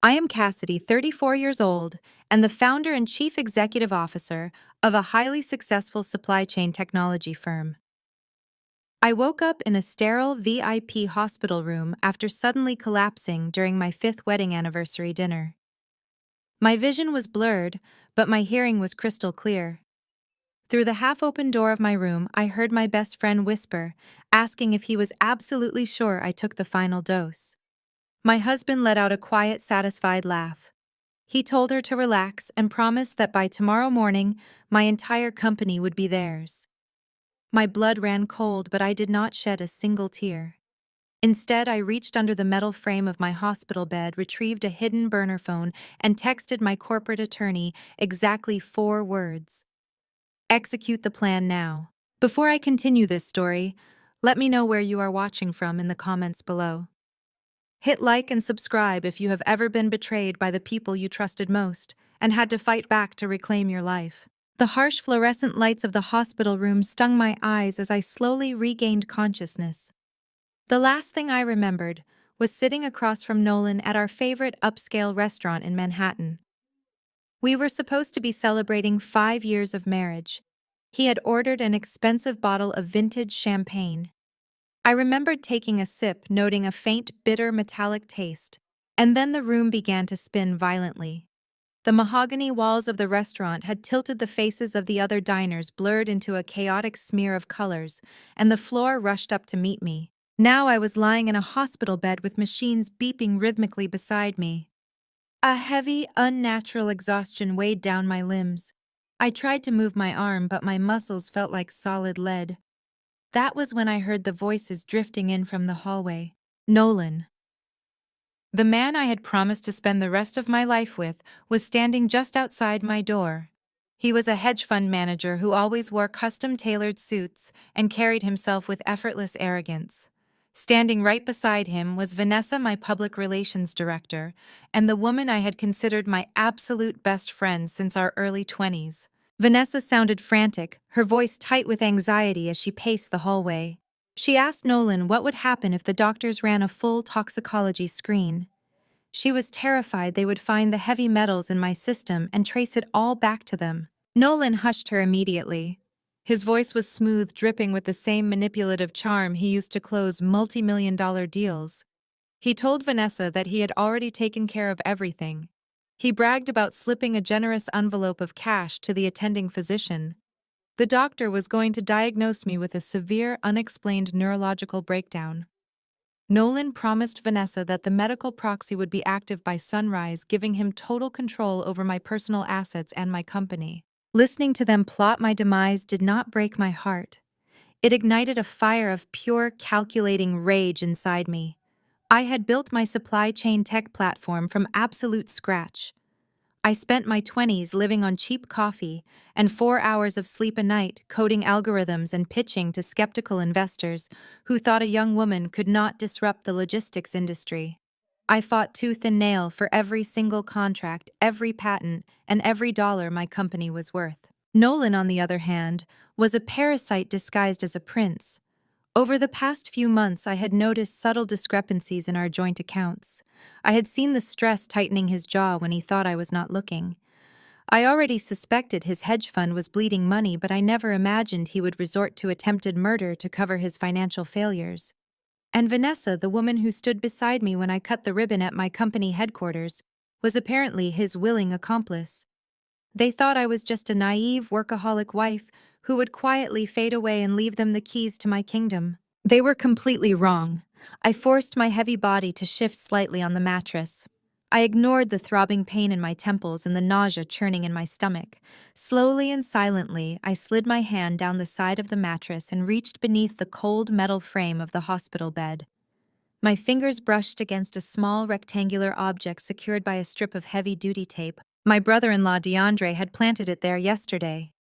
I am Cassidy, 34 years old, and the founder and chief executive officer of a highly successful supply chain technology firm. I woke up in a sterile VIP hospital room after suddenly collapsing during my fifth wedding anniversary dinner. My vision was blurred, but my hearing was crystal clear. Through the half-open door of my room, I heard my best friend whisper, asking if he was absolutely sure I took the final dose. My husband let out a quiet, satisfied laugh. He told her to relax and promised that by tomorrow morning, my entire company would be theirs. My blood ran cold, but I did not shed a single tear. Instead, I reached under the metal frame of my hospital bed, retrieved a hidden burner phone, and texted my corporate attorney exactly 4 words: execute the plan now. Before I continue this story, let me know where you are watching from in the comments below. Hit like and subscribe if you have ever been betrayed by the people you trusted most and had to fight back to reclaim your life. The harsh fluorescent lights of the hospital room stung my eyes as I slowly regained consciousness. The last thing I remembered was sitting across from Nolan at our favorite upscale restaurant in Manhattan. We were supposed to be celebrating 5 years of marriage. He had ordered an expensive bottle of vintage champagne. I remembered taking a sip, noting a faint, bitter metallic taste, and then the room began to spin violently. The mahogany walls of the restaurant had tilted the faces of the other diners, blurred into a chaotic smear of colors, and the floor rushed up to meet me. Now I was lying in a hospital bed with machines beeping rhythmically beside me. A heavy, unnatural exhaustion weighed down my limbs. I tried to move my arm, but my muscles felt like solid lead. That was when I heard the voices drifting in from the hallway. Nolan, the man I had promised to spend the rest of my life with, was standing just outside my door. He was a hedge fund manager who always wore custom-tailored suits and carried himself with effortless arrogance. Standing right beside him was Vanessa, my public relations director, and the woman I had considered my absolute best friend since our early 20s. Vanessa sounded frantic, her voice tight with anxiety as she paced the hallway. She asked Nolan what would happen if the doctors ran a full toxicology screen. She was terrified they would find the heavy metals in my system and trace it all back to them. Nolan hushed her immediately. His voice was smooth, dripping with the same manipulative charm he used to close multi-million-dollar deals. He told Vanessa that he had already taken care of everything. He bragged about slipping a generous envelope of cash to the attending physician. The doctor was going to diagnose me with a severe, unexplained neurological breakdown. Nolan promised Vanessa that the medical proxy would be active by sunrise, giving him total control over my personal assets and my company. Listening to them plot my demise did not break my heart. It ignited a fire of pure, calculating rage inside me. I had built my supply chain tech platform from absolute scratch. I spent my 20s living on cheap coffee and 4 hours of sleep a night coding algorithms and pitching to skeptical investors who thought a young woman could not disrupt the logistics industry. I fought tooth and nail for every single contract, every patent, and every dollar my company was worth. Nolan, on the other hand, was a parasite disguised as a prince. Over the past few months, I had noticed subtle discrepancies in our joint accounts. I had seen the stress tightening his jaw when he thought I was not looking. I already suspected his hedge fund was bleeding money, but I never imagined he would resort to attempted murder to cover his financial failures. And Vanessa, the woman who stood beside me when I cut the ribbon at my company headquarters, was apparently his willing accomplice. They thought I was just a naive, workaholic wife who would quietly fade away and leave them the keys to my kingdom. They were completely wrong. I forced my heavy body to shift slightly on the mattress. I ignored the throbbing pain in my temples and the nausea churning in my stomach. Slowly and silently, I slid my hand down the side of the mattress and reached beneath the cold metal frame of the hospital bed. My fingers brushed against a small rectangular object secured by a strip of heavy-duty tape. My brother-in-law DeAndre had planted it there yesterday.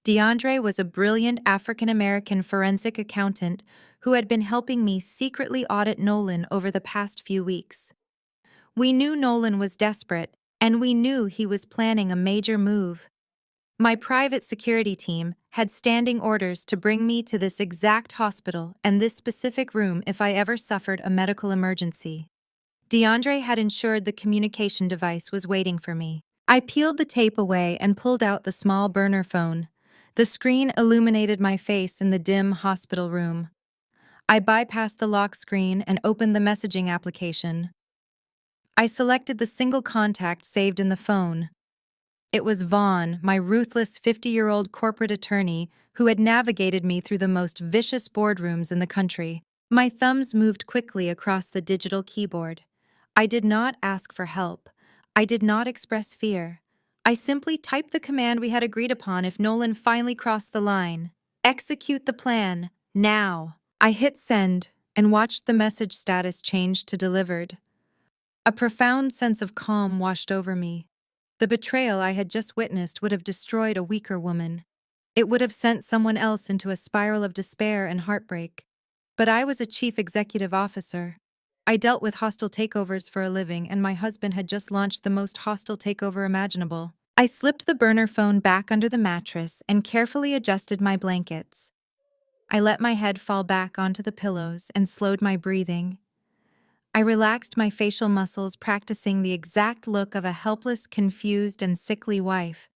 DeAndre was a brilliant African-American forensic accountant who had been helping me secretly audit Nolan over the past few weeks. We knew Nolan was desperate, and we knew he was planning a major move. My private security team had standing orders to bring me to this exact hospital and this specific room if I ever suffered a medical emergency. DeAndre had ensured the communication device was waiting for me. I peeled the tape away and pulled out the small burner phone. The screen illuminated my face in the dim hospital room. I bypassed the lock screen and opened the messaging application. I selected the single contact saved in the phone. It was Vaughn, my ruthless 50-year-old corporate attorney who had navigated me through the most vicious boardrooms in the country. My thumbs moved quickly across the digital keyboard. I did not ask for help. I did not express fear. I simply typed the command we had agreed upon if Nolan finally crossed the line. Execute the plan, now. I hit send and watched the message status change to delivered. A profound sense of calm washed over me. The betrayal I had just witnessed would have destroyed a weaker woman. It would have sent someone else into a spiral of despair and heartbreak. But I was a chief executive officer. I dealt with hostile takeovers for a living, and my husband had just launched the most hostile takeover imaginable. I slipped the burner phone back under the mattress and carefully adjusted my blankets. I let my head fall back onto the pillows and slowed my breathing. I relaxed my facial muscles, practicing the exact look of a helpless, confused, and sickly wife.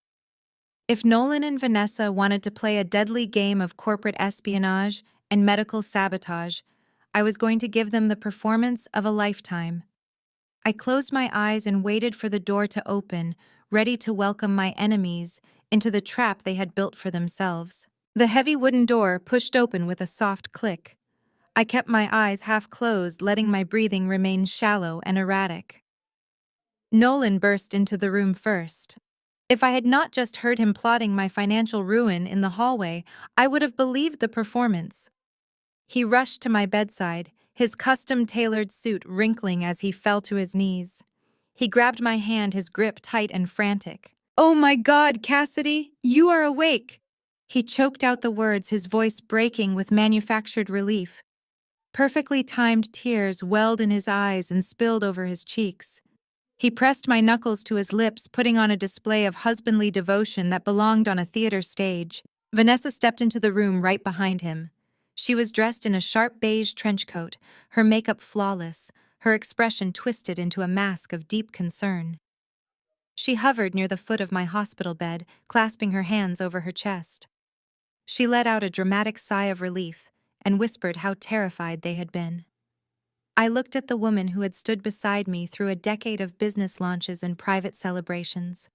If Nolan and Vanessa wanted to play a deadly game of corporate espionage and medical sabotage, I was going to give them the performance of a lifetime. I closed my eyes and waited for the door to open, ready to welcome my enemies into the trap they had built for themselves. The heavy wooden door pushed open with a soft click. I kept my eyes half closed, letting my breathing remain shallow and erratic. Nolan burst into the room first. If I had not just heard him plotting my financial ruin in the hallway, I would have believed the performance. He rushed to my bedside, his custom-tailored suit wrinkling as he fell to his knees. He grabbed my hand, his grip tight and frantic. "Oh my God, Cassidy, you are awake!" He choked out the words, his voice breaking with manufactured relief. Perfectly timed tears welled in his eyes and spilled over his cheeks. He pressed my knuckles to his lips, putting on a display of husbandly devotion that belonged on a theater stage. Vanessa stepped into the room right behind him. She was dressed in a sharp beige trench coat, her makeup flawless, her expression twisted into a mask of deep concern. She hovered near the foot of my hospital bed, clasping her hands over her chest. She let out a dramatic sigh of relief and whispered how terrified they had been. I looked at the woman who had stood beside me through a decade of business launches and private celebrations.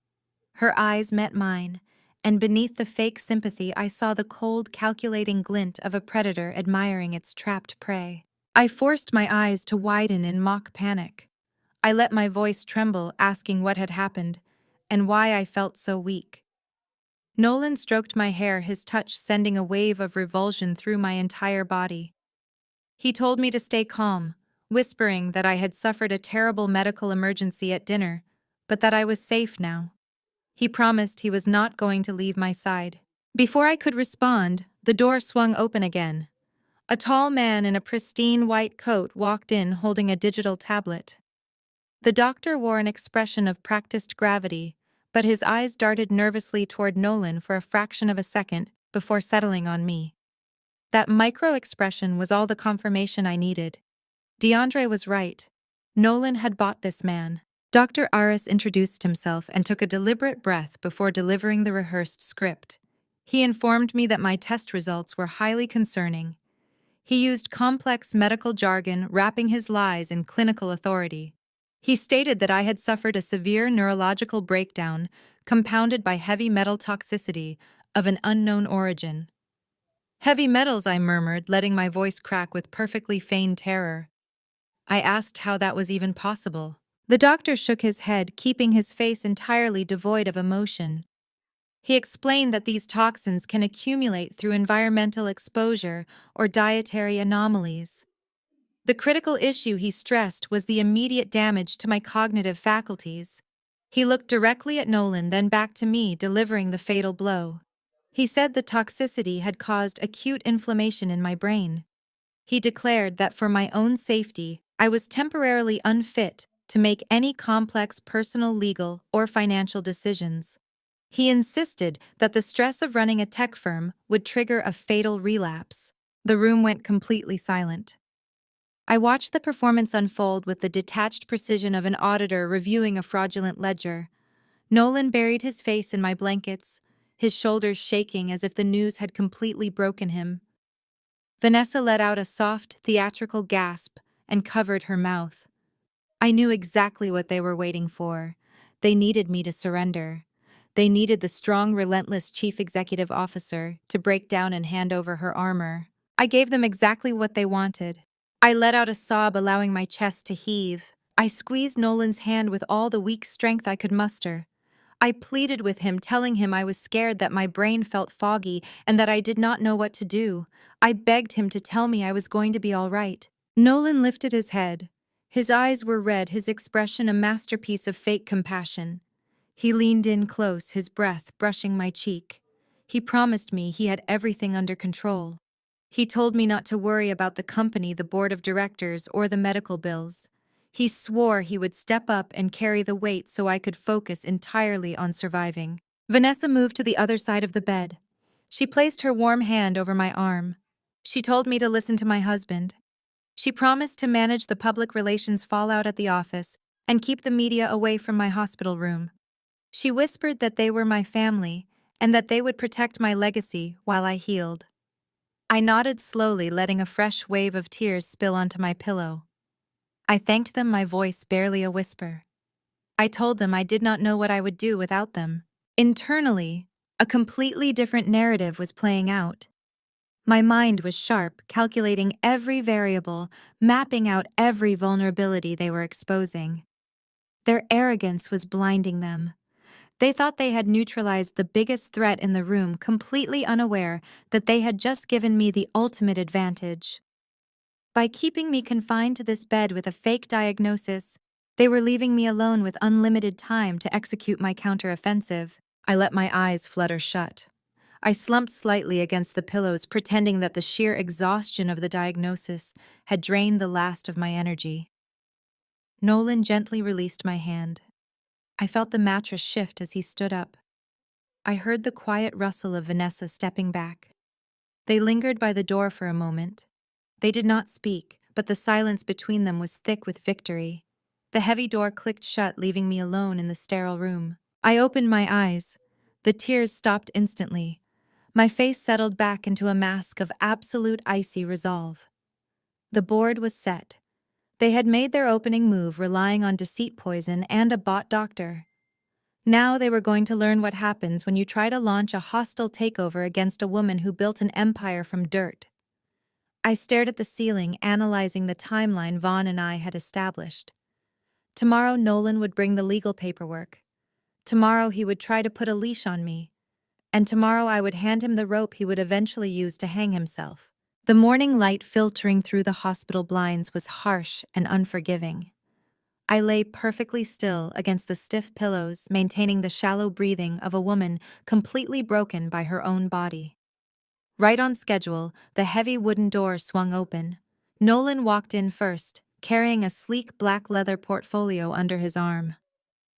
Her eyes met mine, and beneath the fake sympathy I saw the cold, calculating glint of a predator admiring its trapped prey. I forced my eyes to widen in mock panic. I let my voice tremble, asking what had happened, and why I felt so weak. Nolan stroked my hair, his touch sending a wave of revulsion through my entire body. He told me to stay calm, whispering that I had suffered a terrible medical emergency at dinner, but that I was safe now. He promised he was not going to leave my side. Before I could respond, the door swung open again. A tall man in a pristine white coat walked in holding a digital tablet. The doctor wore an expression of practiced gravity, but his eyes darted nervously toward Nolan for a fraction of a second before settling on me. That micro-expression was all the confirmation I needed. DeAndre was right. Nolan had bought this man. Dr. Aris introduced himself and took a deliberate breath before delivering the rehearsed script. He informed me that my test results were highly concerning. He used complex medical jargon, wrapping his lies in clinical authority. He stated that I had suffered a severe neurological breakdown, compounded by heavy metal toxicity of an unknown origin. "Heavy metals," I murmured, letting my voice crack with perfectly feigned terror. I asked how that was even possible. The doctor shook his head, keeping his face entirely devoid of emotion. He explained that these toxins can accumulate through environmental exposure or dietary anomalies. The critical issue, he stressed, was the immediate damage to my cognitive faculties. He looked directly at Nolan, then back to me, delivering the fatal blow. He said the toxicity had caused acute inflammation in my brain. He declared that for my own safety, I was temporarily unfit to make any complex personal, legal, or financial decisions. He insisted that the stress of running a tech firm would trigger a fatal relapse. The room went completely silent. I watched the performance unfold with the detached precision of an auditor reviewing a fraudulent ledger. Nolan buried his face in my blankets, his shoulders shaking as if the news had completely broken him. Vanessa let out a soft, theatrical gasp and covered her mouth. I knew exactly what they were waiting for. They needed me to surrender. They needed the strong, relentless chief executive officer to break down and hand over her armor. I gave them exactly what they wanted. I let out a sob, allowing my chest to heave. I squeezed Nolan's hand with all the weak strength I could muster. I pleaded with him, telling him I was scared, that my brain felt foggy, and that I did not know what to do. I begged him to tell me I was going to be all right. Nolan lifted his head. His eyes were red, his expression a masterpiece of fake compassion. He leaned in close, his breath brushing my cheek. He promised me he had everything under control. He told me not to worry about the company, the board of directors, or the medical bills. He swore he would step up and carry the weight so I could focus entirely on surviving. Vanessa moved to the other side of the bed. She placed her warm hand over my arm. She told me to listen to my husband. She promised to manage the public relations fallout at the office and keep the media away from my hospital room. She whispered that they were my family and that they would protect my legacy while I healed. I nodded slowly, letting a fresh wave of tears spill onto my pillow. I thanked them, my voice barely a whisper. I told them I did not know what I would do without them. Internally, a completely different narrative was playing out. My mind was sharp, calculating every variable, mapping out every vulnerability they were exposing. Their arrogance was blinding them. They thought they had neutralized the biggest threat in the room, completely unaware that they had just given me the ultimate advantage. By keeping me confined to this bed with a fake diagnosis, they were leaving me alone with unlimited time to execute my counteroffensive. I let my eyes flutter shut. I slumped slightly against the pillows, pretending that the sheer exhaustion of the diagnosis had drained the last of my energy. Nolan gently released my hand. I felt the mattress shift as he stood up. I heard the quiet rustle of Vanessa stepping back. They lingered by the door for a moment. They did not speak, but the silence between them was thick with victory. The heavy door clicked shut, leaving me alone in the sterile room. I opened my eyes. The tears stopped instantly. My face settled back into a mask of absolute icy resolve. The board was set. They had made their opening move, relying on deceit poison and a bot doctor. Now they were going to learn what happens when you try to launch a hostile takeover against a woman who built an empire from dirt. I stared at the ceiling, analyzing the timeline Vaughn and I had established. Tomorrow Nolan would bring the legal paperwork. Tomorrow he would try to put a leash on me. And tomorrow I would hand him the rope he would eventually use to hang himself. The morning light filtering through the hospital blinds was harsh and unforgiving. I lay perfectly still against the stiff pillows, maintaining the shallow breathing of a woman completely broken by her own body. Right on schedule, the heavy wooden door swung open. Nolan walked in first, carrying a sleek black leather portfolio under his arm.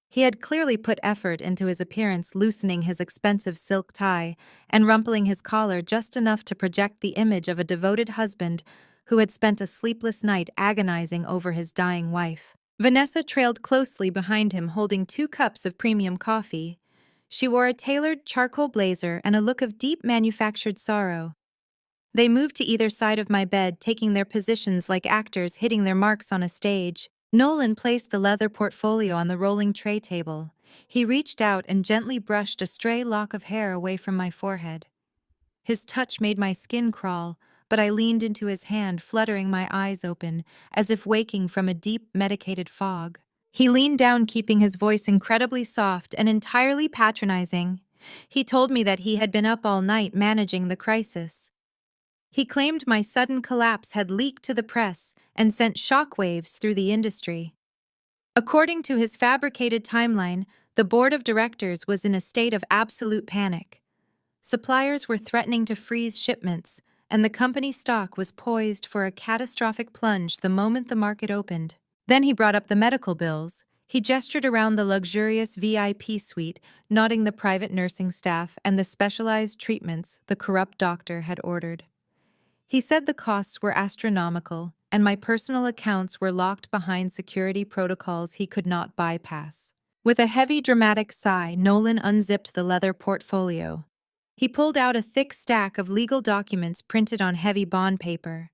He had clearly put effort into his appearance, loosening his expensive silk tie and rumpling his collar just enough to project the image of a devoted husband who had spent a sleepless night agonizing over his dying wife. Vanessa trailed closely behind him, holding 2 cups of premium coffee. She wore a tailored charcoal blazer and a look of deep manufactured sorrow. They moved to either side of my bed, taking their positions like actors hitting their marks on a stage. Nolan placed the leather portfolio on the rolling tray table. He reached out and gently brushed a stray lock of hair away from my forehead. His touch made my skin crawl, but I leaned into his hand, fluttering my eyes open, as if waking from a deep, medicated fog. He leaned down, keeping his voice incredibly soft and entirely patronizing. He told me that he had been up all night managing the crisis. He claimed my sudden collapse had leaked to the press and sent shockwaves through the industry. According to his fabricated timeline, the board of directors was in a state of absolute panic. Suppliers were threatening to freeze shipments, and the company stock was poised for a catastrophic plunge the moment the market opened. Then he brought up the medical bills. He gestured around the luxurious VIP suite, noting the private nursing staff and the specialized treatments the corrupt doctor had ordered. He said the costs were astronomical, and my personal accounts were locked behind security protocols he could not bypass. With a heavy, dramatic sigh, Nolan unzipped the leather portfolio. He pulled out a thick stack of legal documents printed on heavy bond paper.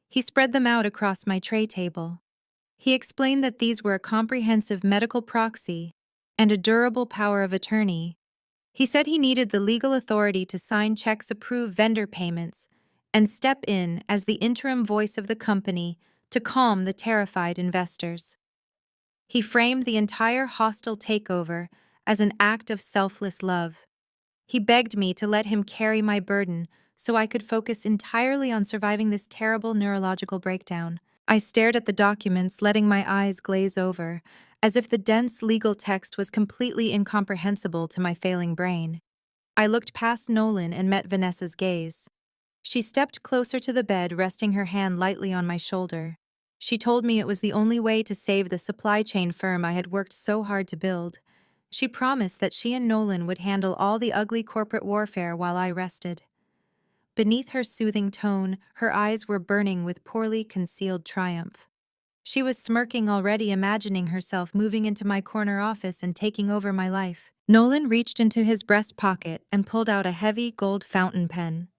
He spread them out across my tray table. He explained that these were a comprehensive medical proxy and a durable power of attorney. He said he needed the legal authority to sign checks, approve vendor payments, and step in as the interim voice of the company to calm the terrified investors. He framed the entire hostile takeover as an act of selfless love. He begged me to let him carry my burden so I could focus entirely on surviving this terrible neurological breakdown. I stared at the documents, letting my eyes glaze over, as if the dense legal text was completely incomprehensible to my failing brain. I looked past Nolan and met Vanessa's gaze. She stepped closer to the bed, resting her hand lightly on my shoulder. She told me it was the only way to save the supply chain firm I had worked so hard to build. She promised that she and Nolan would handle all the ugly corporate warfare while I rested. Beneath her soothing tone, her eyes were burning with poorly concealed triumph. She was smirking already, imagining herself moving into my corner office and taking over my life. Nolan reached into his breast pocket and pulled out a heavy gold fountain pen.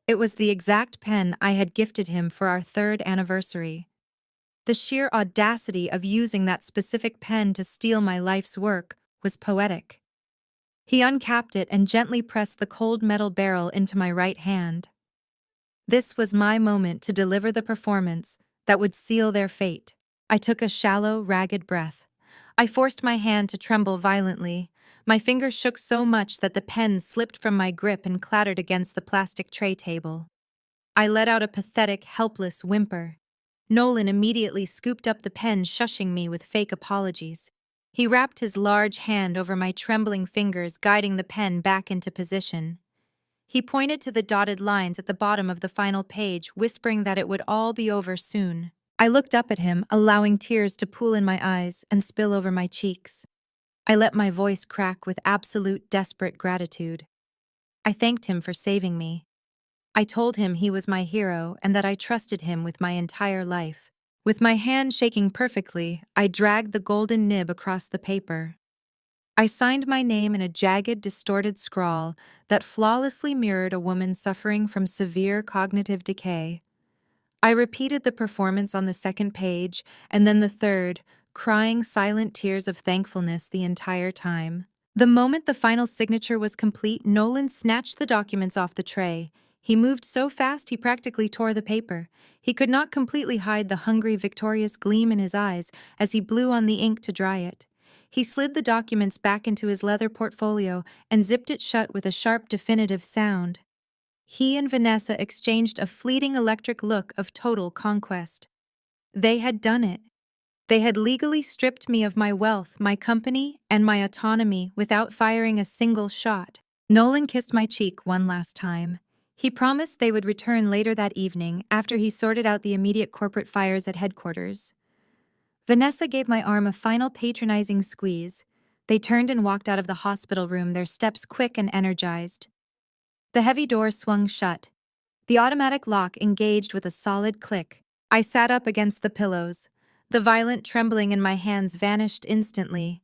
It was the exact pen I had gifted him for our 3rd anniversary. The sheer audacity of using that specific pen to steal my life's work was poetic. He uncapped it and gently pressed the cold metal barrel into my right hand. This was my moment to deliver the performance that would seal their fate. I took a shallow, ragged breath. I forced my hand to tremble violently. My fingers shook so much that the pen slipped from my grip and clattered against the plastic tray table. I let out a pathetic, helpless whimper. Nolan immediately scooped up the pen, shushing me with fake apologies. He wrapped his large hand over my trembling fingers, guiding the pen back into position. He pointed to the dotted lines at the bottom of the final page, whispering that it would all be over soon. I looked up at him, allowing tears to pool in my eyes and spill over my cheeks. I let my voice crack with absolute, desperate gratitude. I thanked him for saving me. I told him he was my hero and that I trusted him with my entire life. With my hand shaking perfectly, I dragged the golden nib across the paper. I signed my name in a jagged, distorted scrawl that flawlessly mirrored a woman suffering from severe cognitive decay. I repeated the performance on the 2nd page and then the 3rd, crying silent tears of thankfulness the entire time. The moment the final signature was complete, Nolan snatched the documents off the tray. He moved so fast he practically tore the paper. He could not completely hide the hungry, victorious gleam in his eyes as he blew on the ink to dry it. He slid the documents back into his leather portfolio and zipped it shut with a sharp, definitive sound. He and Vanessa exchanged a fleeting electric look of total conquest. They had done it. They had legally stripped me of my wealth, my company, and my autonomy without firing a single shot. Nolan kissed my cheek one last time. He promised they would return later that evening after he sorted out the immediate corporate fires at headquarters. Vanessa gave my arm a final patronizing squeeze. They turned and walked out of the hospital room, their steps quick and energized. The heavy door swung shut. The automatic lock engaged with a solid click. I sat up against the pillows. The violent trembling in my hands vanished instantly.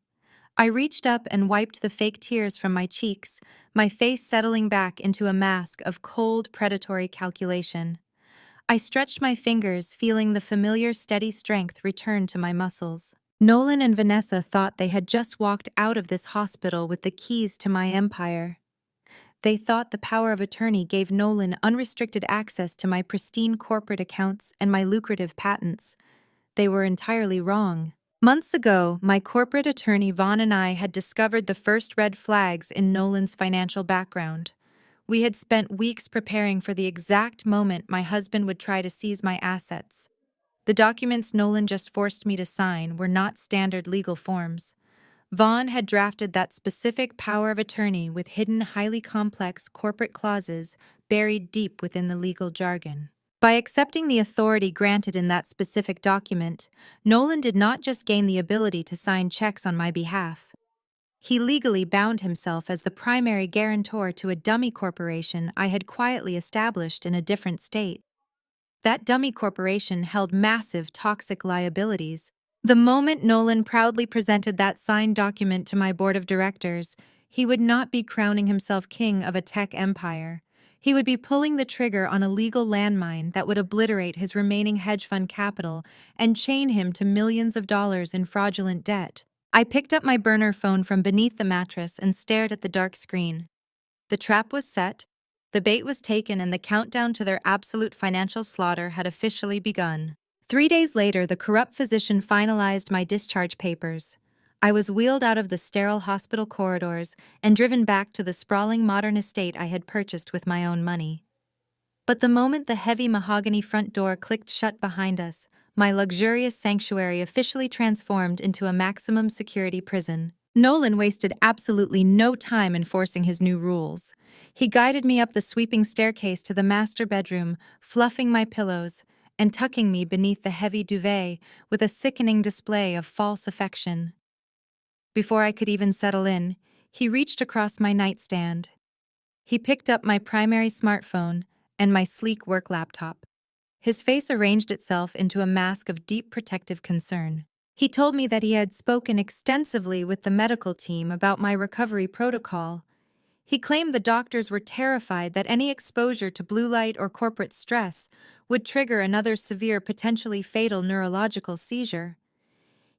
I reached up and wiped the fake tears from my cheeks, my face settling back into a mask of cold, predatory calculation. I stretched my fingers, feeling the familiar steady strength return to my muscles. Nolan and Vanessa thought they had just walked out of this hospital with the keys to my empire. They thought the power of attorney gave Nolan unrestricted access to my pristine corporate accounts and my lucrative patents. They were entirely wrong. Months ago, my corporate attorney Vaughn and I had discovered the first red flags in Nolan's financial background. We had spent weeks preparing for the exact moment my husband would try to seize my assets. The documents Nolan just forced me to sign were not standard legal forms. Vaughn had drafted that specific power of attorney with hidden, highly complex corporate clauses buried deep within the legal jargon. By accepting the authority granted in that specific document, Nolan did not just gain the ability to sign checks on my behalf. He legally bound himself as the primary guarantor to a dummy corporation I had quietly established in a different state. That dummy corporation held massive toxic liabilities. The moment Nolan proudly presented that signed document to my board of directors, he would not be crowning himself king of a tech empire. He would be pulling the trigger on a legal landmine that would obliterate his remaining hedge fund capital and chain him to millions of dollars in fraudulent debt. I picked up my burner phone from beneath the mattress and stared at the dark screen. The trap was set, the bait was taken, and the countdown to their absolute financial slaughter had officially begun. 3 days later, the corrupt physician finalized my discharge papers. I was wheeled out of the sterile hospital corridors and driven back to the sprawling modern estate I had purchased with my own money. But the moment the heavy mahogany front door clicked shut behind us, my luxurious sanctuary officially transformed into a maximum security prison. Nolan wasted absolutely no time enforcing his new rules. He guided me up the sweeping staircase to the master bedroom, fluffing my pillows and tucking me beneath the heavy duvet with a sickening display of false affection. Before I could even settle in, he reached across my nightstand. He picked up my primary smartphone and my sleek work laptop. His face arranged itself into a mask of deep protective concern. He told me that he had spoken extensively with the medical team about my recovery protocol. He claimed the doctors were terrified that any exposure to blue light or corporate stress would trigger another severe, potentially fatal neurological seizure.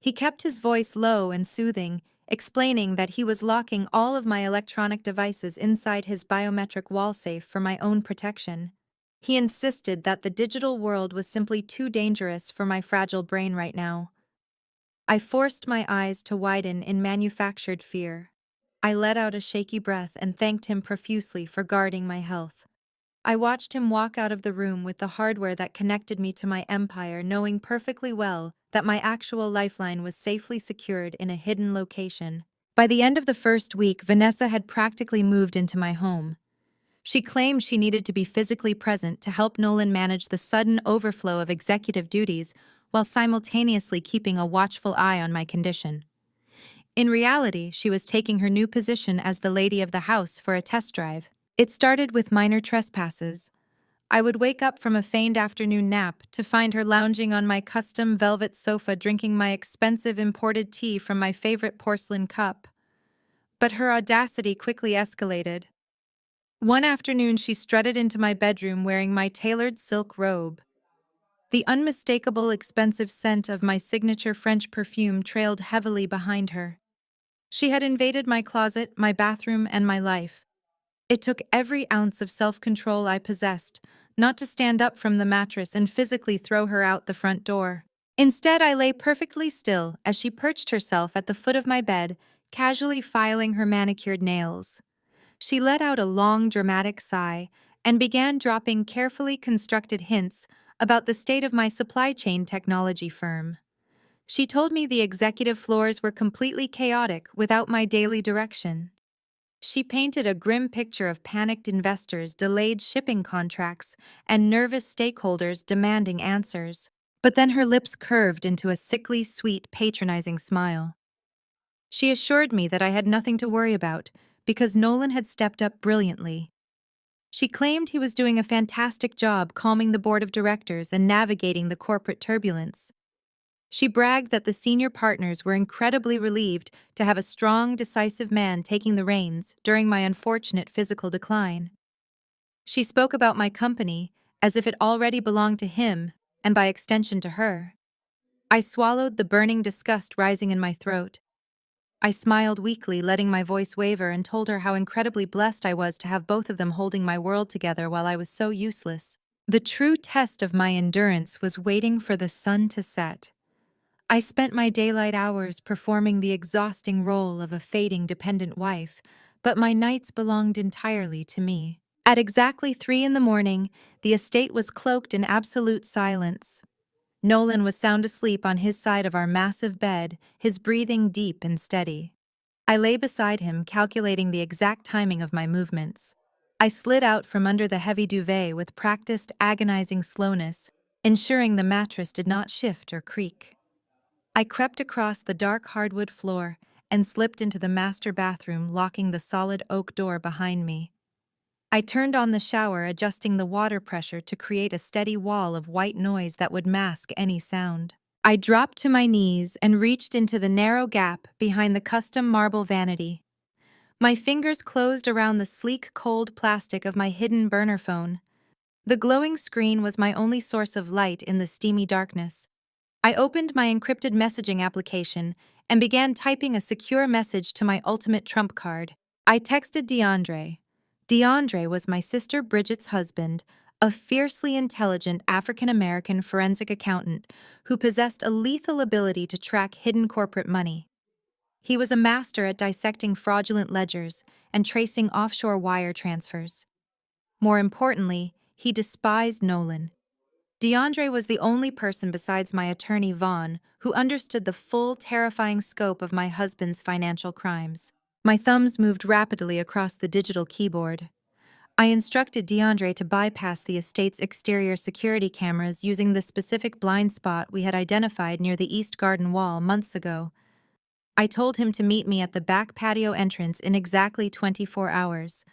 He kept his voice low and soothing, explaining that he was locking all of my electronic devices inside his biometric wall safe for my own protection. He insisted that the digital world was simply too dangerous for my fragile brain right now. I forced my eyes to widen in manufactured fear. I let out a shaky breath and thanked him profusely for guarding my health. I watched him walk out of the room with the hardware that connected me to my empire, knowing perfectly well that my actual lifeline was safely secured in a hidden location. By the end of the first week, Vanessa had practically moved into my home. She claimed she needed to be physically present to help Nolan manage the sudden overflow of executive duties while simultaneously keeping a watchful eye on my condition. In reality, she was taking her new position as the lady of the house for a test drive. It started with minor trespasses. I would wake up from a feigned afternoon nap to find her lounging on my custom velvet sofa drinking my expensive imported tea from my favorite porcelain cup. But her audacity quickly escalated. One afternoon, she strutted into my bedroom wearing my tailored silk robe. The unmistakable expensive scent of my signature French perfume trailed heavily behind her. She had invaded my closet, my bathroom, and my life. It took every ounce of self-control I possessed not to stand up from the mattress and physically throw her out the front door. Instead, I lay perfectly still as she perched herself at the foot of my bed, casually filing her manicured nails. She let out a long, dramatic sigh and began dropping carefully constructed hints about the state of my supply chain technology firm. She told me the executive floors were completely chaotic without my daily direction. She painted a grim picture of panicked investors, delayed shipping contracts, and nervous stakeholders demanding answers. But then her lips curved into a sickly, sweet, patronizing smile. She assured me that I had nothing to worry about because Nolan had stepped up brilliantly. She claimed he was doing a fantastic job calming the board of directors and navigating the corporate turbulence. She bragged that the senior partners were incredibly relieved to have a strong, decisive man taking the reins during my unfortunate physical decline. She spoke about my company as if it already belonged to him and by extension to her. I swallowed the burning disgust rising in my throat. I smiled weakly, letting my voice waver, and told her how incredibly blessed I was to have both of them holding my world together while I was so useless. The true test of my endurance was waiting for the sun to set. I spent my daylight hours performing the exhausting role of a fading dependent wife, but my nights belonged entirely to me. At exactly 3 in the morning, the estate was cloaked in absolute silence. Nolan was sound asleep on his side of our massive bed, his breathing deep and steady. I lay beside him, calculating the exact timing of my movements. I slid out from under the heavy duvet with practiced, agonizing slowness, ensuring the mattress did not shift or creak. I crept across the dark hardwood floor and slipped into the master bathroom, locking the solid oak door behind me. I turned on the shower, adjusting the water pressure to create a steady wall of white noise that would mask any sound. I dropped to my knees and reached into the narrow gap behind the custom marble vanity. My fingers closed around the sleek, cold plastic of my hidden burner phone. The glowing screen was my only source of light in the steamy darkness. I opened my encrypted messaging application and began typing a secure message to my ultimate trump card. I texted DeAndre. DeAndre was my sister Bridget's husband, a fiercely intelligent African-American forensic accountant who possessed a lethal ability to track hidden corporate money. He was a master at dissecting fraudulent ledgers and tracing offshore wire transfers. More importantly, he despised Nolan. DeAndre was the only person besides my attorney Vaughn who understood the full, terrifying scope of my husband's financial crimes. My thumbs moved rapidly across the digital keyboard. I instructed DeAndre to bypass the estate's exterior security cameras using the specific blind spot we had identified near the east garden wall months ago. I told him to meet me at the back patio entrance in exactly 24 hours.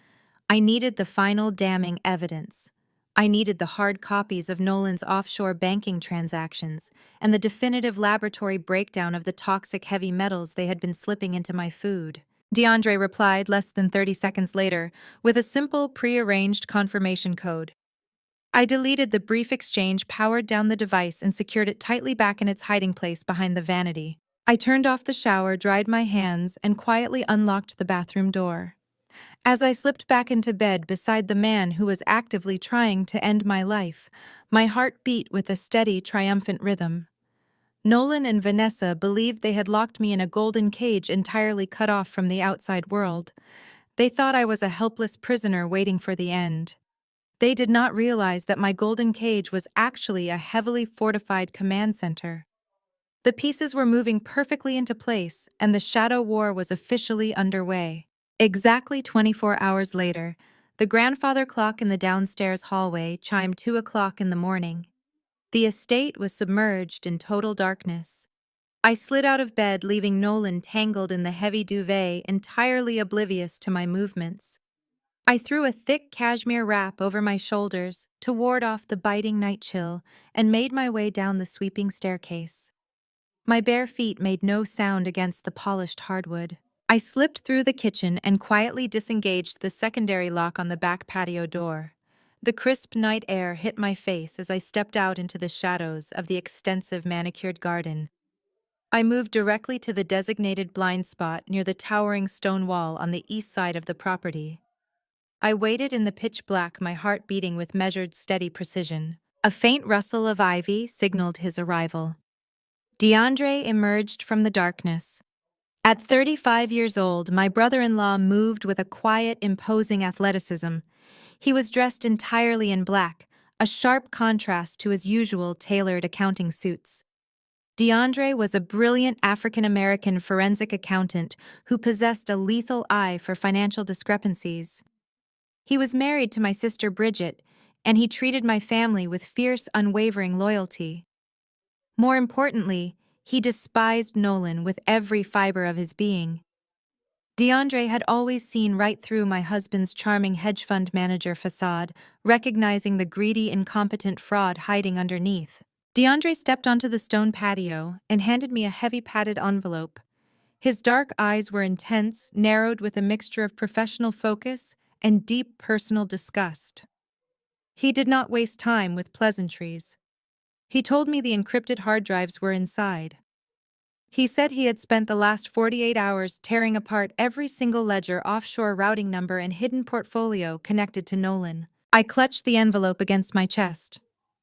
I needed the final damning evidence. I needed the hard copies of Nolan's offshore banking transactions and the definitive laboratory breakdown of the toxic heavy metals they had been slipping into my food. DeAndre replied less than 30 seconds later with a simple, pre-arranged confirmation code. I deleted the brief exchange, powered down the device, and secured it tightly back in its hiding place behind the vanity. I turned off the shower, dried my hands, and quietly unlocked the bathroom door. As I slipped back into bed beside the man who was actively trying to end my life, my heart beat with a steady, triumphant rhythm. Nolan and Vanessa believed they had locked me in a golden cage entirely cut off from the outside world. They thought I was a helpless prisoner waiting for the end. They did not realize that my golden cage was actually a heavily fortified command center. The pieces were moving perfectly into place, and the Shadow War was officially underway. Exactly 24 hours later, the grandfather clock in the downstairs hallway chimed 2 o'clock in the morning. The estate was submerged in total darkness. I slid out of bed, leaving Nolan tangled in the heavy duvet, entirely oblivious to my movements. I threw a thick cashmere wrap over my shoulders to ward off the biting night chill and made my way down the sweeping staircase. My bare feet made no sound against the polished hardwood. I slipped through the kitchen and quietly disengaged the secondary lock on the back patio door. The crisp night air hit my face as I stepped out into the shadows of the extensive manicured garden. I moved directly to the designated blind spot near the towering stone wall on the east side of the property. I waited in the pitch black, my heart beating with measured, steady precision. A faint rustle of ivy signaled his arrival. DeAndre emerged from the darkness. At 35 years old, my brother-in-law moved with a quiet, imposing athleticism. He was dressed entirely in black, a sharp contrast to his usual tailored accounting suits. DeAndre was a brilliant African-American forensic accountant who possessed a lethal eye for financial discrepancies. He was married to my sister Bridget, and he treated my family with fierce, unwavering loyalty. More importantly, he despised Nolan with every fiber of his being. DeAndre had always seen right through my husband's charming hedge fund manager facade, recognizing the greedy, incompetent fraud hiding underneath. DeAndre stepped onto the stone patio and handed me a heavy padded envelope. His dark eyes were intense, narrowed with a mixture of professional focus and deep personal disgust. He did not waste time with pleasantries. He told me the encrypted hard drives were inside. He said he had spent the last 48 hours tearing apart every single ledger, offshore routing number, and hidden portfolio connected to Nolan. I clutched the envelope against my chest.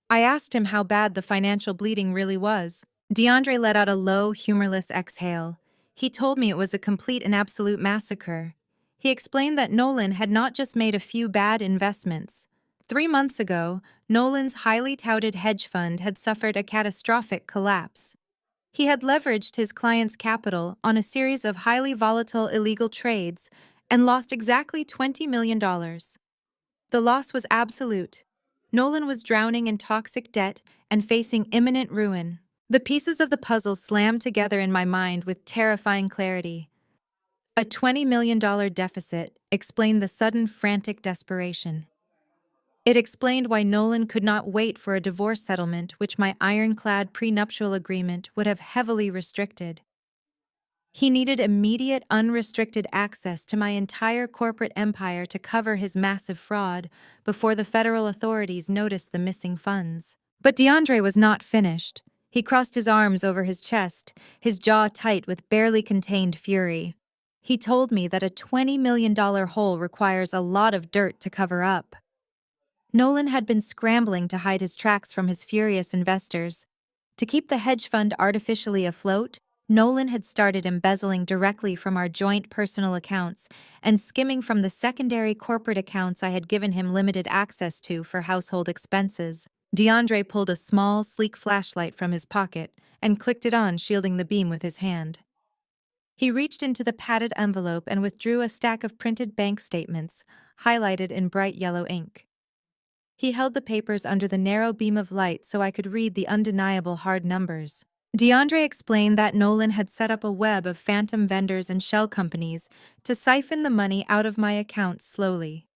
I asked him how bad the financial bleeding really was. DeAndre let out a low, humorless exhale. He told me it was a complete and absolute massacre. He explained that Nolan had not just made a few bad investments. 3 months ago, Nolan's highly touted hedge fund had suffered a catastrophic collapse. He had leveraged his client's capital on a series of highly volatile illegal trades and lost exactly $20 million. The loss was absolute. Nolan was drowning in toxic debt and facing imminent ruin. The pieces of the puzzle slammed together in my mind with terrifying clarity. A $20 million deficit explained the sudden frantic desperation. It explained why Nolan could not wait for a divorce settlement which my ironclad prenuptial agreement would have heavily restricted. He needed immediate, unrestricted access to my entire corporate empire to cover his massive fraud before the federal authorities noticed the missing funds. But DeAndre was not finished. He crossed his arms over his chest, his jaw tight with barely contained fury. He told me that a $20 million hole requires a lot of dirt to cover up. Nolan had been scrambling to hide his tracks from his furious investors. To keep the hedge fund artificially afloat, Nolan had started embezzling directly from our joint personal accounts and skimming from the secondary corporate accounts I had given him limited access to for household expenses. DeAndre pulled a small, sleek flashlight from his pocket and clicked it on, shielding the beam with his hand. He reached into the padded envelope and withdrew a stack of printed bank statements, highlighted in bright yellow ink. He held the papers under the narrow beam of light so I could read the undeniable hard numbers. DeAndre explained that Nolan had set up a web of phantom vendors and shell companies to siphon the money out of my account slowly.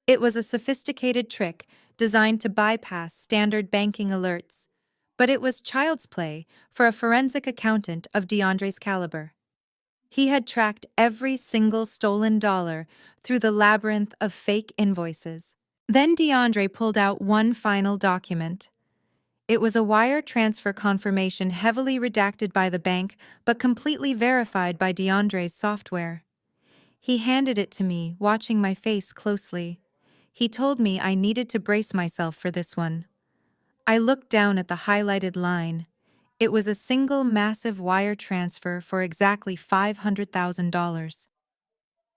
It was a sophisticated trick designed to bypass standard banking alerts, but it was child's play for a forensic accountant of DeAndre's caliber. He had tracked every single stolen dollar through the labyrinth of fake invoices. Then DeAndre pulled out one final document. It was a wire transfer confirmation heavily redacted by the bank but completely verified by DeAndre's software. He handed it to me, watching my face closely. He told me I needed to brace myself for this one. I looked down at the highlighted line. It was a single massive wire transfer for exactly $500,000.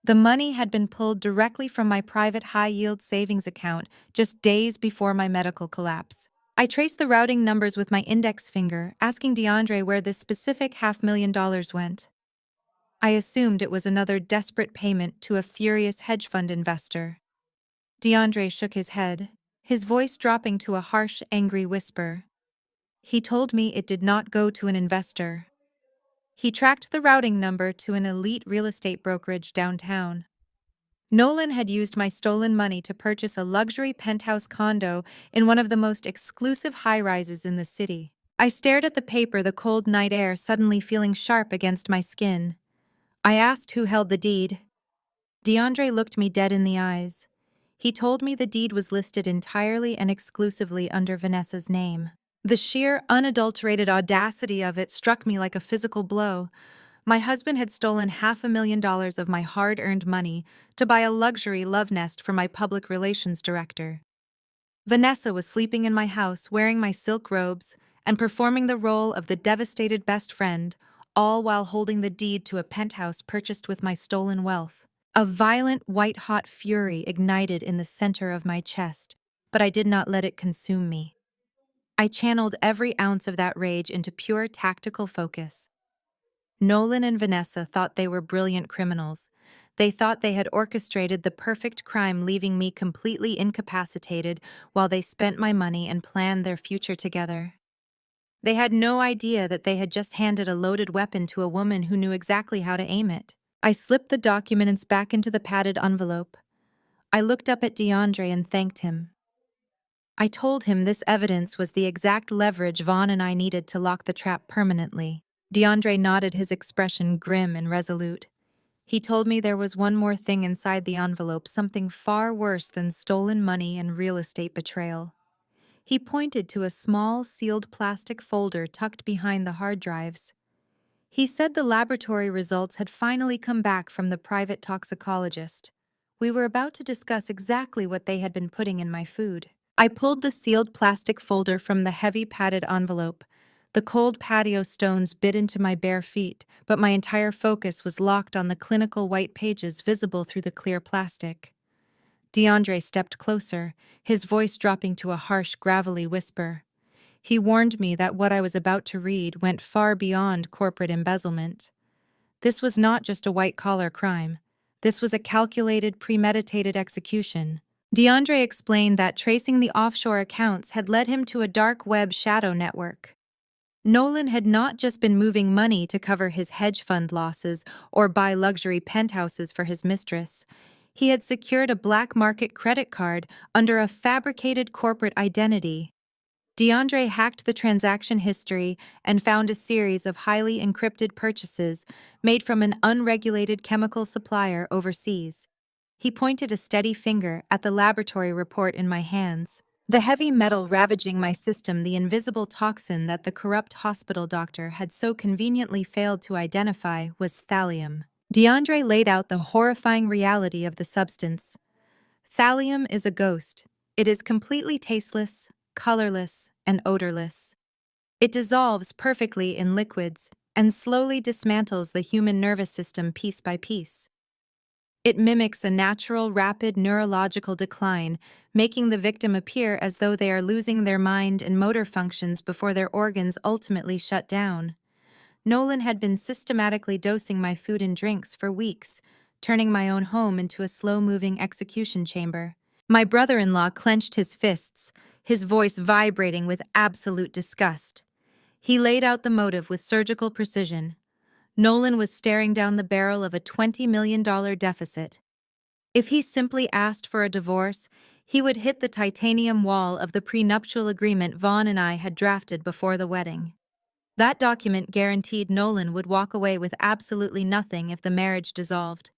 The money had been pulled directly from my private high-yield savings account just days before my medical collapse. I traced the routing numbers with my index finger, asking DeAndre where this specific $500,000 went. I assumed it was another desperate payment to a furious hedge fund investor. DeAndre shook his head, his voice dropping to a harsh, angry whisper. He told me it did not go to an investor. He tracked the routing number to an elite real estate brokerage downtown. Nolan had used my stolen money to purchase a luxury penthouse condo in one of the most exclusive high-rises in the city. I stared at the paper, the cold night air suddenly feeling sharp against my skin. I asked who held the deed. DeAndre looked me dead in the eyes. He told me the deed was listed entirely and exclusively under Vanessa's name. The sheer, unadulterated audacity of it struck me like a physical blow. My husband had stolen $500,000 of my hard-earned money to buy a luxury love nest for my public relations director. Vanessa was sleeping in my house, wearing my silk robes, and performing the role of the devastated best friend, all while holding the deed to a penthouse purchased with my stolen wealth. A violent, white-hot fury ignited in the center of my chest, but I did not let it consume me. I channeled every ounce of that rage into pure tactical focus. Nolan and Vanessa thought they were brilliant criminals. They thought they had orchestrated the perfect crime, leaving me completely incapacitated while they spent my money and planned their future together. They had no idea that they had just handed a loaded weapon to a woman who knew exactly how to aim it. I slipped the documents back into the padded envelope. I looked up at DeAndre and thanked him. I told him this evidence was the exact leverage Vaughn and I needed to lock the trap permanently. DeAndre nodded, his expression grim and resolute. He told me there was one more thing inside the envelope, something far worse than stolen money and real estate betrayal. He pointed to a small, sealed plastic folder tucked behind the hard drives. He said the laboratory results had finally come back from the private toxicologist. We were about to discuss exactly what they had been putting in my food. I pulled the sealed plastic folder from the heavy padded envelope. The cold patio stones bit into my bare feet, but my entire focus was locked on the clinical white pages visible through the clear plastic. DeAndre stepped closer, his voice dropping to a harsh, gravelly whisper. He warned me that what I was about to read went far beyond corporate embezzlement. This was not just a white-collar crime. This was a calculated, premeditated execution. DeAndre explained that tracing the offshore accounts had led him to a dark web shadow network. Nolan had not just been moving money to cover his hedge fund losses or buy luxury penthouses for his mistress. He had secured a black market credit card under a fabricated corporate identity. DeAndre hacked the transaction history and found a series of highly encrypted purchases made from an unregulated chemical supplier overseas. He pointed a steady finger at the laboratory report in my hands. The heavy metal ravaging my system, the invisible toxin that the corrupt hospital doctor had so conveniently failed to identify, was thallium. DeAndre laid out the horrifying reality of the substance. Thallium is a ghost. It is completely tasteless, colorless, and odorless. It dissolves perfectly in liquids and slowly dismantles the human nervous system piece by piece. It mimics a natural, rapid neurological decline, making the victim appear as though they are losing their mind and motor functions before their organs ultimately shut down. Nolan had been systematically dosing my food and drinks for weeks, turning my own home into a slow-moving execution chamber. My brother-in-law clenched his fists, his voice vibrating with absolute disgust. He laid out the motive with surgical precision. Nolan was staring down the barrel of a $20 million deficit. If he simply asked for a divorce, he would hit the titanium wall of the prenuptial agreement Vaughn and I had drafted before the wedding. That document guaranteed Nolan would walk away with absolutely nothing if the marriage dissolved.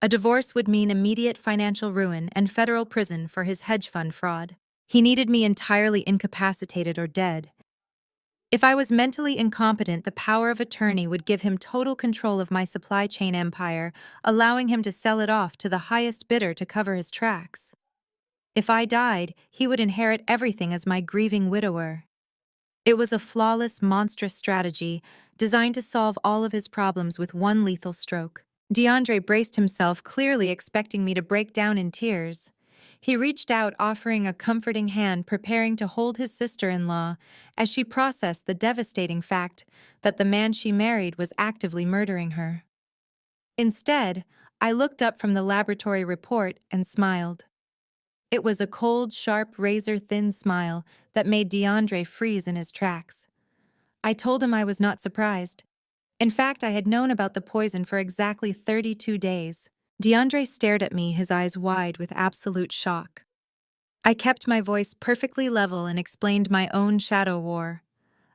A divorce would mean immediate financial ruin and federal prison for his hedge fund fraud. He needed me entirely incapacitated or dead. If I was mentally incompetent, the power of attorney would give him total control of my supply chain empire, allowing him to sell it off to the highest bidder to cover his tracks. If I died, he would inherit everything as my grieving widower. It was a flawless, monstrous strategy designed to solve all of his problems with one lethal stroke. DeAndre braced himself, clearly expecting me to break down in tears. He reached out, offering a comforting hand, preparing to hold his sister-in-law as she processed the devastating fact that the man she married was actively murdering her. Instead, I looked up from the laboratory report and smiled. It was a cold, sharp, razor-thin smile that made DeAndre freeze in his tracks. I told him I was not surprised. In fact, I had known about the poison for exactly 32 days. DeAndre stared at me, his eyes wide with absolute shock. I kept my voice perfectly level and explained my own shadow war.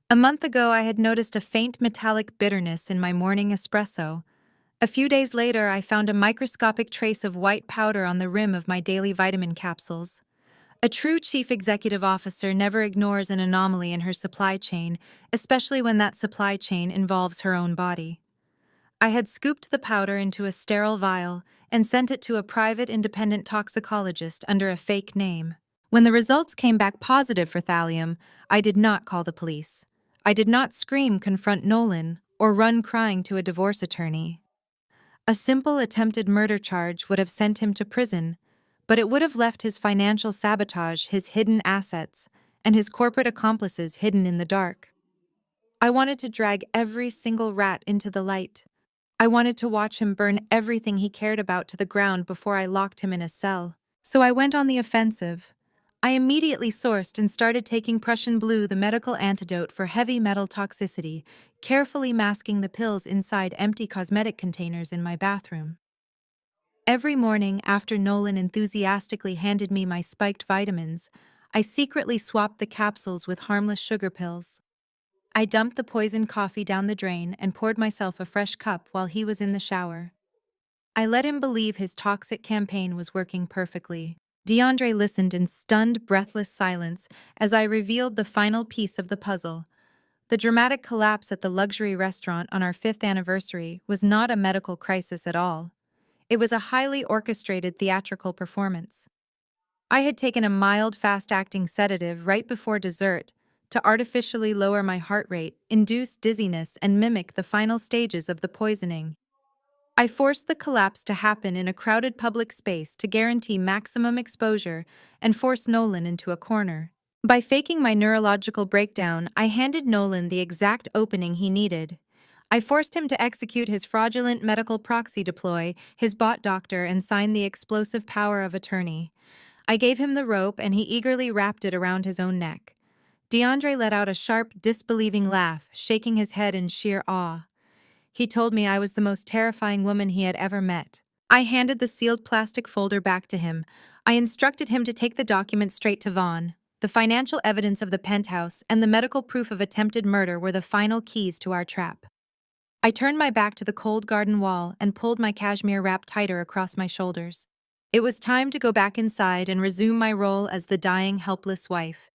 A month ago, I had noticed a faint metallic bitterness in my morning espresso. A few days later, I found a microscopic trace of white powder on the rim of my daily vitamin capsules. A true chief executive officer never ignores an anomaly in her supply chain, especially when that supply chain involves her own body. I had scooped the powder into a sterile vial and sent it to a private independent toxicologist under a fake name. When the results came back positive for thallium, I did not call the police. I did not scream, confront Nolan, or run crying to a divorce attorney. A simple attempted murder charge would have sent him to prison, but it would have left his financial sabotage, his hidden assets, and his corporate accomplices hidden in the dark. I wanted to drag every single rat into the light. I wanted to watch him burn everything he cared about to the ground before I locked him in a cell. So I went on the offensive. I immediately sourced and started taking Prussian blue, the medical antidote for heavy metal toxicity, carefully masking the pills inside empty cosmetic containers in my bathroom. Every morning after Nolan enthusiastically handed me my spiked vitamins, I secretly swapped the capsules with harmless sugar pills. I dumped the poisoned coffee down the drain and poured myself a fresh cup while he was in the shower. I let him believe his toxic campaign was working perfectly. DeAndre listened in stunned, breathless silence as I revealed the final piece of the puzzle. The dramatic collapse at the luxury restaurant on our 5th anniversary was not a medical crisis at all. It was a highly orchestrated theatrical performance. I had taken a mild, fast-acting sedative right before dessert to artificially lower my heart rate, induce dizziness, and mimic the final stages of the poisoning. I forced the collapse to happen in a crowded public space to guarantee maximum exposure and force Nolan into a corner. By faking my neurological breakdown, I handed Nolan the exact opening he needed. I forced him to execute his fraudulent medical proxy deploy, his bot doctor, and sign the explosive power of attorney. I gave him the rope, and he eagerly wrapped it around his own neck. DeAndre let out a sharp, disbelieving laugh, shaking his head in sheer awe. He told me I was the most terrifying woman he had ever met. I handed the sealed plastic folder back to him. I instructed him to take the document straight to Vaughn. The financial evidence of the penthouse and the medical proof of attempted murder were the final keys to our trap. I turned my back to the cold garden wall and pulled my cashmere wrap tighter across my shoulders. It was time to go back inside and resume my role as the dying, helpless wife.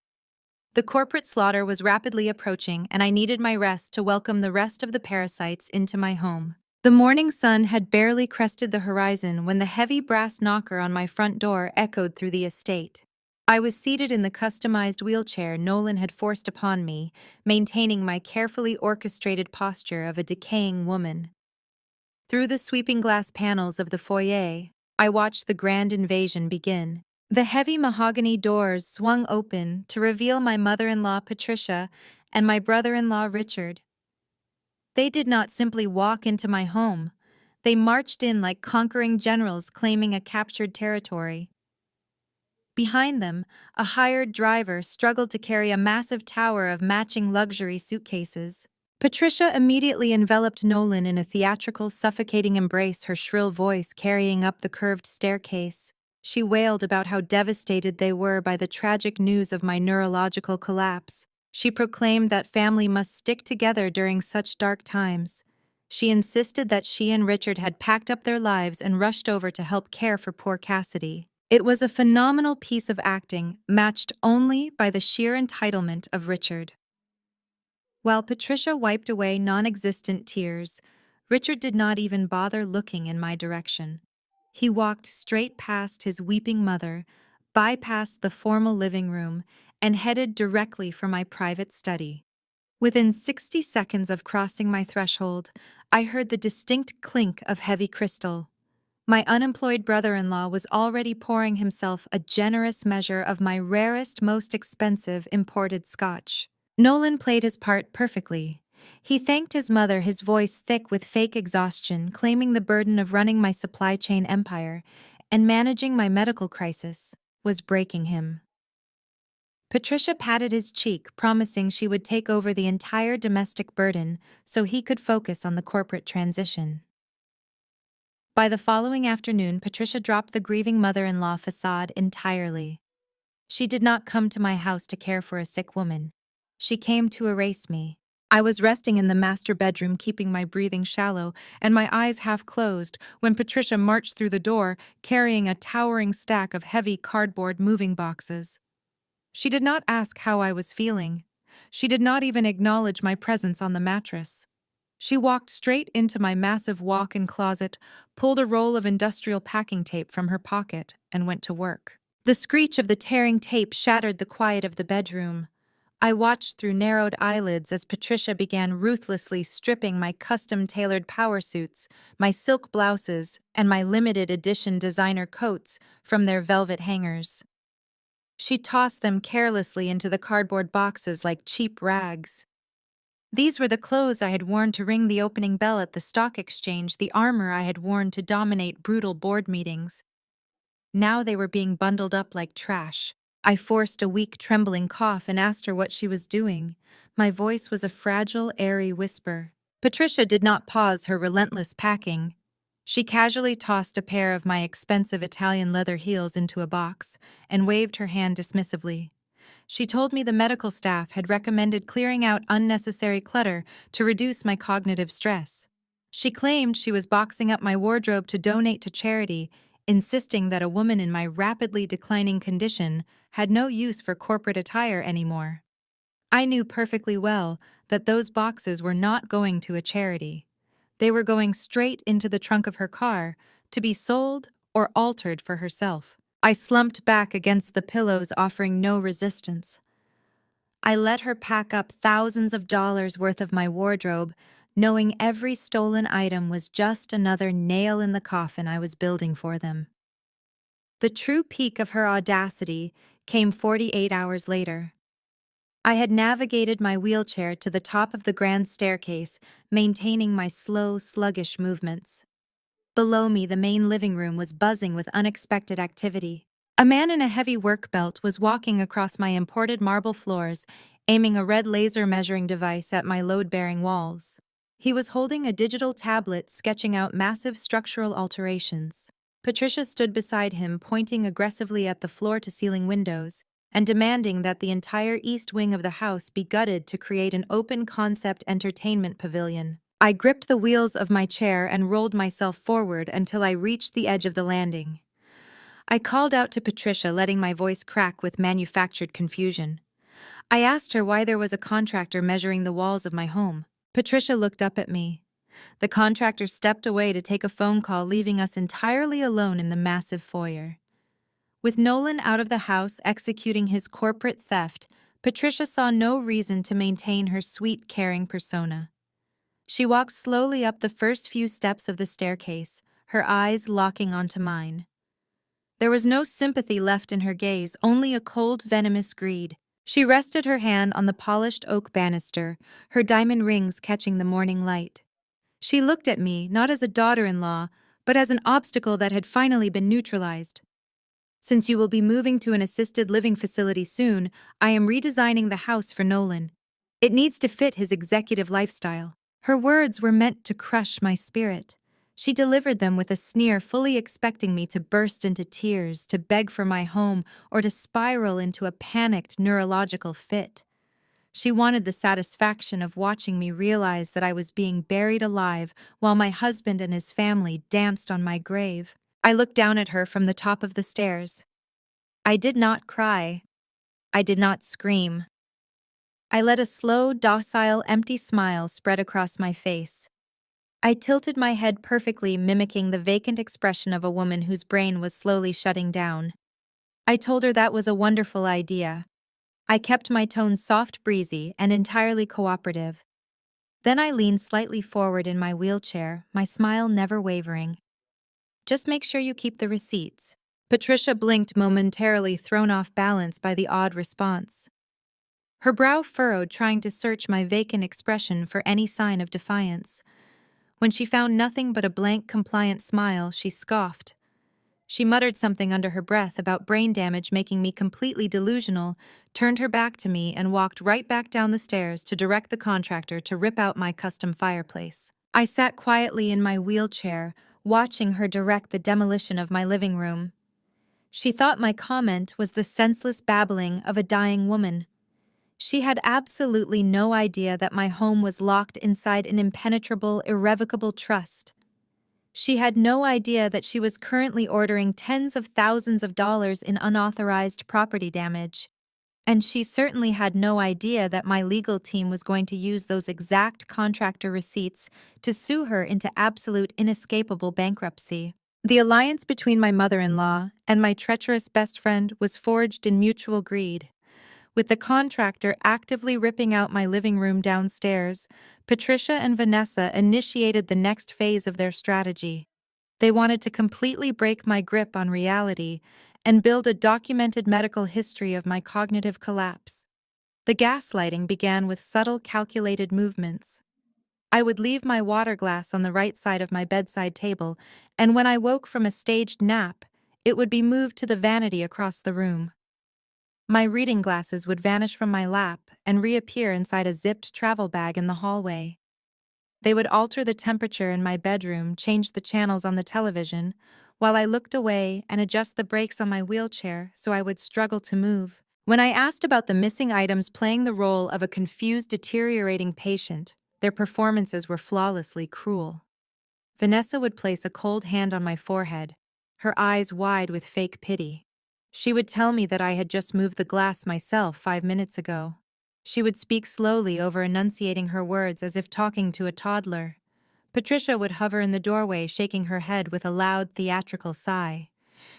The corporate slaughter was rapidly approaching, and I needed my rest to welcome the rest of the parasites into my home. The morning sun had barely crested the horizon when the heavy brass knocker on my front door echoed through the estate. I was seated in the customized wheelchair Nolan had forced upon me, maintaining my carefully orchestrated posture of a decaying woman. Through the sweeping glass panels of the foyer, I watched the grand invasion begin. The heavy mahogany doors swung open to reveal my mother-in-law Patricia and my brother-in-law Richard. They did not simply walk into my home. They marched in like conquering generals claiming a captured territory. Behind them, a hired driver struggled to carry a massive tower of matching luxury suitcases. Patricia immediately enveloped Nolan in a theatrical, suffocating embrace, her shrill voice carrying up the curved staircase. She wailed about how devastated they were by the tragic news of my neurological collapse. She proclaimed that family must stick together during such dark times. She insisted that she and Richard had packed up their lives and rushed over to help care for poor Cassidy. It was a phenomenal piece of acting, matched only by the sheer entitlement of Richard. While Patricia wiped away non-existent tears, Richard did not even bother looking in my direction. He walked straight past his weeping mother, bypassed the formal living room, and headed directly for my private study. Within 60 seconds of crossing my threshold, I heard the distinct clink of heavy crystal. My unemployed brother-in-law was already pouring himself a generous measure of my rarest, most expensive imported scotch. Nolan played his part perfectly. He thanked his mother, his voice thick with fake exhaustion, claiming the burden of running my supply chain empire and managing my medical crisis was breaking him. Patricia patted his cheek, promising she would take over the entire domestic burden so he could focus on the corporate transition. By the following afternoon, Patricia dropped the grieving mother-in-law facade entirely. She did not come to my house to care for a sick woman. She came to erase me. I was resting in the master bedroom, keeping my breathing shallow and my eyes half closed, when Patricia marched through the door, carrying a towering stack of heavy cardboard moving boxes. She did not ask how I was feeling. She did not even acknowledge my presence on the mattress. She walked straight into my massive walk-in closet, pulled a roll of industrial packing tape from her pocket, and went to work. The screech of the tearing tape shattered the quiet of the bedroom. I watched through narrowed eyelids as Patricia began ruthlessly stripping my custom-tailored power suits, my silk blouses, and my limited-edition designer coats from their velvet hangers. She tossed them carelessly into the cardboard boxes like cheap rags. These were the clothes I had worn to ring the opening bell at the stock exchange, the armor I had worn to dominate brutal board meetings. Now they were being bundled up like trash. I forced a weak, trembling cough and asked her what she was doing. My voice was a fragile, airy whisper. Patricia did not pause her relentless packing. She casually tossed a pair of my expensive Italian leather heels into a box and waved her hand dismissively. She told me the medical staff had recommended clearing out unnecessary clutter to reduce my cognitive stress. She claimed she was boxing up my wardrobe to donate to charity, insisting that a woman in my rapidly declining condition had no use for corporate attire anymore. I knew perfectly well that those boxes were not going to a charity. They were going straight into the trunk of her car to be sold or altered for herself. I slumped back against the pillows, offering no resistance. I let her pack up thousands of dollars worth of my wardrobe, knowing every stolen item was just another nail in the coffin I was building for them. The true peak of her audacity came 48 hours later. I had navigated my wheelchair to the top of the grand staircase, maintaining my slow, sluggish movements. Below me, the main living room was buzzing with unexpected activity. A man in a heavy work belt was walking across my imported marble floors, aiming a red laser measuring device at my load-bearing walls. He was holding a digital tablet sketching out massive structural alterations. Patricia stood beside him, pointing aggressively at the floor-to-ceiling windows and demanding that the entire east wing of the house be gutted to create an open-concept entertainment pavilion. I gripped the wheels of my chair and rolled myself forward until I reached the edge of the landing. I called out to Patricia, letting my voice crack with manufactured confusion. I asked her why there was a contractor measuring the walls of my home. Patricia looked up at me. The contractor stepped away to take a phone call, leaving us entirely alone in the massive foyer. With Nolan out of the house executing his corporate theft, Patricia saw no reason to maintain her sweet, caring persona. She walked slowly up the first few steps of the staircase, her eyes locking onto mine. There was no sympathy left in her gaze, only a cold, venomous greed. She rested her hand on the polished oak banister, her diamond rings catching the morning light. She looked at me, not as a daughter-in-law, but as an obstacle that had finally been neutralized. Since you will be moving to an assisted living facility soon, I am redesigning the house for Nolan. It needs to fit his executive lifestyle. Her words were meant to crush my spirit. She delivered them with a sneer, fully expecting me to burst into tears, to beg for my home, or to spiral into a panicked neurological fit. She wanted the satisfaction of watching me realize that I was being buried alive while my husband and his family danced on my grave. I looked down at her from the top of the stairs. I did not cry. I did not scream. I let a slow, docile, empty smile spread across my face. I tilted my head perfectly, mimicking the vacant expression of a woman whose brain was slowly shutting down. I told her that was a wonderful idea. I kept my tone soft, breezy, and entirely cooperative. Then I leaned slightly forward in my wheelchair, my smile never wavering. Just make sure you keep the receipts. Patricia blinked, momentarily thrown off balance by the odd response. Her brow furrowed, trying to search my vacant expression for any sign of defiance. When she found nothing but a blank, compliant smile, she scoffed. She muttered something under her breath about brain damage making me completely delusional, turned her back to me, and walked right back down the stairs to direct the contractor to rip out my custom fireplace. I sat quietly in my wheelchair, watching her direct the demolition of my living room. She thought my comment was the senseless babbling of a dying woman. She had absolutely no idea that my home was locked inside an impenetrable, irrevocable trust. She had no idea that she was currently ordering tens of thousands of dollars in unauthorized property damage. And she certainly had no idea that my legal team was going to use those exact contractor receipts to sue her into absolute inescapable bankruptcy. The alliance between my mother-in-law and my treacherous best friend was forged in mutual greed. With the contractor actively ripping out my living room downstairs, Patricia and Vanessa initiated the next phase of their strategy. They wanted to completely break my grip on reality and build a documented medical history of my cognitive collapse. The gaslighting began with subtle, calculated movements. I would leave my water glass on the right side of my bedside table, and when I woke from a staged nap, it would be moved to the vanity across the room. My reading glasses would vanish from my lap and reappear inside a zipped travel bag in the hallway. They would alter the temperature in my bedroom, change the channels on the television, while I looked away and adjust the brakes on my wheelchair so I would struggle to move. When I asked about the missing items playing the role of a confused, deteriorating patient, their performances were flawlessly cruel. Vanessa would place a cold hand on my forehead, her eyes wide with fake pity. She would tell me that I had just moved the glass myself 5 minutes ago. She would speak slowly, over enunciating her words as if talking to a toddler. Patricia would hover in the doorway, shaking her head with a loud, theatrical sigh.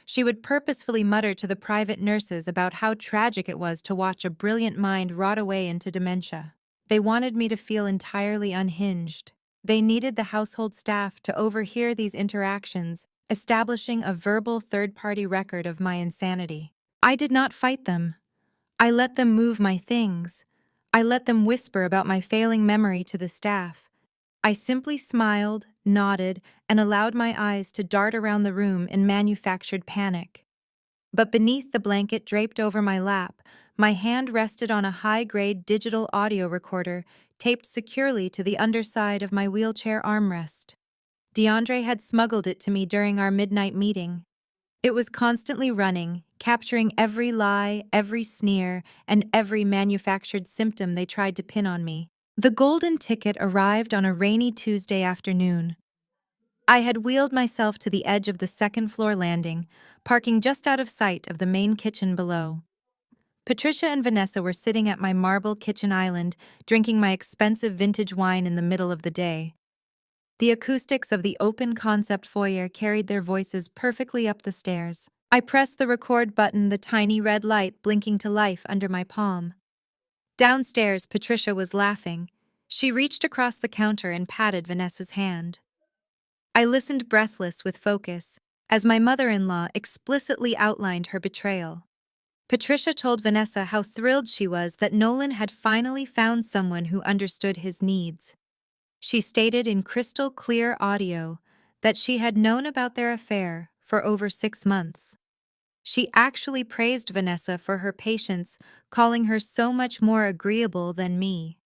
She would purposefully mutter to the private nurses about how tragic it was to watch a brilliant mind rot away into dementia. They wanted me to feel entirely unhinged. They needed the household staff to overhear these interactions, establishing a verbal third-party record of my insanity. I did not fight them. I let them move my things. I let them whisper about my failing memory to the staff. I simply smiled, nodded, and allowed my eyes to dart around the room in manufactured panic. But beneath the blanket draped over my lap, My hand rested on a high-grade digital audio recorder taped securely to the underside of my wheelchair armrest. DeAndre had smuggled it to me during our midnight meeting. It was constantly running, capturing every lie, every sneer, and every manufactured symptom they tried to pin on me. The golden ticket arrived on a rainy Tuesday afternoon. I had wheeled myself to the edge of the second-floor landing, parking just out of sight of the main kitchen below. Patricia and Vanessa were sitting at my marble kitchen island, drinking my expensive vintage wine in the middle of the day. The acoustics of the open-concept foyer carried their voices perfectly up the stairs. I pressed the record button, the tiny red light blinking to life under my palm. Downstairs, Patricia was laughing. She reached across the counter and patted Vanessa's hand. I listened breathless with focus, as my mother-in-law explicitly outlined her betrayal. Patricia told Vanessa how thrilled she was that Nolan had finally found someone who understood his needs. She stated in crystal clear audio that she had known about their affair for over 6 months. She actually praised Vanessa for her patience, calling her so much more agreeable than me.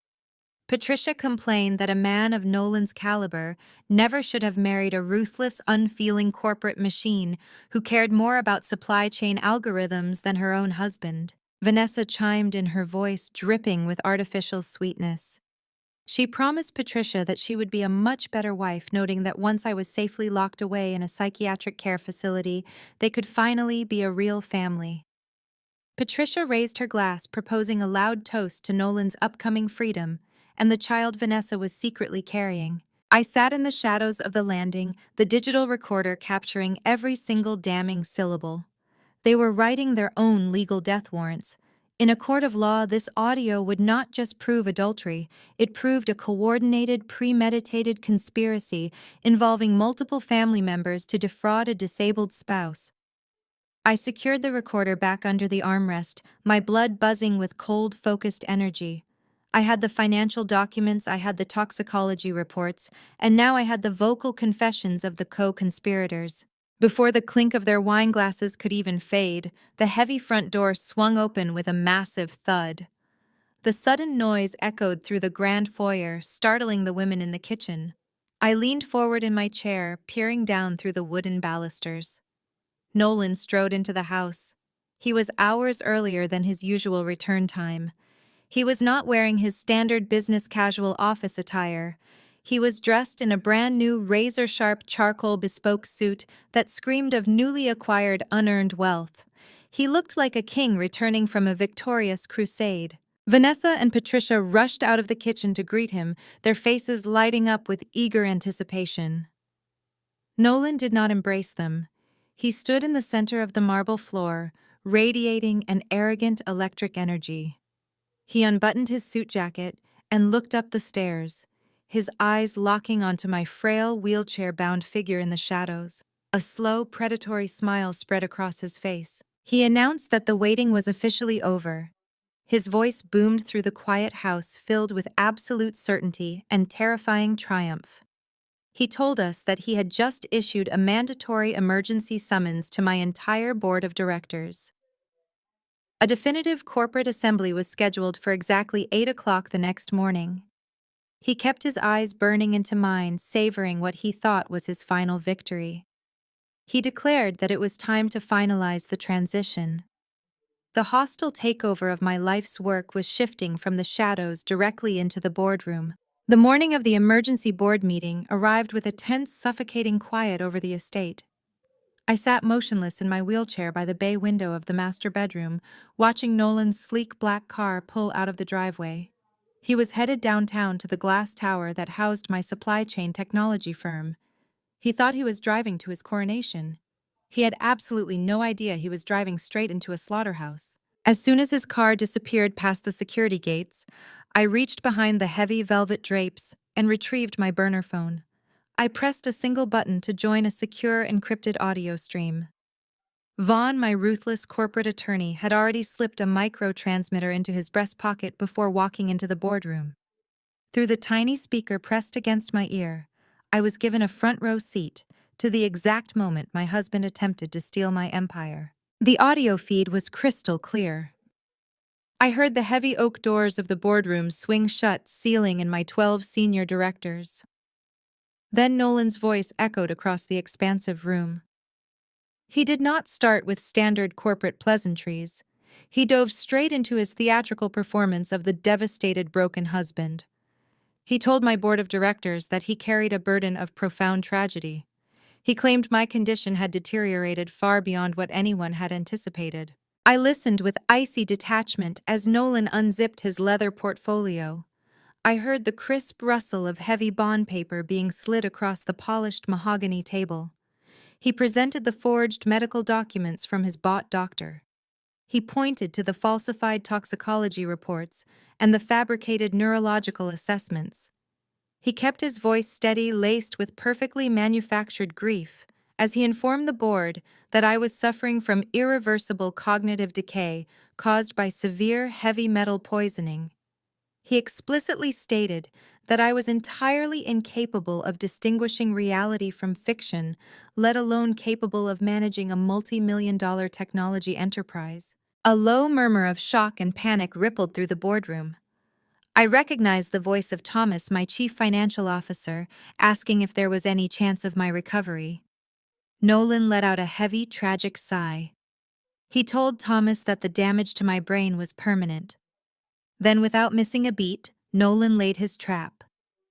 Patricia complained that a man of Nolan's caliber never should have married a ruthless, unfeeling corporate machine who cared more about supply chain algorithms than her own husband. Vanessa chimed in, her voice dripping with artificial sweetness. She promised Patricia that she would be a much better wife, noting that once I was safely locked away in a psychiatric care facility, they could finally be a real family. Patricia raised her glass, proposing a loud toast to Nolan's upcoming freedom and the child Vanessa was secretly carrying. I sat in the shadows of the landing, the digital recorder capturing every single damning syllable. They were writing their own legal death warrants. In a court of law, this audio would not just prove adultery, it proved a coordinated, premeditated conspiracy involving multiple family members to defraud a disabled spouse. I secured the recorder back under the armrest, my blood buzzing with cold, focused energy. I had the financial documents, I had the toxicology reports, and now I had the vocal confessions of the co-conspirators. Before the clink of their wine glasses could even fade, the heavy front door swung open with a massive thud. The sudden noise echoed through the grand foyer, startling the women in the kitchen. I leaned forward in my chair, peering down through the wooden balusters. Nolan strode into the house. He was hours earlier than his usual return time. He was not wearing his standard business casual office attire. He was dressed in a brand new razor-sharp charcoal bespoke suit that screamed of newly acquired unearned wealth. He looked like a king returning from a victorious crusade. Vanessa and Patricia rushed out of the kitchen to greet him, their faces lighting up with eager anticipation. Nolan did not embrace them. He stood in the center of the marble floor, radiating an arrogant electric energy. He unbuttoned his suit jacket and looked up the stairs, his eyes locking onto my frail, wheelchair-bound figure in the shadows. A slow, predatory smile spread across his face. He announced that the waiting was officially over. His voice boomed through the quiet house, filled with absolute certainty and terrifying triumph. He told us that he had just issued a mandatory emergency summons to my entire board of directors. A definitive corporate assembly was scheduled for exactly 8 o'clock the next morning. He kept his eyes burning into mine, savoring what he thought was his final victory. He declared that it was time to finalize the transition. The hostile takeover of my life's work was shifting from the shadows directly into the boardroom. The morning of the emergency board meeting arrived with a tense, suffocating quiet over the estate. I sat motionless in my wheelchair by the bay window of the master bedroom, watching Nolan's sleek black car pull out of the driveway. He was headed downtown to the glass tower that housed my supply chain technology firm. He thought he was driving to his coronation. He had absolutely no idea he was driving straight into a slaughterhouse. As soon as his car disappeared past the security gates, I reached behind the heavy velvet drapes and retrieved my burner phone. I pressed a single button to join a secure encrypted audio stream. Vaughn, my ruthless corporate attorney, had already slipped a micro-transmitter into his breast pocket before walking into the boardroom. Through the tiny speaker pressed against my ear, I was given a front-row seat to the exact moment my husband attempted to steal my empire. The audio feed was crystal clear. I heard the heavy oak doors of the boardroom swing shut, sealing in my 12 senior directors. Then Nolan's voice echoed across the expansive room. He did not start with standard corporate pleasantries. He dove straight into his theatrical performance of the devastated broken husband. He told my board of directors that he carried a burden of profound tragedy. He claimed my condition had deteriorated far beyond what anyone had anticipated. I listened with icy detachment as Nolan unzipped his leather portfolio. I heard the crisp rustle of heavy bond paper being slid across the polished mahogany table. He presented the forged medical documents from his bought doctor. He pointed to the falsified toxicology reports and the fabricated neurological assessments. He kept his voice steady, laced with perfectly manufactured grief, as he informed the board that I was suffering from irreversible cognitive decay caused by severe heavy metal poisoning. He explicitly stated that I was entirely incapable of distinguishing reality from fiction, let alone capable of managing a multi-million-dollar technology enterprise. A low murmur of shock and panic rippled through the boardroom. I recognized the voice of Thomas, my chief financial officer, asking if there was any chance of my recovery. Nolan let out a heavy, tragic sigh. He told Thomas that the damage to my brain was permanent. Then, without missing a beat, Nolan laid his trap.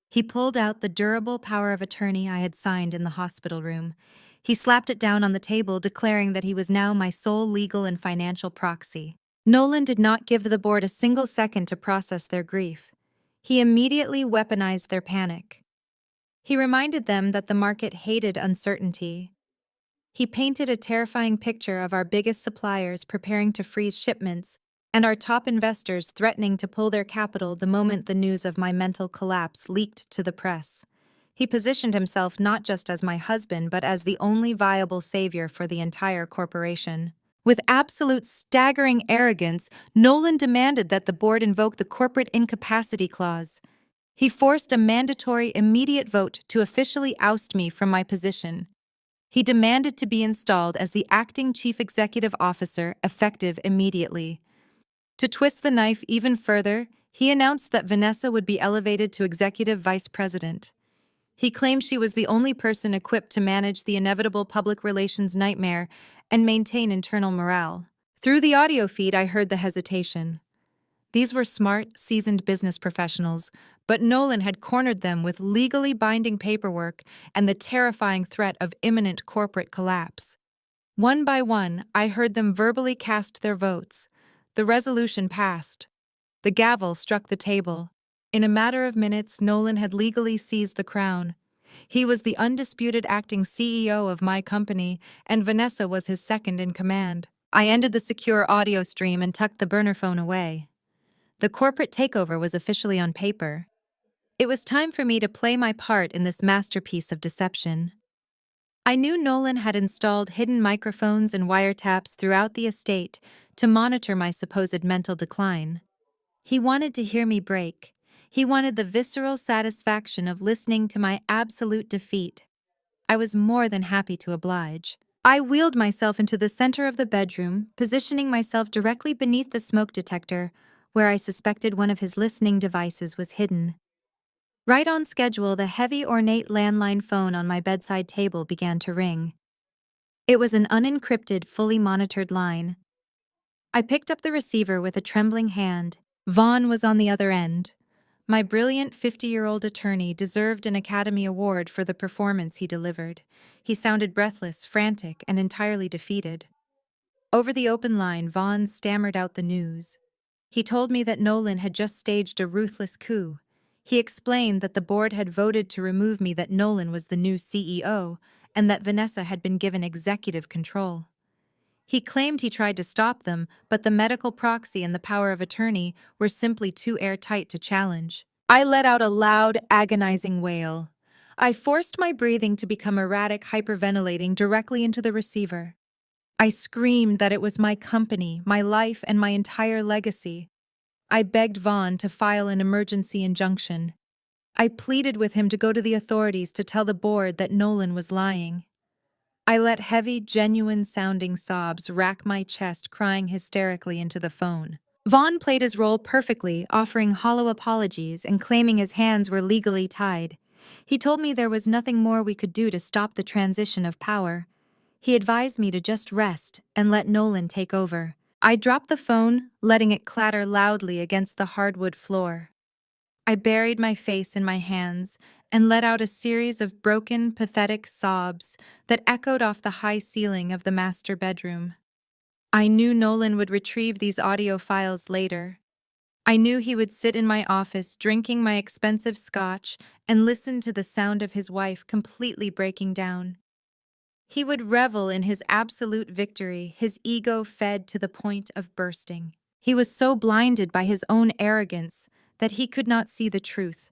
He pulled out the durable power of attorney I had signed in the hospital room. He slapped it down on the table, declaring that he was now my sole legal and financial proxy. Nolan did not give the board a single second to process their grief. He immediately weaponized their panic. He reminded them that the market hated uncertainty. He painted a terrifying picture of our biggest suppliers preparing to freeze shipments and our top investors threatening to pull their capital the moment the news of my mental collapse leaked to the press. He positioned himself not just as my husband but as the only viable savior for the entire corporation. With absolute staggering arrogance, Nolan demanded that the board invoke the corporate incapacity clause. He forced a mandatory immediate vote to officially oust me from my position. He demanded to be installed as the acting chief executive officer, effective immediately. To twist the knife even further, he announced that Vanessa would be elevated to executive vice president. He claimed she was the only person equipped to manage the inevitable public relations nightmare and maintain internal morale. Through the audio feed, I heard the hesitation. These were smart, seasoned business professionals, but Nolan had cornered them with legally binding paperwork and the terrifying threat of imminent corporate collapse. One by one, I heard them verbally cast their votes. The resolution passed. The gavel struck the table. In a matter of minutes, Nolan had legally seized the crown. He was the undisputed acting CEO of my company, and Vanessa was his second in command. I ended the secure audio stream and tucked the burner phone away. The corporate takeover was officially on paper. It was time for me to play my part in this masterpiece of deception. I knew Nolan had installed hidden microphones and wiretaps throughout the estate to monitor my supposed mental decline. He wanted to hear me break. He wanted the visceral satisfaction of listening to my absolute defeat. I was more than happy to oblige. I wheeled myself into the center of the bedroom, positioning myself directly beneath the smoke detector, where I suspected one of his listening devices was hidden. Right on schedule, the heavy, ornate landline phone on my bedside table began to ring. It was an unencrypted, fully monitored line. I picked up the receiver with a trembling hand. Vaughn was on the other end. My brilliant 50-year-old attorney deserved an Academy Award for the performance he delivered. He sounded breathless, frantic, and entirely defeated. Over the open line, Vaughn stammered out the news. He told me that Nolan had just staged a ruthless coup. He explained that the board had voted to remove me, that Nolan was the new CEO, and that Vanessa had been given executive control. He claimed he tried to stop them, but the medical proxy and the power of attorney were simply too airtight to challenge. I let out a loud, agonizing wail. I forced my breathing to become erratic, hyperventilating directly into the receiver. I screamed that it was my company, my life, and my entire legacy. I begged Vaughn to file an emergency injunction. I pleaded with him to go to the authorities to tell the board that Nolan was lying. I let heavy, genuine-sounding sobs rack my chest, crying hysterically into the phone. Vaughn played his role perfectly, offering hollow apologies and claiming his hands were legally tied. He told me there was nothing more we could do to stop the transition of power. He advised me to just rest and let Nolan take over. I dropped the phone, letting it clatter loudly against the hardwood floor. I buried my face in my hands and let out a series of broken, pathetic sobs that echoed off the high ceiling of the master bedroom. I knew Nolan would retrieve these audio files later. I knew he would sit in my office drinking my expensive scotch and listen to the sound of his wife completely breaking down. He would revel in his absolute victory, his ego fed to the point of bursting. He was so blinded by his own arrogance that he could not see the truth.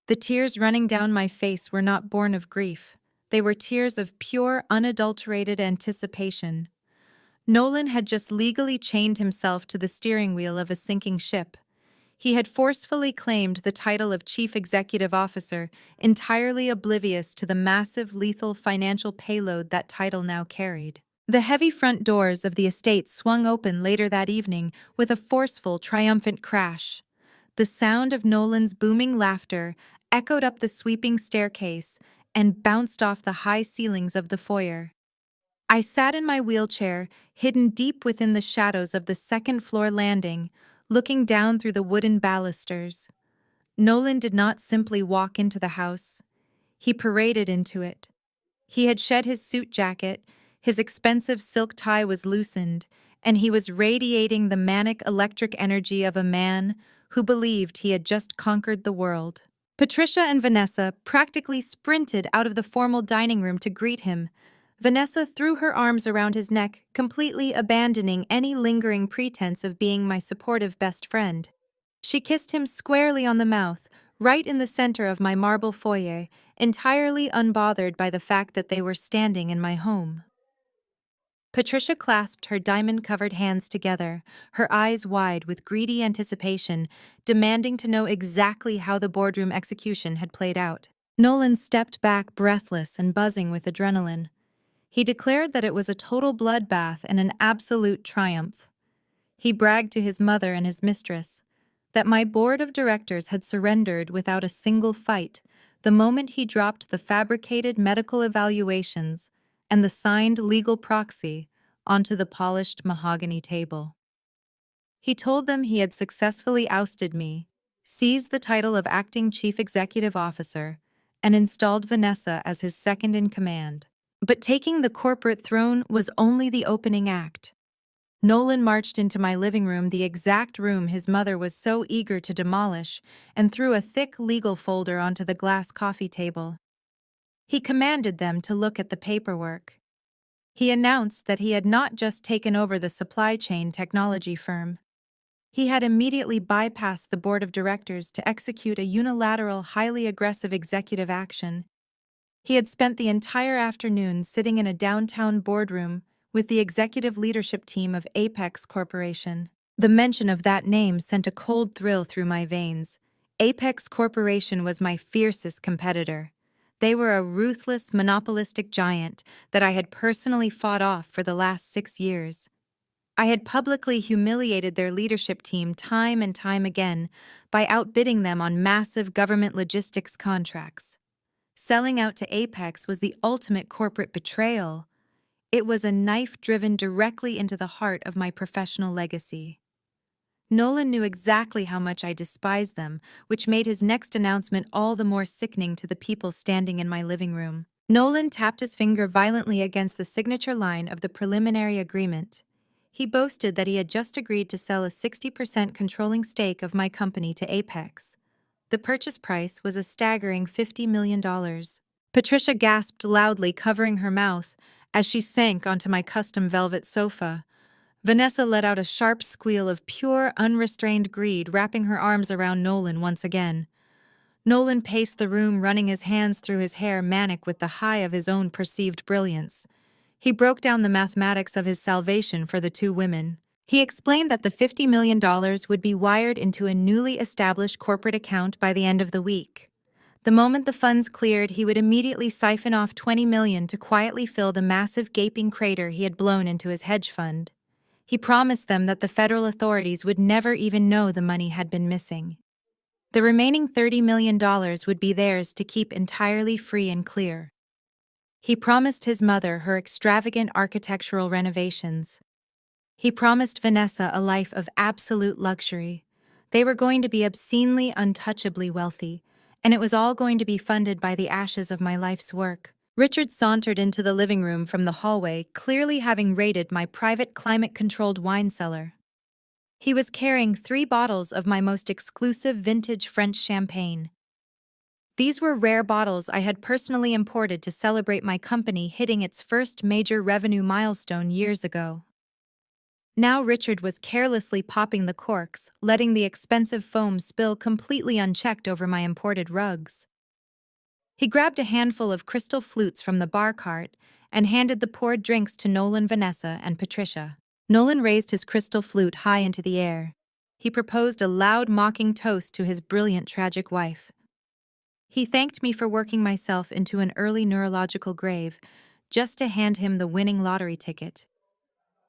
The tears running down my face were not born of grief. They were tears of pure, unadulterated anticipation. Nolan had just legally chained himself to the steering wheel of a sinking ship. He had forcefully claimed the title of Chief Executive Officer, entirely oblivious to the massive, lethal financial payload that title now carried. The heavy front doors of the estate swung open later that evening with a forceful, triumphant crash. The sound of Nolan's booming laughter echoed up the sweeping staircase and bounced off the high ceilings of the foyer. I sat in my wheelchair, hidden deep within the shadows of the second-floor landing, looking down through the wooden balusters. Nolan did not simply walk into the house. He paraded into it. He had shed his suit jacket, his expensive silk tie was loosened, and he was radiating the manic electric energy of a man who believed he had just conquered the world. Patricia and Vanessa practically sprinted out of the formal dining room to greet him. Vanessa threw her arms around his neck, completely abandoning any lingering pretense of being my supportive best friend. She kissed him squarely on the mouth, right in the center of my marble foyer, entirely unbothered by the fact that they were standing in my home. Patricia clasped her diamond-covered hands together, her eyes wide with greedy anticipation, demanding to know exactly how the boardroom execution had played out. Nolan stepped back breathless and buzzing with adrenaline. He declared that it was a total bloodbath and an absolute triumph. He bragged to his mother and his mistress that my board of directors had surrendered without a single fight the moment he dropped the fabricated medical evaluations and the signed legal proxy onto the polished mahogany table. He told them he had successfully ousted me, seized the title of acting chief executive officer, and installed Vanessa as his second-in-command. But taking the corporate throne was only the opening act. Nolan marched into my living room, the exact room his mother was so eager to demolish, and threw a thick legal folder onto the glass coffee table. He commanded them to look at the paperwork. He announced that he had not just taken over the supply chain technology firm. He had immediately bypassed the board of directors to execute a unilateral, highly aggressive executive action. He had spent the entire afternoon sitting in a downtown boardroom with the executive leadership team of Apex Corporation. The mention of that name sent a cold thrill through my veins. Apex Corporation was my fiercest competitor. They were a ruthless, monopolistic giant that I had personally fought off for the last 6 years. I had publicly humiliated their leadership team time and time again by outbidding them on massive government logistics contracts. Selling out to Apex was the ultimate corporate betrayal. It was a knife driven directly into the heart of my professional legacy. Nolan knew exactly how much I despised them, which made his next announcement all the more sickening to the people standing in my living room. Nolan tapped his finger violently against the signature line of the preliminary agreement. He boasted that he had just agreed to sell a 60% controlling stake of my company to Apex. The purchase price was a staggering $50 million. Patricia gasped loudly, covering her mouth, as she sank onto my custom velvet sofa. Vanessa let out a sharp squeal of pure, unrestrained greed, wrapping her arms around Nolan once again. Nolan paced the room, running his hands through his hair, manic with the high of his own perceived brilliance. He broke down the mathematics of his salvation for the two women. He explained that the $50 million would be wired into a newly established corporate account by the end of the week. The moment the funds cleared, he would immediately siphon off $20 million to quietly fill the massive gaping crater he had blown into his hedge fund. He promised them that the federal authorities would never even know the money had been missing. The remaining $30 million would be theirs to keep entirely free and clear. He promised his mother her extravagant architectural renovations. He promised Vanessa a life of absolute luxury. They were going to be obscenely, untouchably wealthy, and it was all going to be funded by the ashes of my life's work. Richard sauntered into the living room from the hallway, clearly having raided my private climate-controlled wine cellar. He was carrying 3 bottles of my most exclusive vintage French champagne. These were rare bottles I had personally imported to celebrate my company hitting its first major revenue milestone years ago. Now Richard was carelessly popping the corks, letting the expensive foam spill completely unchecked over my imported rugs. He grabbed a handful of crystal flutes from the bar cart and handed the poured drinks to Nolan, Vanessa, and Patricia. Nolan raised his crystal flute high into the air. He proposed a loud, mocking toast to his brilliant, tragic wife. He thanked me for working myself into an early neurological grave, just to hand him the winning lottery ticket.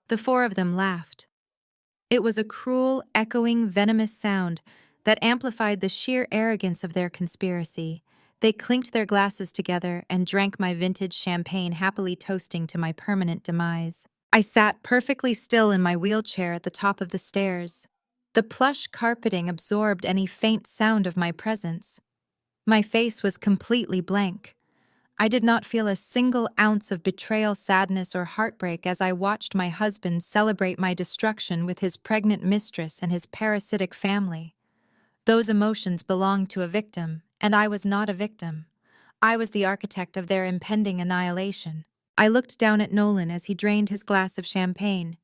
The 4 of them laughed. It was a cruel, echoing, venomous sound that amplified the sheer arrogance of their conspiracy. They clinked their glasses together and drank my vintage champagne, happily toasting to my permanent demise. I sat perfectly still in my wheelchair at the top of the stairs. The plush carpeting absorbed any faint sound of my presence. My face was completely blank. I did not feel a single ounce of betrayal, sadness, or heartbreak as I watched my husband celebrate my destruction with his pregnant mistress and his parasitic family. Those emotions belonged to a victim, and I was not a victim. I was the architect of their impending annihilation. I looked down at Nolan as he drained his glass of champagne.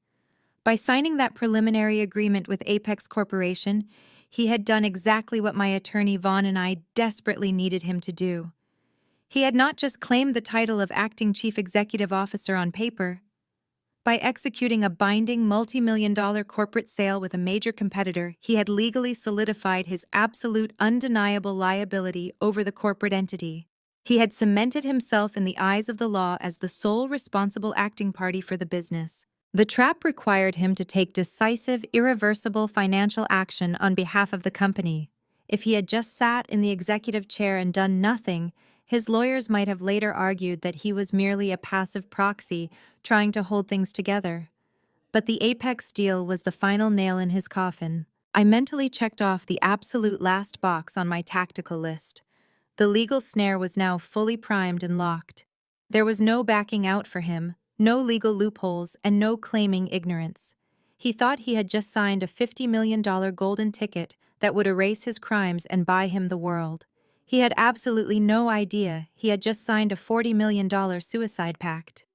By signing that preliminary agreement with Apex Corporation, he had done exactly what my attorney Vaughn and I desperately needed him to do. He had not just claimed the title of acting chief executive officer on paper. By executing a binding multi-million-dollar corporate sale with a major competitor, he had legally solidified his absolute, undeniable liability over the corporate entity. He had cemented himself in the eyes of the law as the sole responsible acting party for the business. The trap required him to take decisive, irreversible financial action on behalf of the company. If he had just sat in the executive chair and done nothing, his lawyers might have later argued that he was merely a passive proxy trying to hold things together. But the Apex deal was the final nail in his coffin. I mentally checked off the absolute last box on my tactical list. The legal snare was now fully primed and locked. There was no backing out for him, no legal loopholes, and no claiming ignorance. He thought he had just signed a $50 million golden ticket that would erase his crimes and buy him the world. He had absolutely no idea he had just signed a $40 million suicide pact.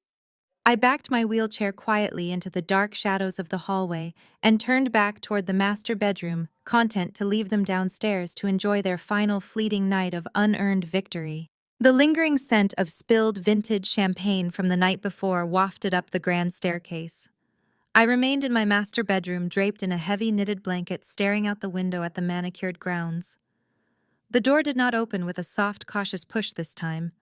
I backed my wheelchair quietly into the dark shadows of the hallway and turned back toward the master bedroom, content to leave them downstairs to enjoy their final fleeting night of unearned victory. The lingering scent of spilled vintage champagne from the night before wafted up the grand staircase. I remained in my master bedroom draped in a heavy knitted blanket, staring out the window at the manicured grounds. The door did not open with a soft, cautious push this time.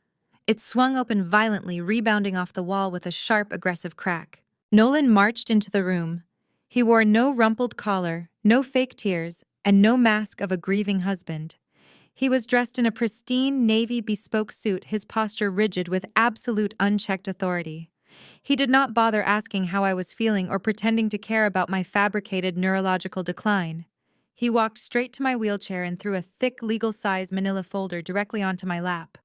It swung open violently, rebounding off the wall with a sharp, aggressive crack. Nolan marched into the room. He wore no rumpled collar, no fake tears, and no mask of a grieving husband. He was dressed in a pristine navy bespoke suit, his posture rigid with absolute unchecked authority. He did not bother asking how I was feeling or pretending to care about my fabricated neurological decline. He walked straight to my wheelchair and threw a thick legal-size manila folder directly onto my lap.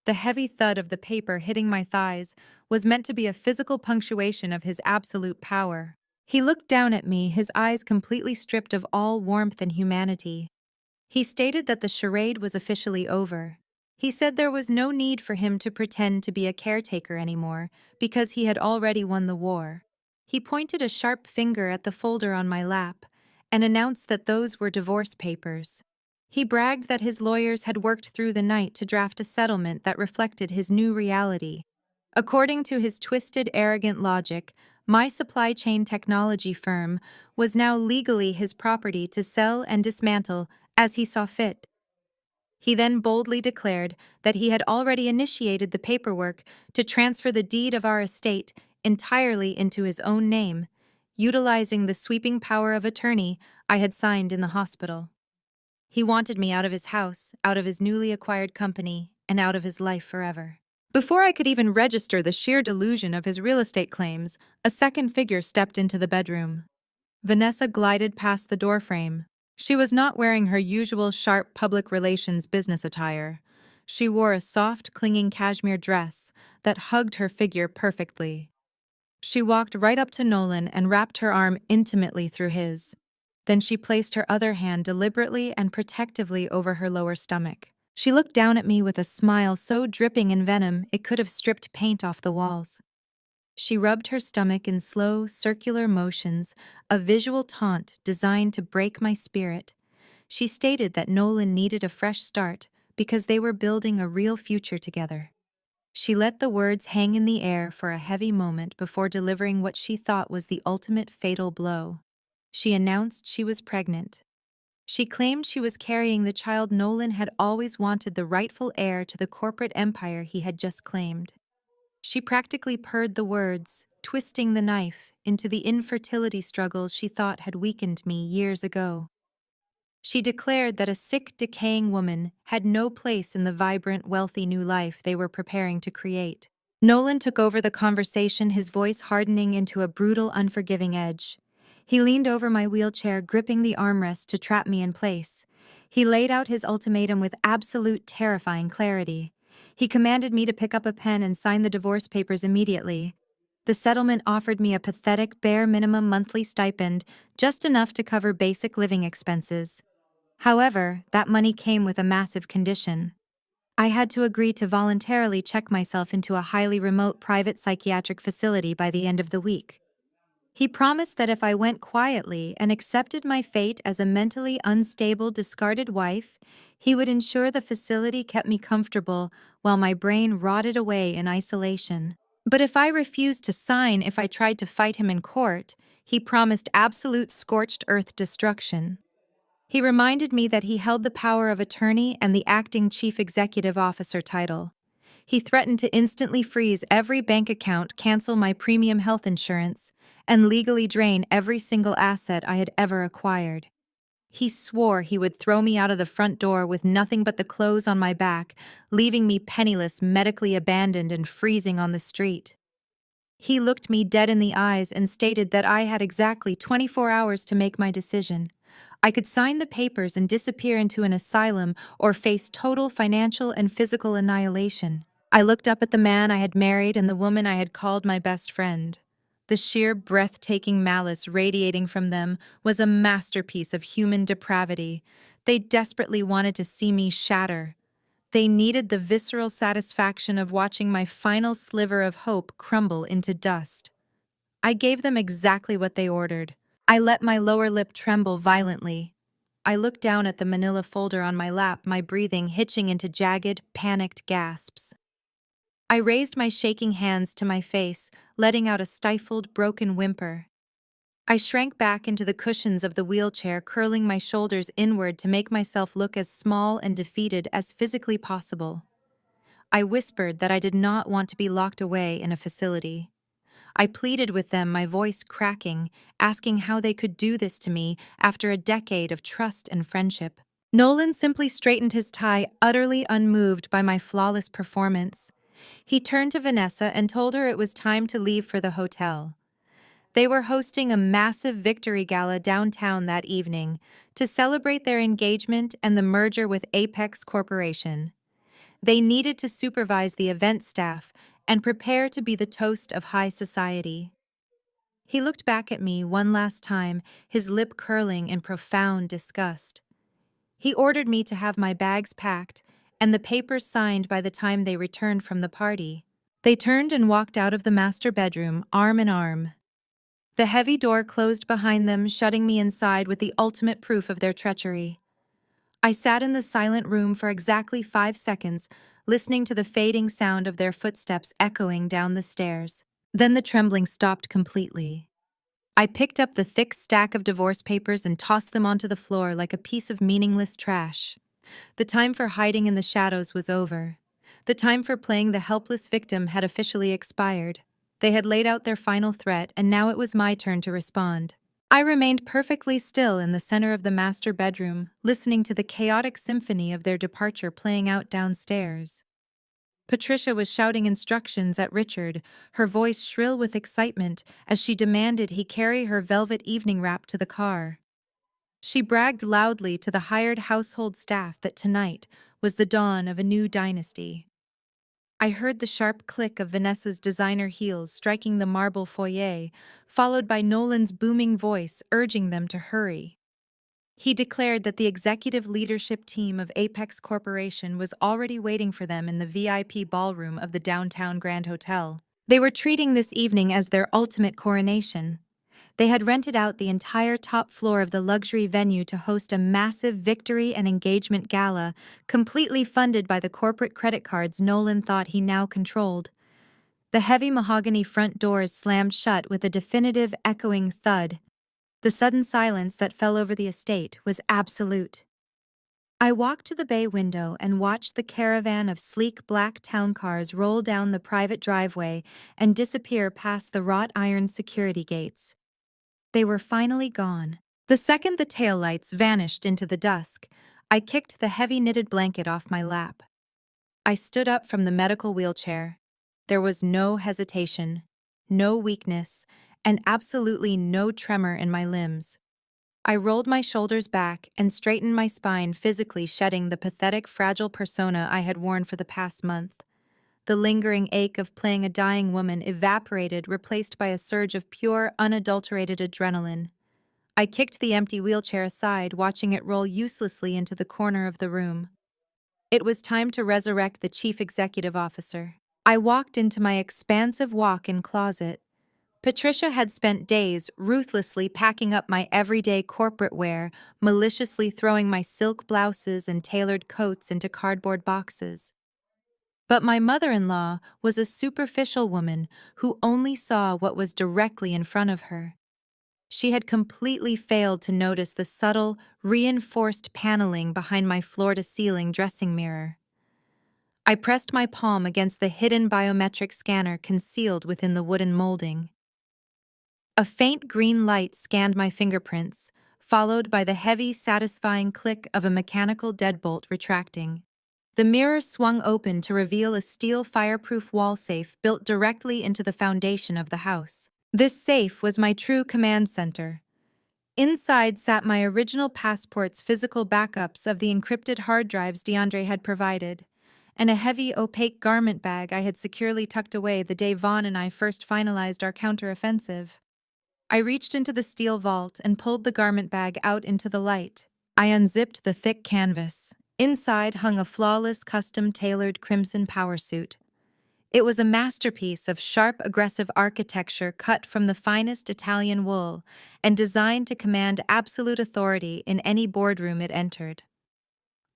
The heavy thud of the paper hitting my thighs was meant to be a physical punctuation of his absolute power. He looked down at me, his eyes completely stripped of all warmth and humanity. He stated that the charade was officially over. He said there was no need for him to pretend to be a caretaker anymore because he had already won the war. He pointed a sharp finger at the folder on my lap and announced that those were divorce papers. He bragged that his lawyers had worked through the night to draft a settlement that reflected his new reality. According to his twisted, arrogant logic, my supply chain technology firm was now legally his property to sell and dismantle as he saw fit. He then boldly declared that he had already initiated the paperwork to transfer the deed of our estate entirely into his own name, utilizing the sweeping power of attorney I had signed in the hospital. He wanted me out of his house, out of his newly acquired company, and out of his life forever. Before I could even register the sheer delusion of his real estate claims, a second figure stepped into the bedroom. Vanessa glided past the doorframe. She was not wearing her usual sharp public relations business attire. She wore a soft, clinging cashmere dress that hugged her figure perfectly. She walked right up to Nolan and wrapped her arm intimately through his. Then she placed her other hand deliberately and protectively over her lower stomach. She looked down at me with a smile so dripping in venom it could have stripped paint off the walls. She rubbed her stomach in slow, circular motions, a visual taunt designed to break my spirit. She stated that Nolan needed a fresh start because they were building a real future together. She let the words hang in the air for a heavy moment before delivering what she thought was the ultimate fatal blow. She announced she was pregnant. She claimed she was carrying the child Nolan had always wanted, the rightful heir to the corporate empire he had just claimed. She practically purred the words, twisting the knife into the infertility struggles she thought had weakened me years ago. She declared that a sick, decaying woman had no place in the vibrant, wealthy new life they were preparing to create. Nolan took over the conversation, his voice hardening into a brutal, unforgiving edge. He leaned over my wheelchair, gripping the armrest to trap me in place. He laid out his ultimatum with absolute, terrifying clarity. He commanded me to pick up a pen and sign the divorce papers immediately. The settlement offered me a pathetic, bare minimum monthly stipend, just enough to cover basic living expenses. However, that money came with a massive condition. I had to agree to voluntarily check myself into a highly remote private psychiatric facility by the end of the week. He promised that if I went quietly and accepted my fate as a mentally unstable, discarded wife, he would ensure the facility kept me comfortable while my brain rotted away in isolation. But if I refused to sign, if I tried to fight him in court, he promised absolute scorched earth destruction. He reminded me that he held the power of attorney and the acting chief executive officer title. He threatened to instantly freeze every bank account, cancel my premium health insurance, and legally drain every single asset I had ever acquired. He swore he would throw me out of the front door with nothing but the clothes on my back, leaving me penniless, medically abandoned, and freezing on the street. He looked me dead in the eyes and stated that I had exactly 24 hours to make my decision. I could sign the papers and disappear into an asylum or face total financial and physical annihilation. I looked up at the man I had married and the woman I had called my best friend. The sheer, breathtaking malice radiating from them was a masterpiece of human depravity. They desperately wanted to see me shatter. They needed the visceral satisfaction of watching my final sliver of hope crumble into dust. I gave them exactly what they ordered. I let my lower lip tremble violently. I looked down at the manila folder on my lap, my breathing hitching into jagged, panicked gasps. I raised my shaking hands to my face, letting out a stifled, broken whimper. I shrank back into the cushions of the wheelchair, curling my shoulders inward to make myself look as small and defeated as physically possible. I whispered that I did not want to be locked away in a facility. I pleaded with them, my voice cracking, asking how they could do this to me after a decade of trust and friendship. Nolan simply straightened his tie, utterly unmoved by my flawless performance. He turned to Vanessa and told her it was time to leave for the hotel. They were hosting a massive victory gala downtown that evening to celebrate their engagement and the merger with Apex Corporation. They needed to supervise the event staff and prepare to be the toast of high society. He looked back at me one last time, his lip curling in profound disgust. He ordered me to have my bags packed and the papers signed by the time they returned from the party. They turned and walked out of the master bedroom, arm in arm. The heavy door closed behind them, shutting me inside with the ultimate proof of their treachery. I sat in the silent room for exactly 5 seconds, listening to the fading sound of their footsteps echoing down the stairs. Then the trembling stopped completely. I picked up the thick stack of divorce papers and tossed them onto the floor like a piece of meaningless trash. The time for hiding in the shadows was over. The time for playing the helpless victim had officially expired. They had laid out their final threat, and now it was my turn to respond. I remained perfectly still in the center of the master bedroom, listening to the chaotic symphony of their departure playing out downstairs. Patricia was shouting instructions at Richard, her voice shrill with excitement as she demanded he carry her velvet evening wrap to the car. She bragged loudly to the hired household staff that tonight was the dawn of a new dynasty. I heard the sharp click of Vanessa's designer heels striking the marble foyer, followed by Nolan's booming voice urging them to hurry. He declared that the executive leadership team of Apex Corporation was already waiting for them in the VIP ballroom of the downtown Grand Hotel. They were treating this evening as their ultimate coronation. They had rented out the entire top floor of the luxury venue to host a massive victory and engagement gala, completely funded by the corporate credit cards Nolan thought he now controlled. The heavy mahogany front doors slammed shut with a definitive echoing thud. The sudden silence that fell over the estate was absolute. I walked to the bay window and watched the caravan of sleek black town cars roll down the private driveway and disappear past the wrought iron security gates. They were finally gone. The second the taillights vanished into the dusk, I kicked the heavy knitted blanket off my lap. I stood up from the medical wheelchair. There was no hesitation, no weakness, and absolutely no tremor in my limbs. I rolled my shoulders back and straightened my spine, physically shedding the pathetic, fragile persona I had worn for the past month. The lingering ache of playing a dying woman evaporated, replaced by a surge of pure, unadulterated adrenaline. I kicked the empty wheelchair aside, watching it roll uselessly into the corner of the room. It was time to resurrect the chief executive officer. I walked into my expansive walk-in closet. Patricia had spent days ruthlessly packing up my everyday corporate wear, maliciously throwing my silk blouses and tailored coats into cardboard boxes. But my mother-in-law was a superficial woman who only saw what was directly in front of her. She had completely failed to notice the subtle, reinforced paneling behind my floor-to-ceiling dressing mirror. I pressed my palm against the hidden biometric scanner concealed within the wooden molding. A faint green light scanned my fingerprints, followed by the heavy, satisfying click of a mechanical deadbolt retracting. The mirror swung open to reveal a steel fireproof wall safe built directly into the foundation of the house. This safe was my true command center. Inside sat my original passport's physical backups of the encrypted hard drives DeAndre had provided, and a heavy, opaque garment bag I had securely tucked away the day Vaughn and I first finalized our counteroffensive. I reached into the steel vault and pulled the garment bag out into the light. I unzipped the thick canvas. Inside hung a flawless, custom-tailored crimson power suit. It was a masterpiece of sharp, aggressive architecture cut from the finest Italian wool and designed to command absolute authority in any boardroom it entered.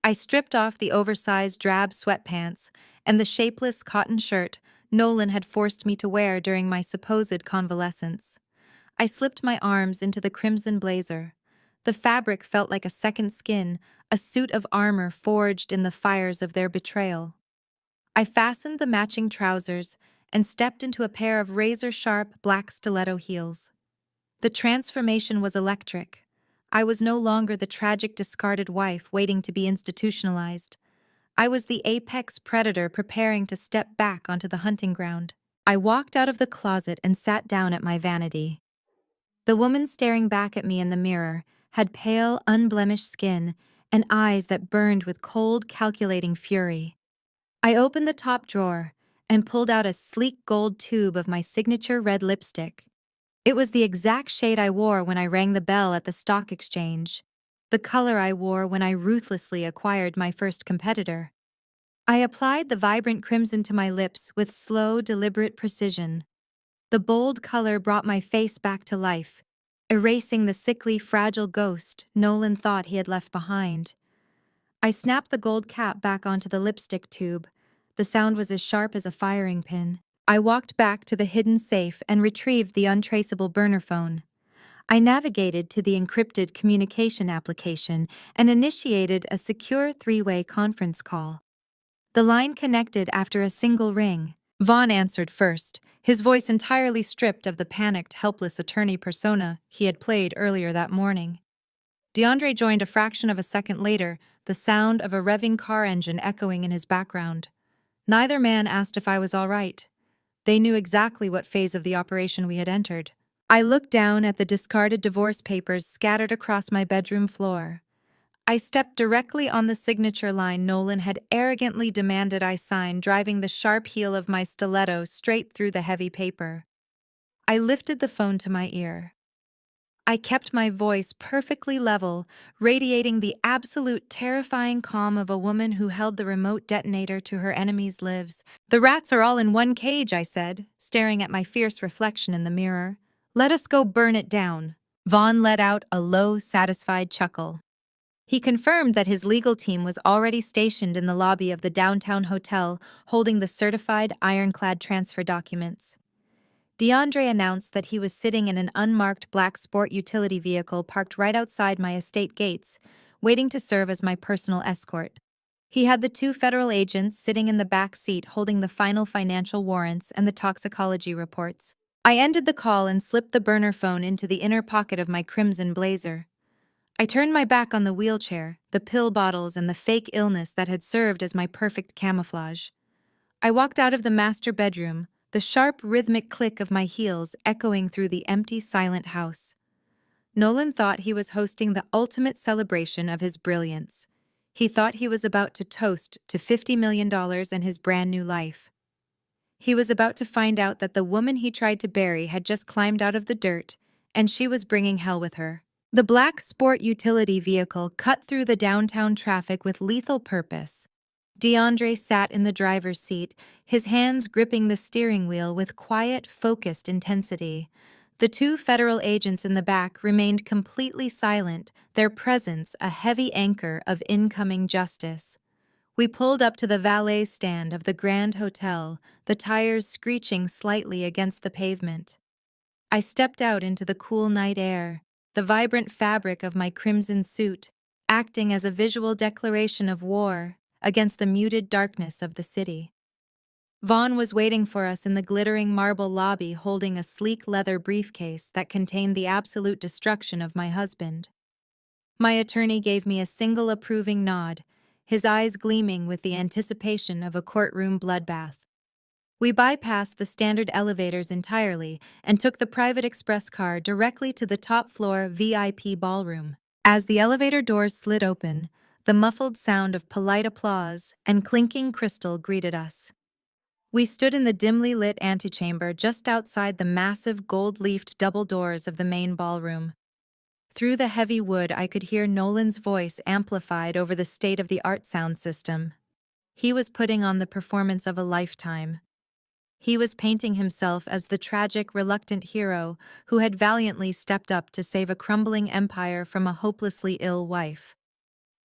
I stripped off the oversized drab sweatpants and the shapeless cotton shirt Nolan had forced me to wear during my supposed convalescence. I slipped my arms into the crimson blazer. The fabric felt like a second skin, a suit of armor forged in the fires of their betrayal. I fastened the matching trousers and stepped into a pair of razor-sharp black stiletto heels. The transformation was electric. I was no longer the tragic discarded wife waiting to be institutionalized. I was the apex predator preparing to step back onto the hunting ground. I walked out of the closet and sat down at my vanity. The woman staring back at me in the mirror had pale, unblemished skin and eyes that burned with cold, calculating fury. I opened the top drawer and pulled out a sleek gold tube of my signature red lipstick. It was the exact shade I wore when I rang the bell at the stock exchange, the color I wore when I ruthlessly acquired my first competitor. I applied the vibrant crimson to my lips with slow, deliberate precision. The bold color brought my face back to life, erasing the sickly, fragile ghost Nolan thought he had left behind. I snapped the gold cap back onto the lipstick tube. The sound was as sharp as a firing pin. I walked back to the hidden safe and retrieved the untraceable burner phone. I navigated to the encrypted communication application and initiated a secure three-way conference call. The line connected after a single ring. Vaughn answered first, his voice entirely stripped of the panicked, helpless attorney persona he had played earlier that morning. DeAndre joined a fraction of a second later, the sound of a revving car engine echoing in his background. Neither man asked if I was all right. They knew exactly what phase of the operation we had entered. I looked down at the discarded divorce papers scattered across my bedroom floor. I stepped directly on the signature line Nolan had arrogantly demanded I sign, driving the sharp heel of my stiletto straight through the heavy paper. I lifted the phone to my ear. I kept my voice perfectly level, radiating the absolute terrifying calm of a woman who held the remote detonator to her enemy's lives. "The rats are all in one cage," I said, staring at my fierce reflection in the mirror. "Let us go burn it down." Vaughn let out a low, satisfied chuckle. He confirmed that his legal team was already stationed in the lobby of the downtown hotel, holding the certified, ironclad transfer documents. DeAndre announced that he was sitting in an unmarked black sport utility vehicle parked right outside my estate gates, waiting to serve as my personal escort. He had the two federal agents sitting in the back seat holding the final financial warrants and the toxicology reports. I ended the call and slipped the burner phone into the inner pocket of my crimson blazer. I turned my back on the wheelchair, the pill bottles, and the fake illness that had served as my perfect camouflage. I walked out of the master bedroom, the sharp, rhythmic click of my heels echoing through the empty, silent house. Nolan thought he was hosting the ultimate celebration of his brilliance. He thought he was about to toast to $50 million and his brand new life. He was about to find out that the woman he tried to bury had just climbed out of the dirt, and she was bringing hell with her. The black sport utility vehicle cut through the downtown traffic with lethal purpose. DeAndre sat in the driver's seat, his hands gripping the steering wheel with quiet, focused intensity. The two federal agents in the back remained completely silent, their presence a heavy anchor of incoming justice. We pulled up to the valet stand of the Grand Hotel, the tires screeching slightly against the pavement. I stepped out into the cool night air, the vibrant fabric of my crimson suit, acting as a visual declaration of war against the muted darkness of the city. Vaughn was waiting for us in the glittering marble lobby holding a sleek leather briefcase that contained the absolute destruction of my husband. My attorney gave me a single approving nod, his eyes gleaming with the anticipation of a courtroom bloodbath. We bypassed the standard elevators entirely and took the private express car directly to the top-floor VIP ballroom. As the elevator doors slid open, the muffled sound of polite applause and clinking crystal greeted us. We stood in the dimly lit antechamber just outside the massive gold-leafed double doors of the main ballroom. Through the heavy wood, I could hear Nolan's voice amplified over the state-of-the-art sound system. He was putting on the performance of a lifetime. He was painting himself as the tragic, reluctant hero who had valiantly stepped up to save a crumbling empire from a hopelessly ill wife.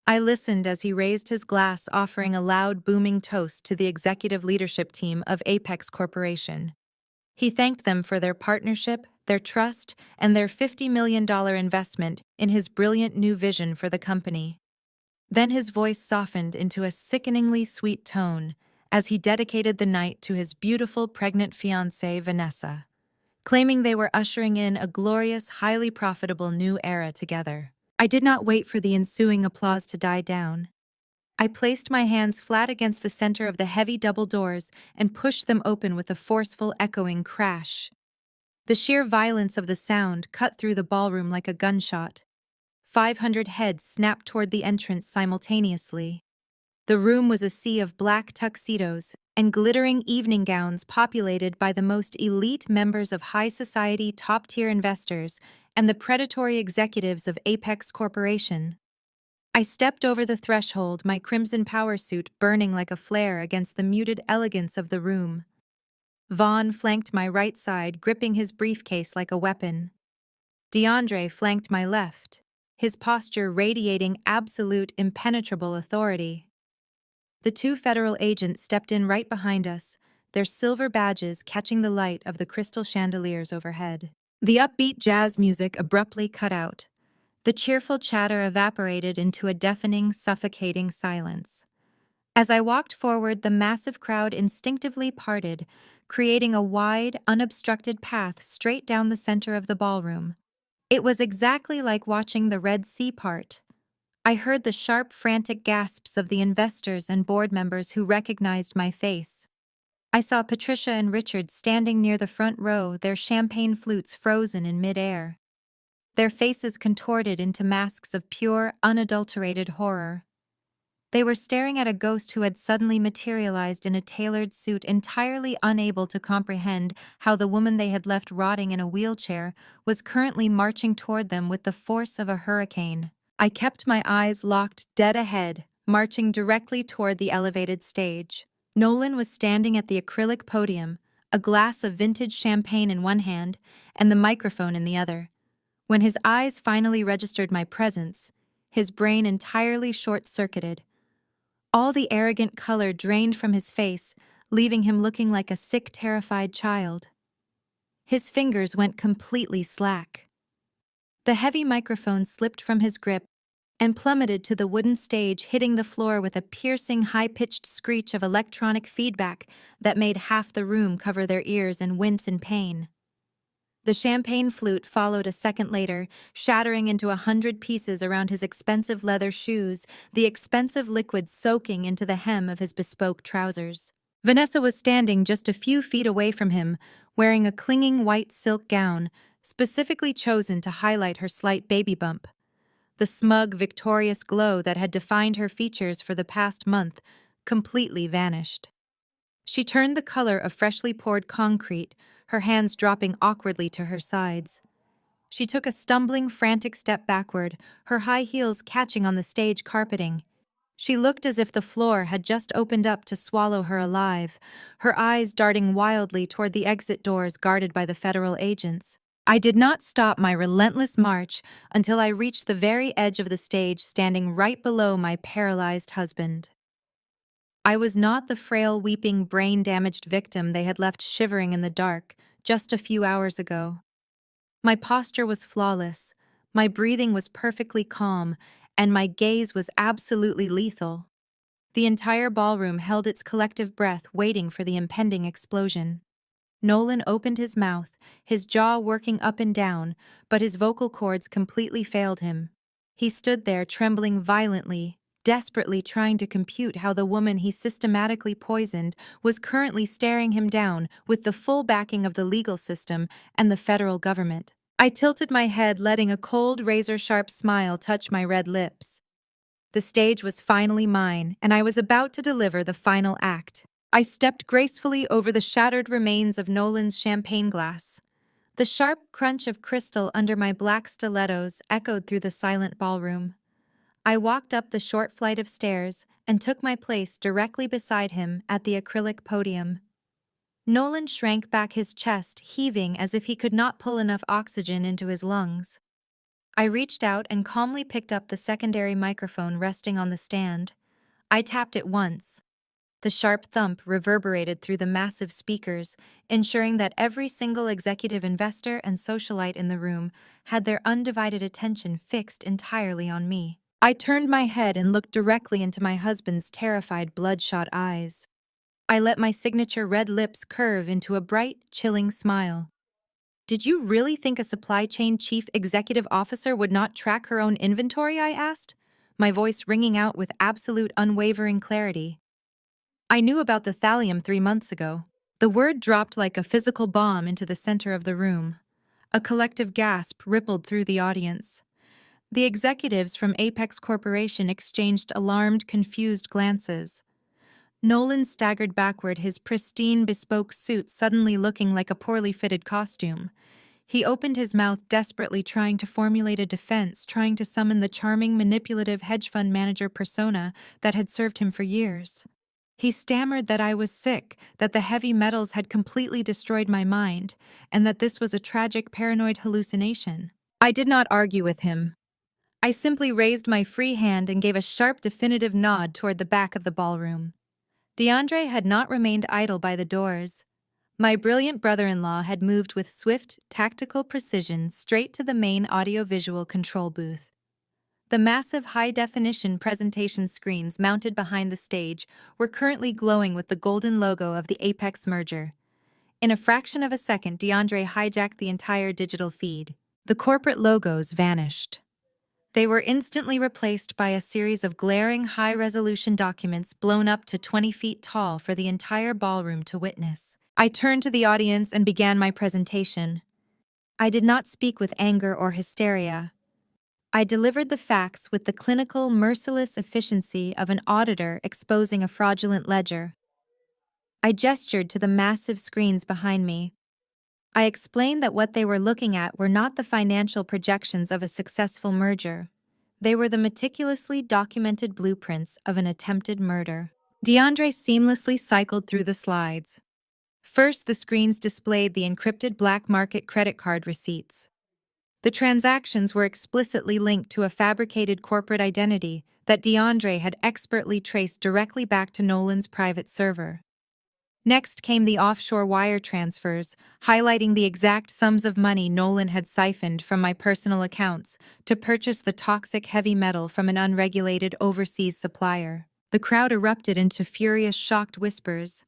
I listened as he raised his glass, offering a loud, booming toast to the executive leadership team of Apex Corporation. He thanked them for their partnership, their trust, and their $50 million investment in his brilliant new vision for the company. Then his voice softened into a sickeningly sweet tone as he dedicated the night to his beautiful pregnant fiancée, Vanessa, claiming they were ushering in a glorious, highly profitable new era together. I did not wait for the ensuing applause to die down. I placed my hands flat against the center of the heavy double doors and pushed them open with a forceful, echoing crash. The sheer violence of the sound cut through the ballroom like a gunshot. 500 heads snapped toward the entrance simultaneously. The room was a sea of black tuxedos and glittering evening gowns populated by the most elite members of high society top-tier investors and the predatory executives of Apex Corporation. I stepped over the threshold, my crimson power suit burning like a flare against the muted elegance of the room. Vaughn flanked my right side, gripping his briefcase like a weapon. DeAndre flanked my left, his posture radiating absolute, impenetrable authority. The two federal agents stepped in right behind us, their silver badges catching the light of the crystal chandeliers overhead. The upbeat jazz music abruptly cut out. The cheerful chatter evaporated into a deafening, suffocating silence. As I walked forward, the massive crowd instinctively parted, creating a wide, unobstructed path straight down the center of the ballroom. It was exactly like watching the Red Sea part. I heard the sharp, frantic gasps of the investors and board members who recognized my face. I saw Patricia and Richard standing near the front row, their champagne flutes frozen in midair, their faces contorted into masks of pure, unadulterated horror. They were staring at a ghost who had suddenly materialized in a tailored suit, entirely unable to comprehend how the woman they had left rotting in a wheelchair was currently marching toward them with the force of a hurricane. I kept my eyes locked dead ahead, marching directly toward the elevated stage. Nolan was standing at the acrylic podium, a glass of vintage champagne in one hand and the microphone in the other. When his eyes finally registered my presence, his brain entirely short-circuited. All the arrogant color drained from his face, leaving him looking like a sick, terrified child. His fingers went completely slack. The heavy microphone slipped from his grip and plummeted to the wooden stage, hitting the floor with a piercing, high-pitched screech of electronic feedback that made half the room cover their ears and wince in pain. The champagne flute followed a second later, shattering into 100 pieces around his expensive leather shoes, the expensive liquid soaking into the hem of his bespoke trousers. Vanessa was standing just a few feet away from him, wearing a clinging white silk gown, specifically chosen to highlight her slight baby bump. The smug, victorious glow that had defined her features for the past month completely vanished. She turned the color of freshly poured concrete, her hands dropping awkwardly to her sides. She took a stumbling, frantic step backward, her high heels catching on the stage carpeting. She looked as if the floor had just opened up to swallow her alive, her eyes darting wildly toward the exit doors guarded by the federal agents. I did not stop my relentless march until I reached the very edge of the stage, standing right below my paralyzed husband. I was not the frail, weeping, brain-damaged victim they had left shivering in the dark just a few hours ago. My posture was flawless, my breathing was perfectly calm, and my gaze was absolutely lethal. The entire ballroom held its collective breath, waiting for the impending explosion. Nolan opened his mouth, his jaw working up and down, but his vocal cords completely failed him. He stood there trembling violently, desperately trying to compute how the woman he systematically poisoned was currently staring him down with the full backing of the legal system and the federal government. I tilted my head, letting a cold, razor-sharp smile touch my red lips. The stage was finally mine, and I was about to deliver the final act. I stepped gracefully over the shattered remains of Nolan's champagne glass. The sharp crunch of crystal under my black stilettos echoed through the silent ballroom. I walked up the short flight of stairs and took my place directly beside him at the acrylic podium. Nolan shrank back, his chest heaving as if he could not pull enough oxygen into his lungs. I reached out and calmly picked up the secondary microphone resting on the stand. I tapped it once. The sharp thump reverberated through the massive speakers, ensuring that every single executive investor and socialite in the room had their undivided attention fixed entirely on me. I turned my head and looked directly into my husband's terrified, bloodshot eyes. I let my signature red lips curve into a bright, chilling smile. "Did you really think a supply chain chief executive officer would not track her own inventory?" I asked, my voice ringing out with absolute unwavering clarity. "I knew about the thallium 3 months ago." The word dropped like a physical bomb into the center of the room. A collective gasp rippled through the audience. The executives from Apex Corporation exchanged alarmed, confused glances. Nolan staggered backward, his pristine, bespoke suit suddenly looking like a poorly fitted costume. He opened his mouth desperately, trying to formulate a defense, trying to summon the charming, manipulative hedge fund manager persona that had served him for years. He stammered that I was sick, that the heavy metals had completely destroyed my mind, and that this was a tragic paranoid hallucination. I did not argue with him. I simply raised my free hand and gave a sharp, definitive nod toward the back of the ballroom. DeAndre had not remained idle by the doors. My brilliant brother-in-law had moved with swift, tactical precision straight to the main audiovisual control booth. The massive high-definition presentation screens mounted behind the stage were currently glowing with the golden logo of the Apex merger. In a fraction of a second, DeAndre hijacked the entire digital feed. The corporate logos vanished. They were instantly replaced by a series of glaring high-resolution documents blown up to 20 feet tall for the entire ballroom to witness. I turned to the audience and began my presentation. I did not speak with anger or hysteria. I delivered the facts with the clinical, merciless efficiency of an auditor exposing a fraudulent ledger. I gestured to the massive screens behind me. I explained that what they were looking at were not the financial projections of a successful merger. They were the meticulously documented blueprints of an attempted murder. DeAndre seamlessly cycled through the slides. First, the screens displayed the encrypted black market credit card receipts. The transactions were explicitly linked to a fabricated corporate identity that DeAndre had expertly traced directly back to Nolan's private server. Next came the offshore wire transfers, highlighting the exact sums of money Nolan had siphoned from my personal accounts to purchase the toxic heavy metal from an unregulated overseas supplier. The crowd erupted into furious, shocked whispers.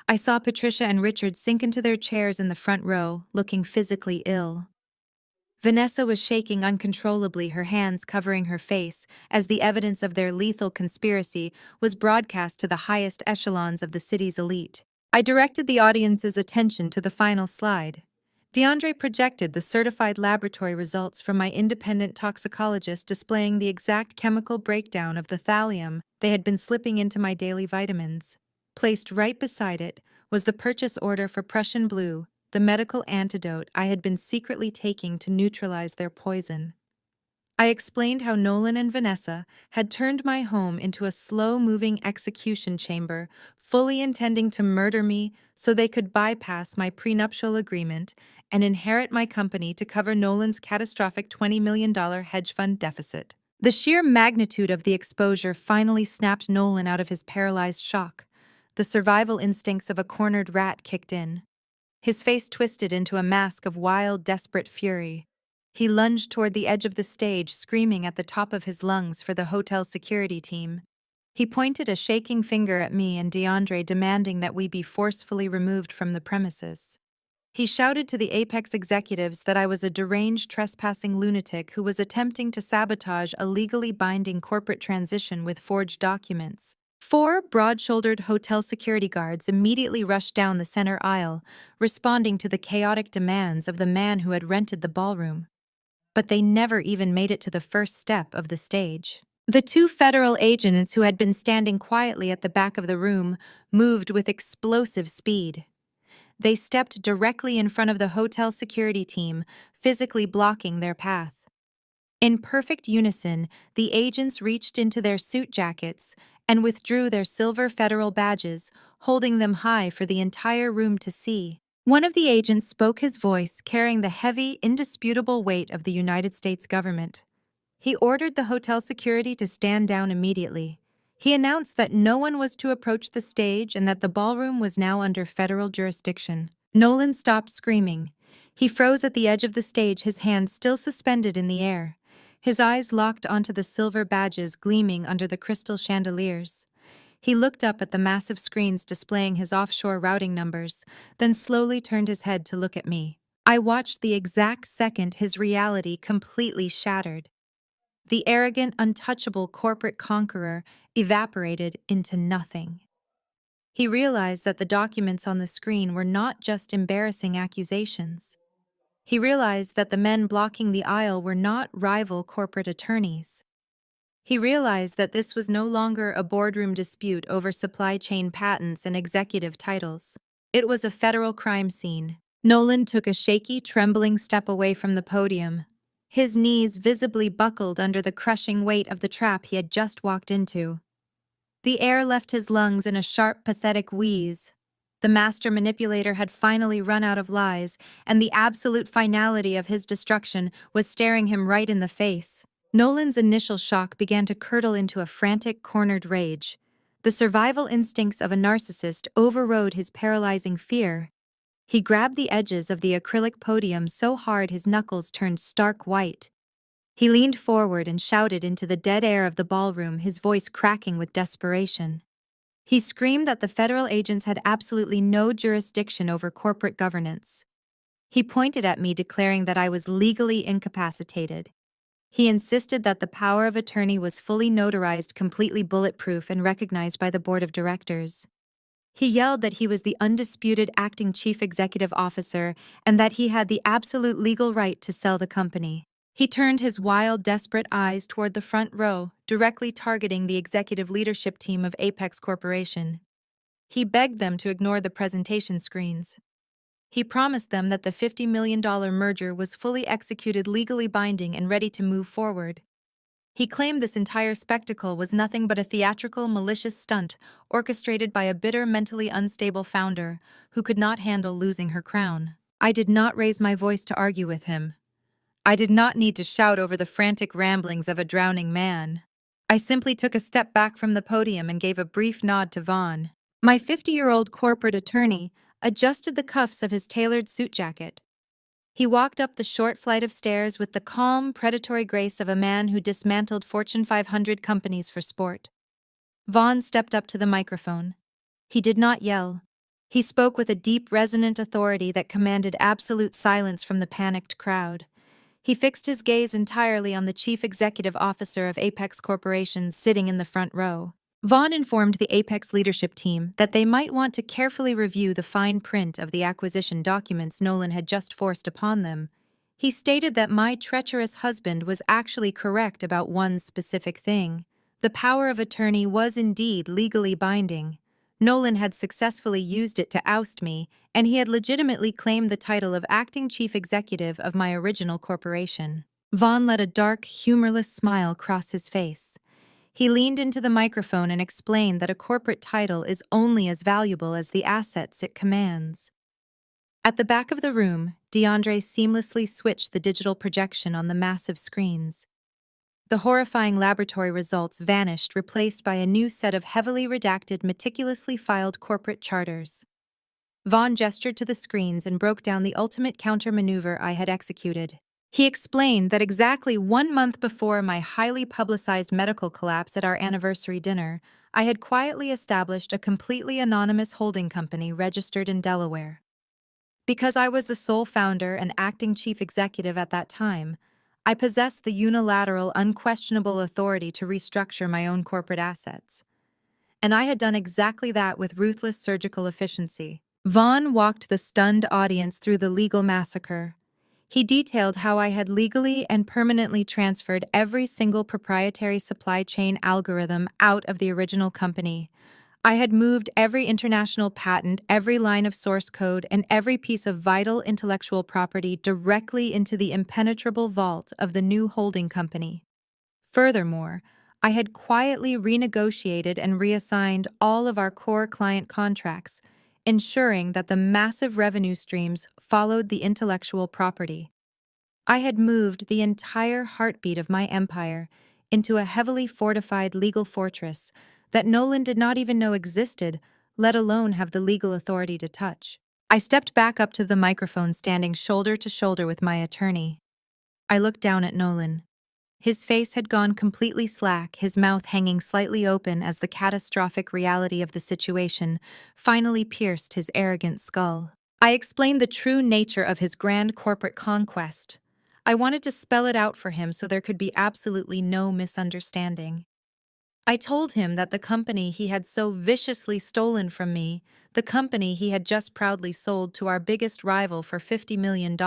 I saw Patricia and Richard sink into their chairs in the front row, looking physically ill. Vanessa was shaking uncontrollably, her hands covering her face, as the evidence of their lethal conspiracy was broadcast to the highest echelons of the city's elite. I directed the audience's attention to the final slide. DeAndre projected the certified laboratory results from my independent toxicologist displaying the exact chemical breakdown of the thallium they had been slipping into my daily vitamins. Placed right beside it was the purchase order for Prussian Blue, the medical antidote I had been secretly taking to neutralize their poison. I explained how Nolan and Vanessa had turned my home into a slow-moving execution chamber, fully intending to murder me so they could bypass my prenuptial agreement and inherit my company to cover Nolan's catastrophic $20 million hedge fund deficit. The sheer magnitude of the exposure finally snapped Nolan out of his paralyzed shock. The survival instincts of a cornered rat kicked in. His face twisted into a mask of wild, desperate fury. He lunged toward the edge of the stage, screaming at the top of his lungs for the hotel security team. He pointed a shaking finger at me and DeAndre, demanding that we be forcefully removed from the premises. He shouted to the Apex executives that I was a deranged, trespassing lunatic who was attempting to sabotage a legally binding corporate transition with forged documents. 4 broad-shouldered hotel security guards immediately rushed down the center aisle, responding to the chaotic demands of the man who had rented the ballroom. But they never even made it to the first step of the stage. The 2 federal agents who had been standing quietly at the back of the room moved with explosive speed. They stepped directly in front of the hotel security team, physically blocking their path. In perfect unison, the agents reached into their suit jackets and withdrew their silver federal badges, holding them high for the entire room to see. One of the agents spoke, his voice carrying the heavy, indisputable weight of the United States government. He ordered the hotel security to stand down immediately. He announced that no one was to approach the stage and that the ballroom was now under federal jurisdiction. Nolan stopped screaming. He froze at the edge of the stage, his hands still suspended in the air. His eyes locked onto the silver badges gleaming under the crystal chandeliers. He looked up at the massive screens displaying his offshore routing numbers, then slowly turned his head to look at me. I watched the exact second his reality completely shattered. The arrogant, untouchable corporate conqueror evaporated into nothing. He realized that the documents on the screen were not just embarrassing accusations. He realized that the men blocking the aisle were not rival corporate attorneys. He realized that this was no longer a boardroom dispute over supply chain patents and executive titles. It was a federal crime scene. Nolan took a shaky, trembling step away from the podium. His knees visibly buckled under the crushing weight of the trap he had just walked into. The air left his lungs in a sharp, pathetic wheeze. The master manipulator had finally run out of lies, and the absolute finality of his destruction was staring him right in the face. Nolan's initial shock began to curdle into a frantic, cornered rage. The survival instincts of a narcissist overrode his paralyzing fear. He grabbed the edges of the acrylic podium so hard his knuckles turned stark white. He leaned forward and shouted into the dead air of the ballroom, his voice cracking with desperation. He screamed that the federal agents had absolutely no jurisdiction over corporate governance. He pointed at me, declaring that I was legally incapacitated. He insisted that the power of attorney was fully notarized, completely bulletproof, and recognized by the board of directors. He yelled that he was the undisputed acting chief executive officer and that he had the absolute legal right to sell the company. He turned his wild, desperate eyes toward the front row, directly targeting the executive leadership team of Apex Corporation. He begged them to ignore the presentation screens. He promised them that the $50 million merger was fully executed, legally binding, and ready to move forward. He claimed this entire spectacle was nothing but a theatrical, malicious stunt orchestrated by a bitter, mentally unstable founder who could not handle losing her crown. I did not raise my voice to argue with him. I did not need to shout over the frantic ramblings of a drowning man. I simply took a step back from the podium and gave a brief nod to Vaughn. My 50-year-old corporate attorney adjusted the cuffs of his tailored suit jacket. He walked up the short flight of stairs with the calm, predatory grace of a man who dismantled Fortune 500 companies for sport. Vaughn stepped up to the microphone. He did not yell. He spoke with a deep, resonant authority that commanded absolute silence from the panicked crowd. He fixed his gaze entirely on the chief executive officer of Apex Corporation sitting in the front row. Vaughn informed the Apex leadership team that they might want to carefully review the fine print of the acquisition documents Nolan had just forced upon them. He stated that my treacherous husband was actually correct about one specific thing. The power of attorney was indeed legally binding. Nolan had successfully used it to oust me, and he had legitimately claimed the title of acting chief executive of my original corporation. Vaughn let a dark, humorless smile cross his face. He leaned into the microphone and explained that a corporate title is only as valuable as the assets it commands. At the back of the room, DeAndre seamlessly switched the digital projection on the massive screens. The horrifying laboratory results vanished, replaced by a new set of heavily redacted, meticulously filed corporate charters. Vaughn gestured to the screens and broke down the ultimate counter-maneuver I had executed. He explained that exactly 1 month before my highly publicized medical collapse at our anniversary dinner, I had quietly established a completely anonymous holding company registered in Delaware. Because I was the sole founder and acting chief executive at that time, I possessed the unilateral, unquestionable authority to restructure my own corporate assets. And I had done exactly that with ruthless surgical efficiency. Vaughn walked the stunned audience through the legal massacre. He detailed how I had legally and permanently transferred every single proprietary supply chain algorithm out of the original company. I had moved every international patent, every line of source code, and every piece of vital intellectual property directly into the impenetrable vault of the new holding company. Furthermore, I had quietly renegotiated and reassigned all of our core client contracts, ensuring that the massive revenue streams followed the intellectual property. I had moved the entire heartbeat of my empire into a heavily fortified legal fortress that Nolan did not even know existed, let alone have the legal authority to touch. I stepped back up to the microphone, standing shoulder to shoulder with my attorney. I looked down at Nolan. His face had gone completely slack, his mouth hanging slightly open as the catastrophic reality of the situation finally pierced his arrogant skull. I explained the true nature of his grand corporate conquest. I wanted to spell it out for him so there could be absolutely no misunderstanding. I told him that the company he had so viciously stolen from me, the company he had just proudly sold to our biggest rival for $50 million,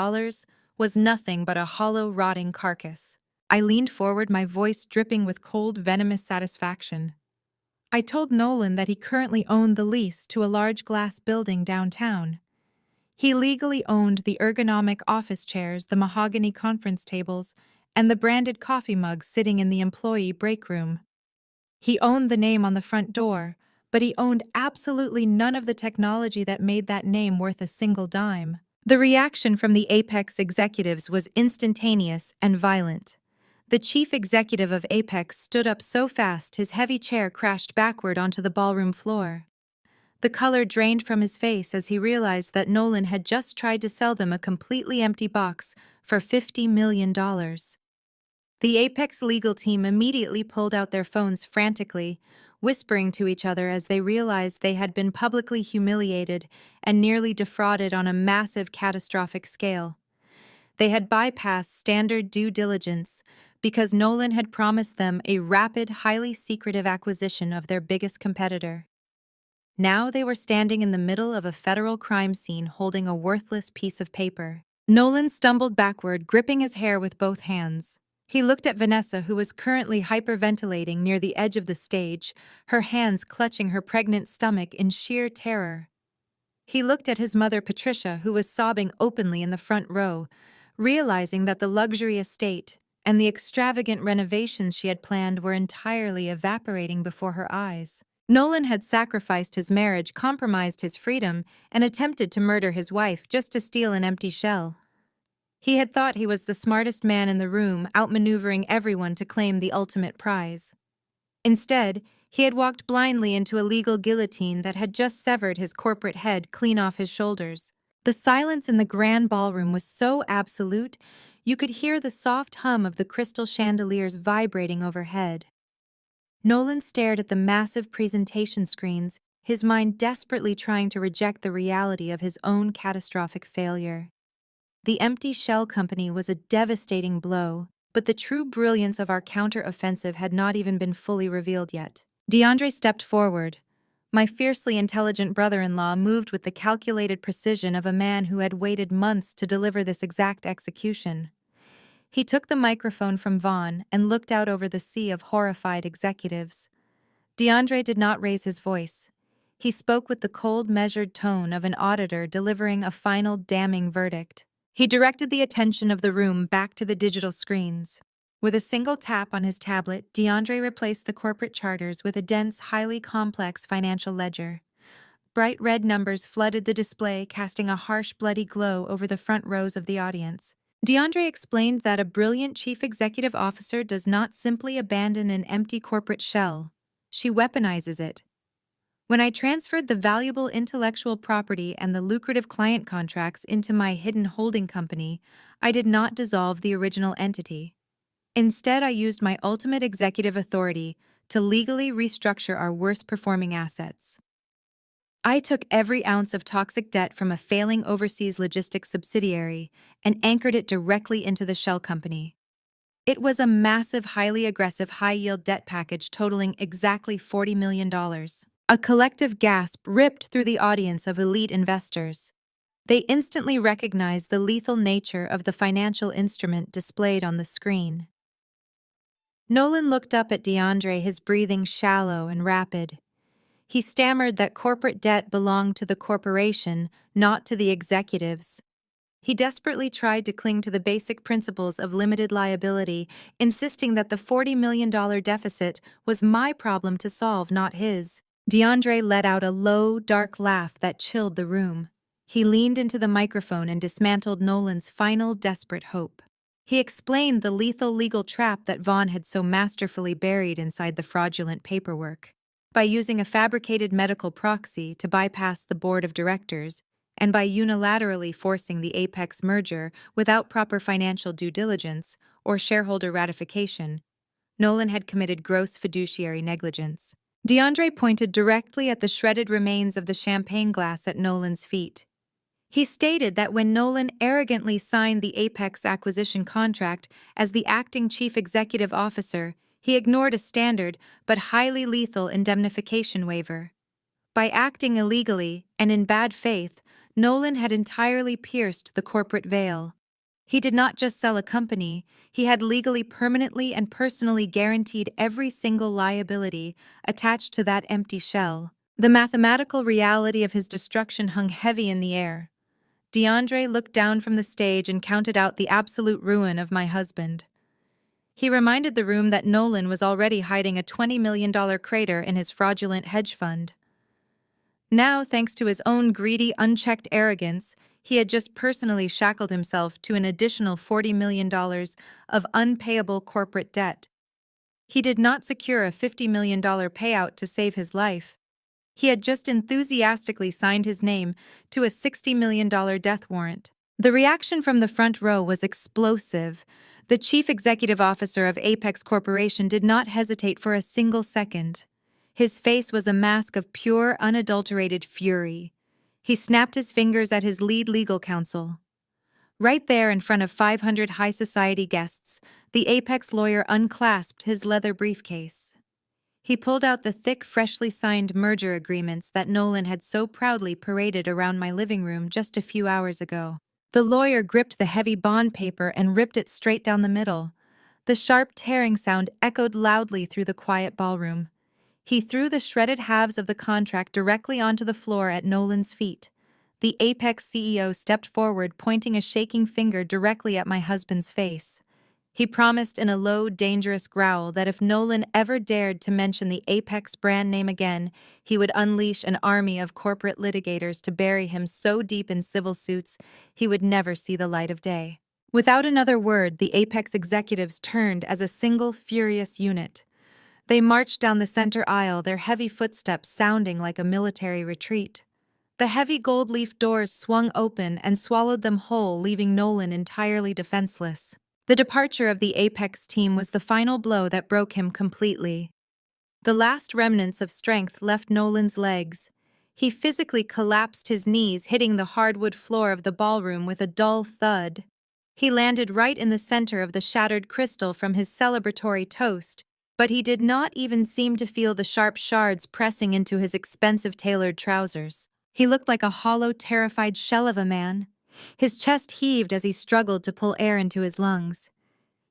was nothing but a hollow, rotting carcass. I leaned forward, my voice dripping with cold, venomous satisfaction. I told Nolan that he currently owned the lease to a large glass building downtown. He legally owned the ergonomic office chairs, the mahogany conference tables, and the branded coffee mugs sitting in the employee break room. He owned the name on the front door, but he owned absolutely none of the technology that made that name worth a single dime. The reaction from the Apex executives was instantaneous and violent. The chief executive of Apex stood up so fast his heavy chair crashed backward onto the ballroom floor. The color drained from his face as he realized that Nolan had just tried to sell them a completely empty box for $50 million. The Apex legal team immediately pulled out their phones frantically, whispering to each other as they realized they had been publicly humiliated and nearly defrauded on a massive catastrophic scale. They had bypassed standard due diligence because Nolan had promised them a rapid, highly secretive acquisition of their biggest competitor. Now they were standing in the middle of a federal crime scene holding a worthless piece of paper. Nolan stumbled backward, gripping his hair with both hands. He looked at Vanessa, who was currently hyperventilating near the edge of the stage, her hands clutching her pregnant stomach in sheer terror. He looked at his mother, Patricia, who was sobbing openly in the front row, realizing that the luxury estate and the extravagant renovations she had planned were entirely evaporating before her eyes. Nolan had sacrificed his marriage, compromised his freedom, and attempted to murder his wife just to steal an empty shell. He had thought he was the smartest man in the room, outmaneuvering everyone to claim the ultimate prize. Instead, he had walked blindly into a legal guillotine that had just severed his corporate head clean off his shoulders. The silence in the grand ballroom was so absolute, you could hear the soft hum of the crystal chandeliers vibrating overhead. Nolan stared at the massive presentation screens, his mind desperately trying to reject the reality of his own catastrophic failure. The empty shell company was a devastating blow, but the true brilliance of our counter-offensive had not even been fully revealed yet. DeAndre stepped forward. My fiercely intelligent brother-in-law moved with the calculated precision of a man who had waited months to deliver this exact execution. He took the microphone from Vaughn and looked out over the sea of horrified executives. DeAndre did not raise his voice. He spoke with the cold, measured tone of an auditor delivering a final damning verdict. He directed the attention of the room back to the digital screens. With a single tap on his tablet, DeAndre replaced the corporate charters with a dense, highly complex financial ledger. Bright red numbers flooded the display, casting a harsh, bloody glow over the front rows of the audience. DeAndre explained that a brilliant chief executive officer does not simply abandon an empty corporate shell. She weaponizes it. When I transferred the valuable intellectual property and the lucrative client contracts into my hidden holding company, I did not dissolve the original entity. Instead, I used my ultimate executive authority to legally restructure our worst-performing assets. I took every ounce of toxic debt from a failing overseas logistics subsidiary and anchored it directly into the shell company. It was a massive, highly aggressive, high-yield debt package totaling exactly $40 million. A collective gasp ripped through the audience of elite investors. They instantly recognized the lethal nature of the financial instrument displayed on the screen. Nolan looked up at DeAndre, his breathing shallow and rapid. He stammered that corporate debt belonged to the corporation, not to the executives. He desperately tried to cling to the basic principles of limited liability, insisting that the $40 million deficit was my problem to solve, not his. DeAndre let out a low, dark laugh that chilled the room. He leaned into the microphone and dismantled Nolan's final, desperate hope. He explained the lethal legal trap that Vaughn had so masterfully buried inside the fraudulent paperwork. By using a fabricated medical proxy to bypass the board of directors, and by unilaterally forcing the Apex merger without proper financial due diligence or shareholder ratification, Nolan had committed gross fiduciary negligence. DeAndre pointed directly at the shredded remains of the champagne glass at Nolan's feet. He stated that when Nolan arrogantly signed the Apex acquisition contract as the acting chief executive officer, he ignored a standard but highly lethal indemnification waiver. By acting illegally and in bad faith, Nolan had entirely pierced the corporate veil. He did not just sell a company, he had legally, permanently, and personally guaranteed every single liability attached to that empty shell. The mathematical reality of his destruction hung heavy in the air. DeAndre looked down from the stage and counted out the absolute ruin of my husband. He reminded the room that Nolan was already hiding a $20 million crater in his fraudulent hedge fund. Now, thanks to his own greedy, unchecked arrogance, he had just personally shackled himself to an additional $40 million of unpayable corporate debt. He did not secure a $50 million payout to save his life. He had just enthusiastically signed his name to a $60 million death warrant. The reaction from the front row was explosive. The chief executive officer of Apex Corporation did not hesitate for a single second. His face was a mask of pure, unadulterated fury. He snapped his fingers at his lead legal counsel. Right there in front of 500 high society guests, the Apex lawyer unclasped his leather briefcase. He pulled out the thick, freshly signed merger agreements that Nolan had so proudly paraded around my living room just a few hours ago. The lawyer gripped the heavy bond paper and ripped it straight down the middle. The sharp tearing sound echoed loudly through the quiet ballroom. He threw the shredded halves of the contract directly onto the floor at Nolan's feet. The Apex CEO stepped forward, pointing a shaking finger directly at my husband's face. He promised in a low, dangerous growl that if Nolan ever dared to mention the Apex brand name again, he would unleash an army of corporate litigators to bury him so deep in civil suits he would never see the light of day. Without another word, the Apex executives turned as a single furious unit. They marched down the center aisle, their heavy footsteps sounding like a military retreat. The heavy gold-leaf doors swung open and swallowed them whole, leaving Nolan entirely defenseless. The departure of the Apex team was the final blow that broke him completely. The last remnants of strength left Nolan's legs. He physically collapsed, his knees hitting the hardwood floor of the ballroom with a dull thud. He landed right in the center of the shattered crystal from his celebratory toast, but he did not even seem to feel the sharp shards pressing into his expensive tailored trousers. He looked like a hollow, terrified shell of a man. His chest heaved as he struggled to pull air into his lungs.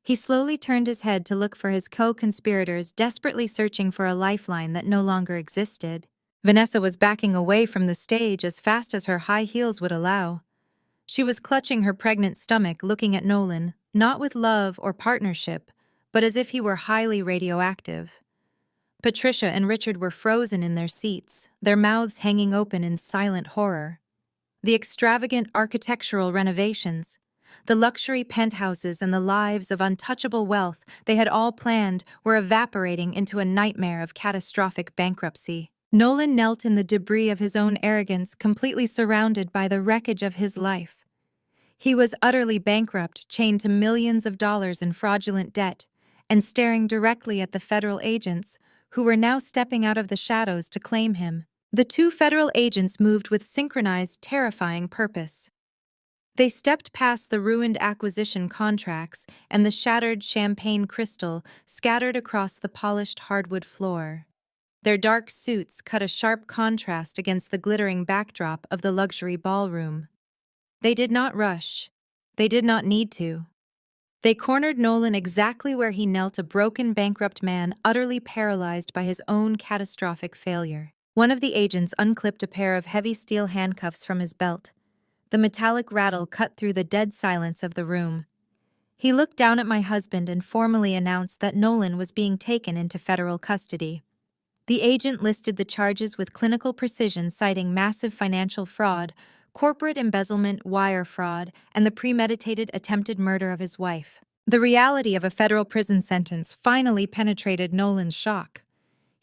He slowly turned his head to look for his co-conspirators, desperately searching for a lifeline that no longer existed. Vanessa was backing away from the stage as fast as her high heels would allow. She was clutching her pregnant stomach, looking at Nolan, not with love or partnership, but as if he were highly radioactive. Patricia and Richard were frozen in their seats, their mouths hanging open in silent horror. The extravagant architectural renovations, the luxury penthouses, and the lives of untouchable wealth they had all planned were evaporating into a nightmare of catastrophic bankruptcy. Nolan knelt in the debris of his own arrogance, completely surrounded by the wreckage of his life. He was utterly bankrupt, chained to millions of dollars in fraudulent debt, and staring directly at the federal agents, who were now stepping out of the shadows to claim him. The two federal agents moved with synchronized, terrifying purpose. They stepped past the ruined acquisition contracts and the shattered champagne crystal scattered across the polished hardwood floor. Their dark suits cut a sharp contrast against the glittering backdrop of the luxury ballroom. They did not rush. They did not need to. They cornered Nolan exactly where he knelt, a broken, bankrupt man, utterly paralyzed by his own catastrophic failure. One of the agents unclipped a pair of heavy steel handcuffs from his belt. The metallic rattle cut through the dead silence of the room. He looked down at my husband and formally announced that Nolan was being taken into federal custody. The agent listed the charges with clinical precision, citing massive financial fraud, corporate embezzlement, wire fraud, and the premeditated attempted murder of his wife. The reality of a federal prison sentence finally penetrated Nolan's shock.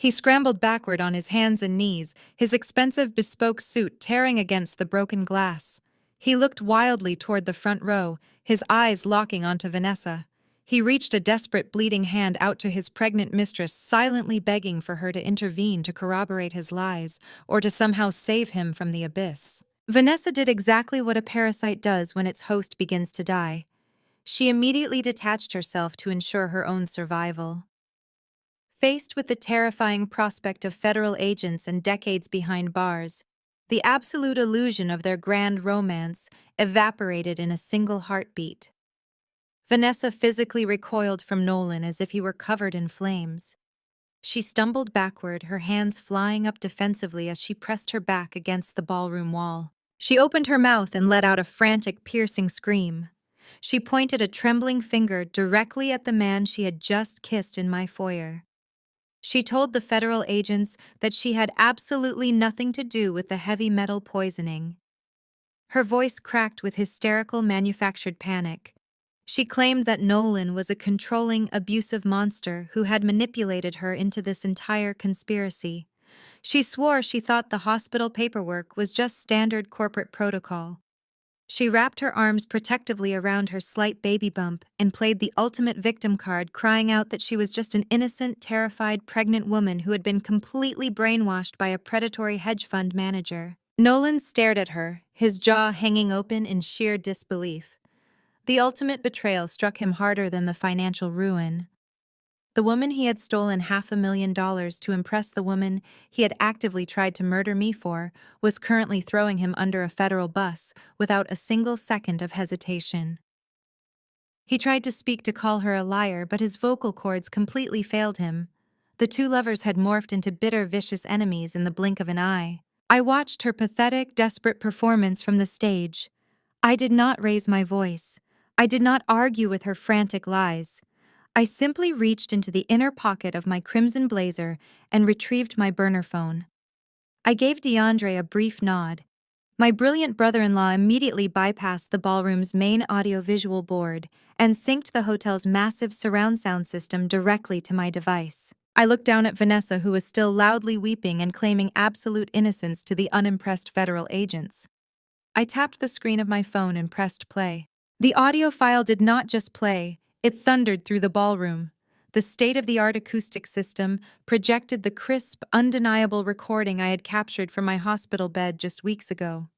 He scrambled backward on his hands and knees, his expensive bespoke suit tearing against the broken glass. He looked wildly toward the front row, his eyes locking onto Vanessa. He reached a desperate, bleeding hand out to his pregnant mistress, silently begging for her to intervene to corroborate his lies, or to somehow save him from the abyss. Vanessa did exactly what a parasite does when its host begins to die. She immediately detached herself to ensure her own survival. Faced with the terrifying prospect of federal agents and decades behind bars, the absolute illusion of their grand romance evaporated in a single heartbeat. Vanessa physically recoiled from Nolan as if he were covered in flames. She stumbled backward, her hands flying up defensively as she pressed her back against the ballroom wall. She opened her mouth and let out a frantic, piercing scream. She pointed a trembling finger directly at the man she had just kissed in my foyer. She told the federal agents that she had absolutely nothing to do with the heavy metal poisoning. Her voice cracked with hysterical, manufactured panic. She claimed that Nolan was a controlling, abusive monster who had manipulated her into this entire conspiracy. She swore she thought the hospital paperwork was just standard corporate protocol. She wrapped her arms protectively around her slight baby bump and played the ultimate victim card, crying out that she was just an innocent, terrified, pregnant woman who had been completely brainwashed by a predatory hedge fund manager. Nolan stared at her, his jaw hanging open in sheer disbelief. The ultimate betrayal struck him harder than the financial ruin. The woman he had stolen $500,000 to impress the woman he had actively tried to murder me for was currently throwing him under a federal bus without a single second of hesitation. He tried to speak to call her a liar, but his vocal cords completely failed him. The two lovers had morphed into bitter, vicious enemies in the blink of an eye. I watched her pathetic, desperate performance from the stage. I did not raise my voice. I did not argue with her frantic lies. I simply reached into the inner pocket of my crimson blazer and retrieved my burner phone. I gave DeAndre a brief nod. My brilliant brother-in-law immediately bypassed the ballroom's main audiovisual board and synced the hotel's massive surround sound system directly to my device. I looked down at Vanessa, who was still loudly weeping and claiming absolute innocence to the unimpressed federal agents. I tapped the screen of my phone and pressed play. The audio file did not just play, it thundered through the ballroom. The state-of-the-art acoustic system projected the crisp, undeniable recording I had captured from my hospital bed just weeks ago.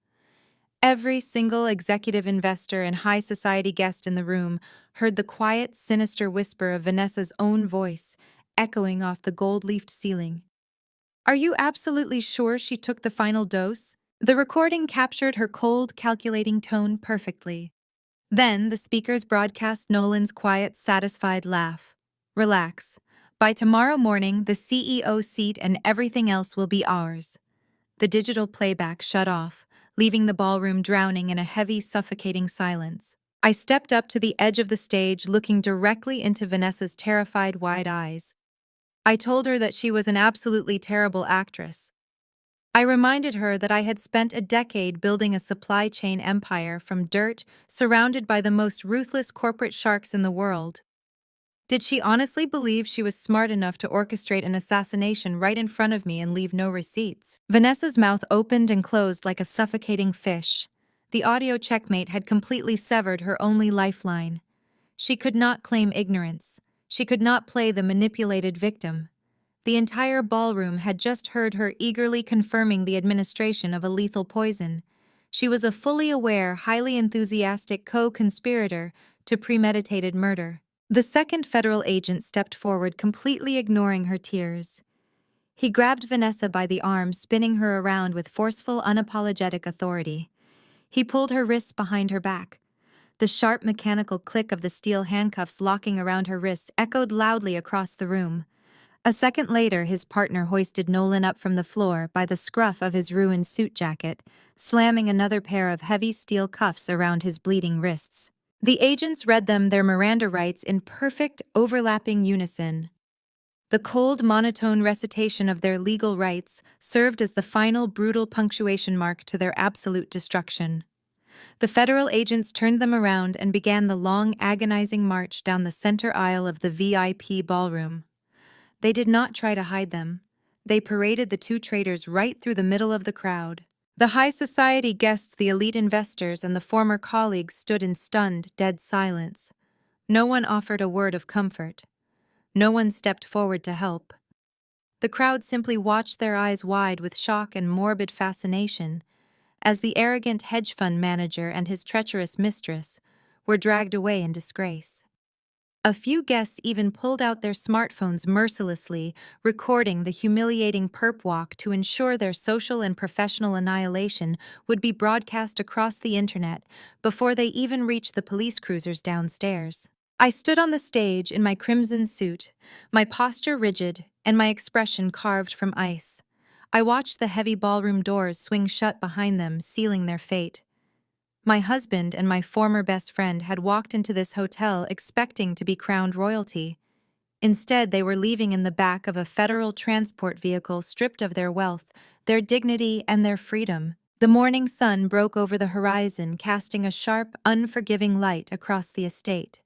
Every single executive investor and high society guest in the room heard the quiet, sinister whisper of Vanessa's own voice echoing off the gold-leafed ceiling. "Are you absolutely sure she took the final dose?" The recording captured her cold, calculating tone perfectly. Then the speakers broadcast Nolan's quiet, satisfied laugh. "Relax. By tomorrow morning, the CEO seat and everything else will be ours." The digital playback shut off, leaving the ballroom drowning in a heavy, suffocating silence. I stepped up to the edge of the stage, looking directly into Vanessa's terrified, wide eyes. I told her that she was an absolutely terrible actress. I reminded her that I had spent a decade building a supply chain empire from dirt, surrounded by the most ruthless corporate sharks in the world. Did she honestly believe she was smart enough to orchestrate an assassination right in front of me and leave no receipts? Vanessa's mouth opened and closed like a suffocating fish. The audio checkmate had completely severed her only lifeline. She could not claim ignorance. She could not play the manipulated victim. The entire ballroom had just heard her eagerly confirming the administration of a lethal poison. She was a fully aware, highly enthusiastic co-conspirator to premeditated murder. The second federal agent stepped forward, completely ignoring her tears. He grabbed Vanessa by the arm, spinning her around with forceful, unapologetic authority. He pulled her wrists behind her back. The sharp mechanical click of the steel handcuffs locking around her wrists echoed loudly across the room. A second later, his partner hoisted Nolan up from the floor by the scruff of his ruined suit jacket, slamming another pair of heavy steel cuffs around his bleeding wrists. The agents read them their Miranda rights in perfect, overlapping unison. The cold, monotone recitation of their legal rights served as the final, brutal punctuation mark to their absolute destruction. The federal agents turned them around and began the long, agonizing march down the center aisle of the VIP ballroom. They did not try to hide them. They paraded the two traitors right through the middle of the crowd. The high society guests, the elite investors, and the former colleagues stood in stunned, dead silence. No one offered a word of comfort. No one stepped forward to help. The crowd simply watched, their eyes wide with shock and morbid fascination, as the arrogant hedge fund manager and his treacherous mistress were dragged away in disgrace. A few guests even pulled out their smartphones mercilessly, recording the humiliating perp walk to ensure their social and professional annihilation would be broadcast across the internet before they even reached the police cruisers downstairs. I stood on the stage in my crimson suit, my posture rigid and my expression carved from ice. I watched the heavy ballroom doors swing shut behind them, sealing their fate. My husband and my former best friend had walked into this hotel expecting to be crowned royalty. Instead, they were leaving in the back of a federal transport vehicle, stripped of their wealth, their dignity, and their freedom. The morning sun broke over the horizon, casting a sharp, unforgiving light across the estate.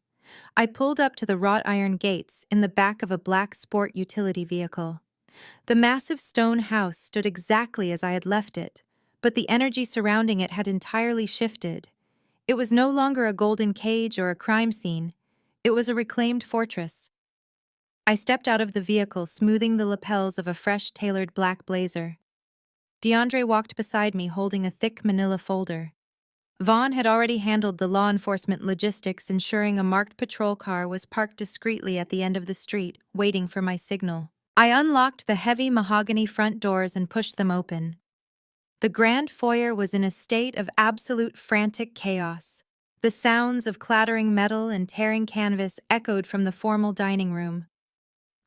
I pulled up to the wrought iron gates in the back of a black sport utility vehicle. The massive stone house stood exactly as I had left it, but the energy surrounding it had entirely shifted. It was no longer a golden cage or a crime scene. It was a reclaimed fortress. I stepped out of the vehicle, smoothing the lapels of a fresh tailored black blazer. DeAndre walked beside me holding a thick manila folder. Vaughn had already handled the law enforcement logistics, ensuring a marked patrol car was parked discreetly at the end of the street, waiting for my signal. I unlocked the heavy mahogany front doors and pushed them open. The grand foyer was in a state of absolute frantic chaos. The sounds of clattering metal and tearing canvas echoed from the formal dining room.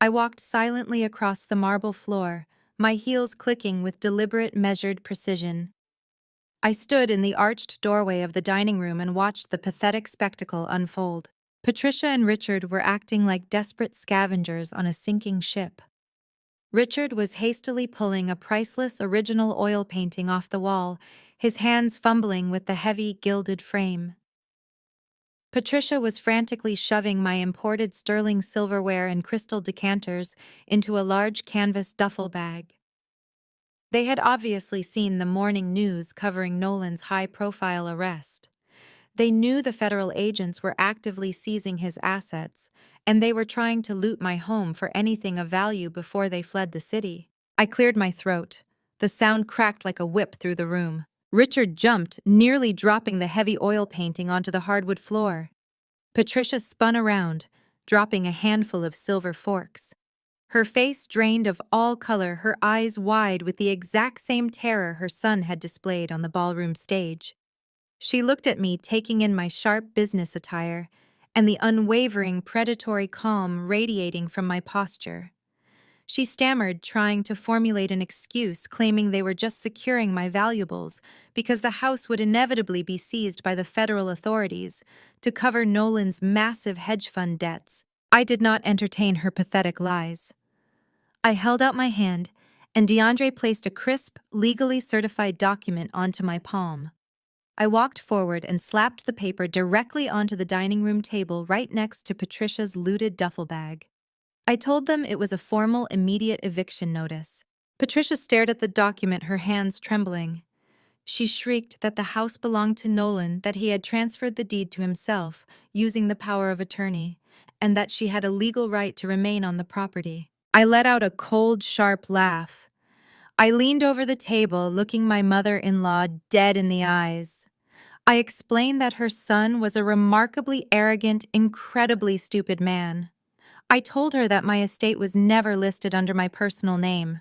I walked silently across the marble floor, my heels clicking with deliberate, measured precision. I stood in the arched doorway of the dining room and watched the pathetic spectacle unfold. Patricia and Richard were acting like desperate scavengers on a sinking ship. Richard was hastily pulling a priceless original oil painting off the wall, his hands fumbling with the heavy, gilded frame. Patricia was frantically shoving my imported sterling silverware and crystal decanters into a large canvas duffel bag. They had obviously seen the morning news covering Nolan's high-profile arrest. They knew the federal agents were actively seizing his assets, and they were trying to loot my home for anything of value before they fled the city. I cleared my throat. The sound cracked like a whip through the room. Richard jumped, nearly dropping the heavy oil painting onto the hardwood floor. Patricia spun around, dropping a handful of silver forks. Her face drained of all color, her eyes wide with the exact same terror her son had displayed on the ballroom stage. She looked at me, taking in my sharp business attire, and the unwavering predatory calm radiating from my posture. She stammered, trying to formulate an excuse, claiming they were just securing my valuables because the house would inevitably be seized by the federal authorities to cover Nolan's massive hedge fund debts. I did not entertain her pathetic lies. I held out my hand, and DeAndre placed a crisp, legally certified document onto my palm. I walked forward and slapped the paper directly onto the dining room table right next to Patricia's looted duffel bag. I told them it was a formal, immediate eviction notice. Patricia stared at the document, her hands trembling. She shrieked that the house belonged to Nolan, that he had transferred the deed to himself, using the power of attorney, and that she had a legal right to remain on the property. I let out a cold, sharp laugh. I leaned over the table, looking my mother-in-law dead in the eyes. I explained that her son was a remarkably arrogant, incredibly stupid man. I told her that my estate was never listed under my personal name.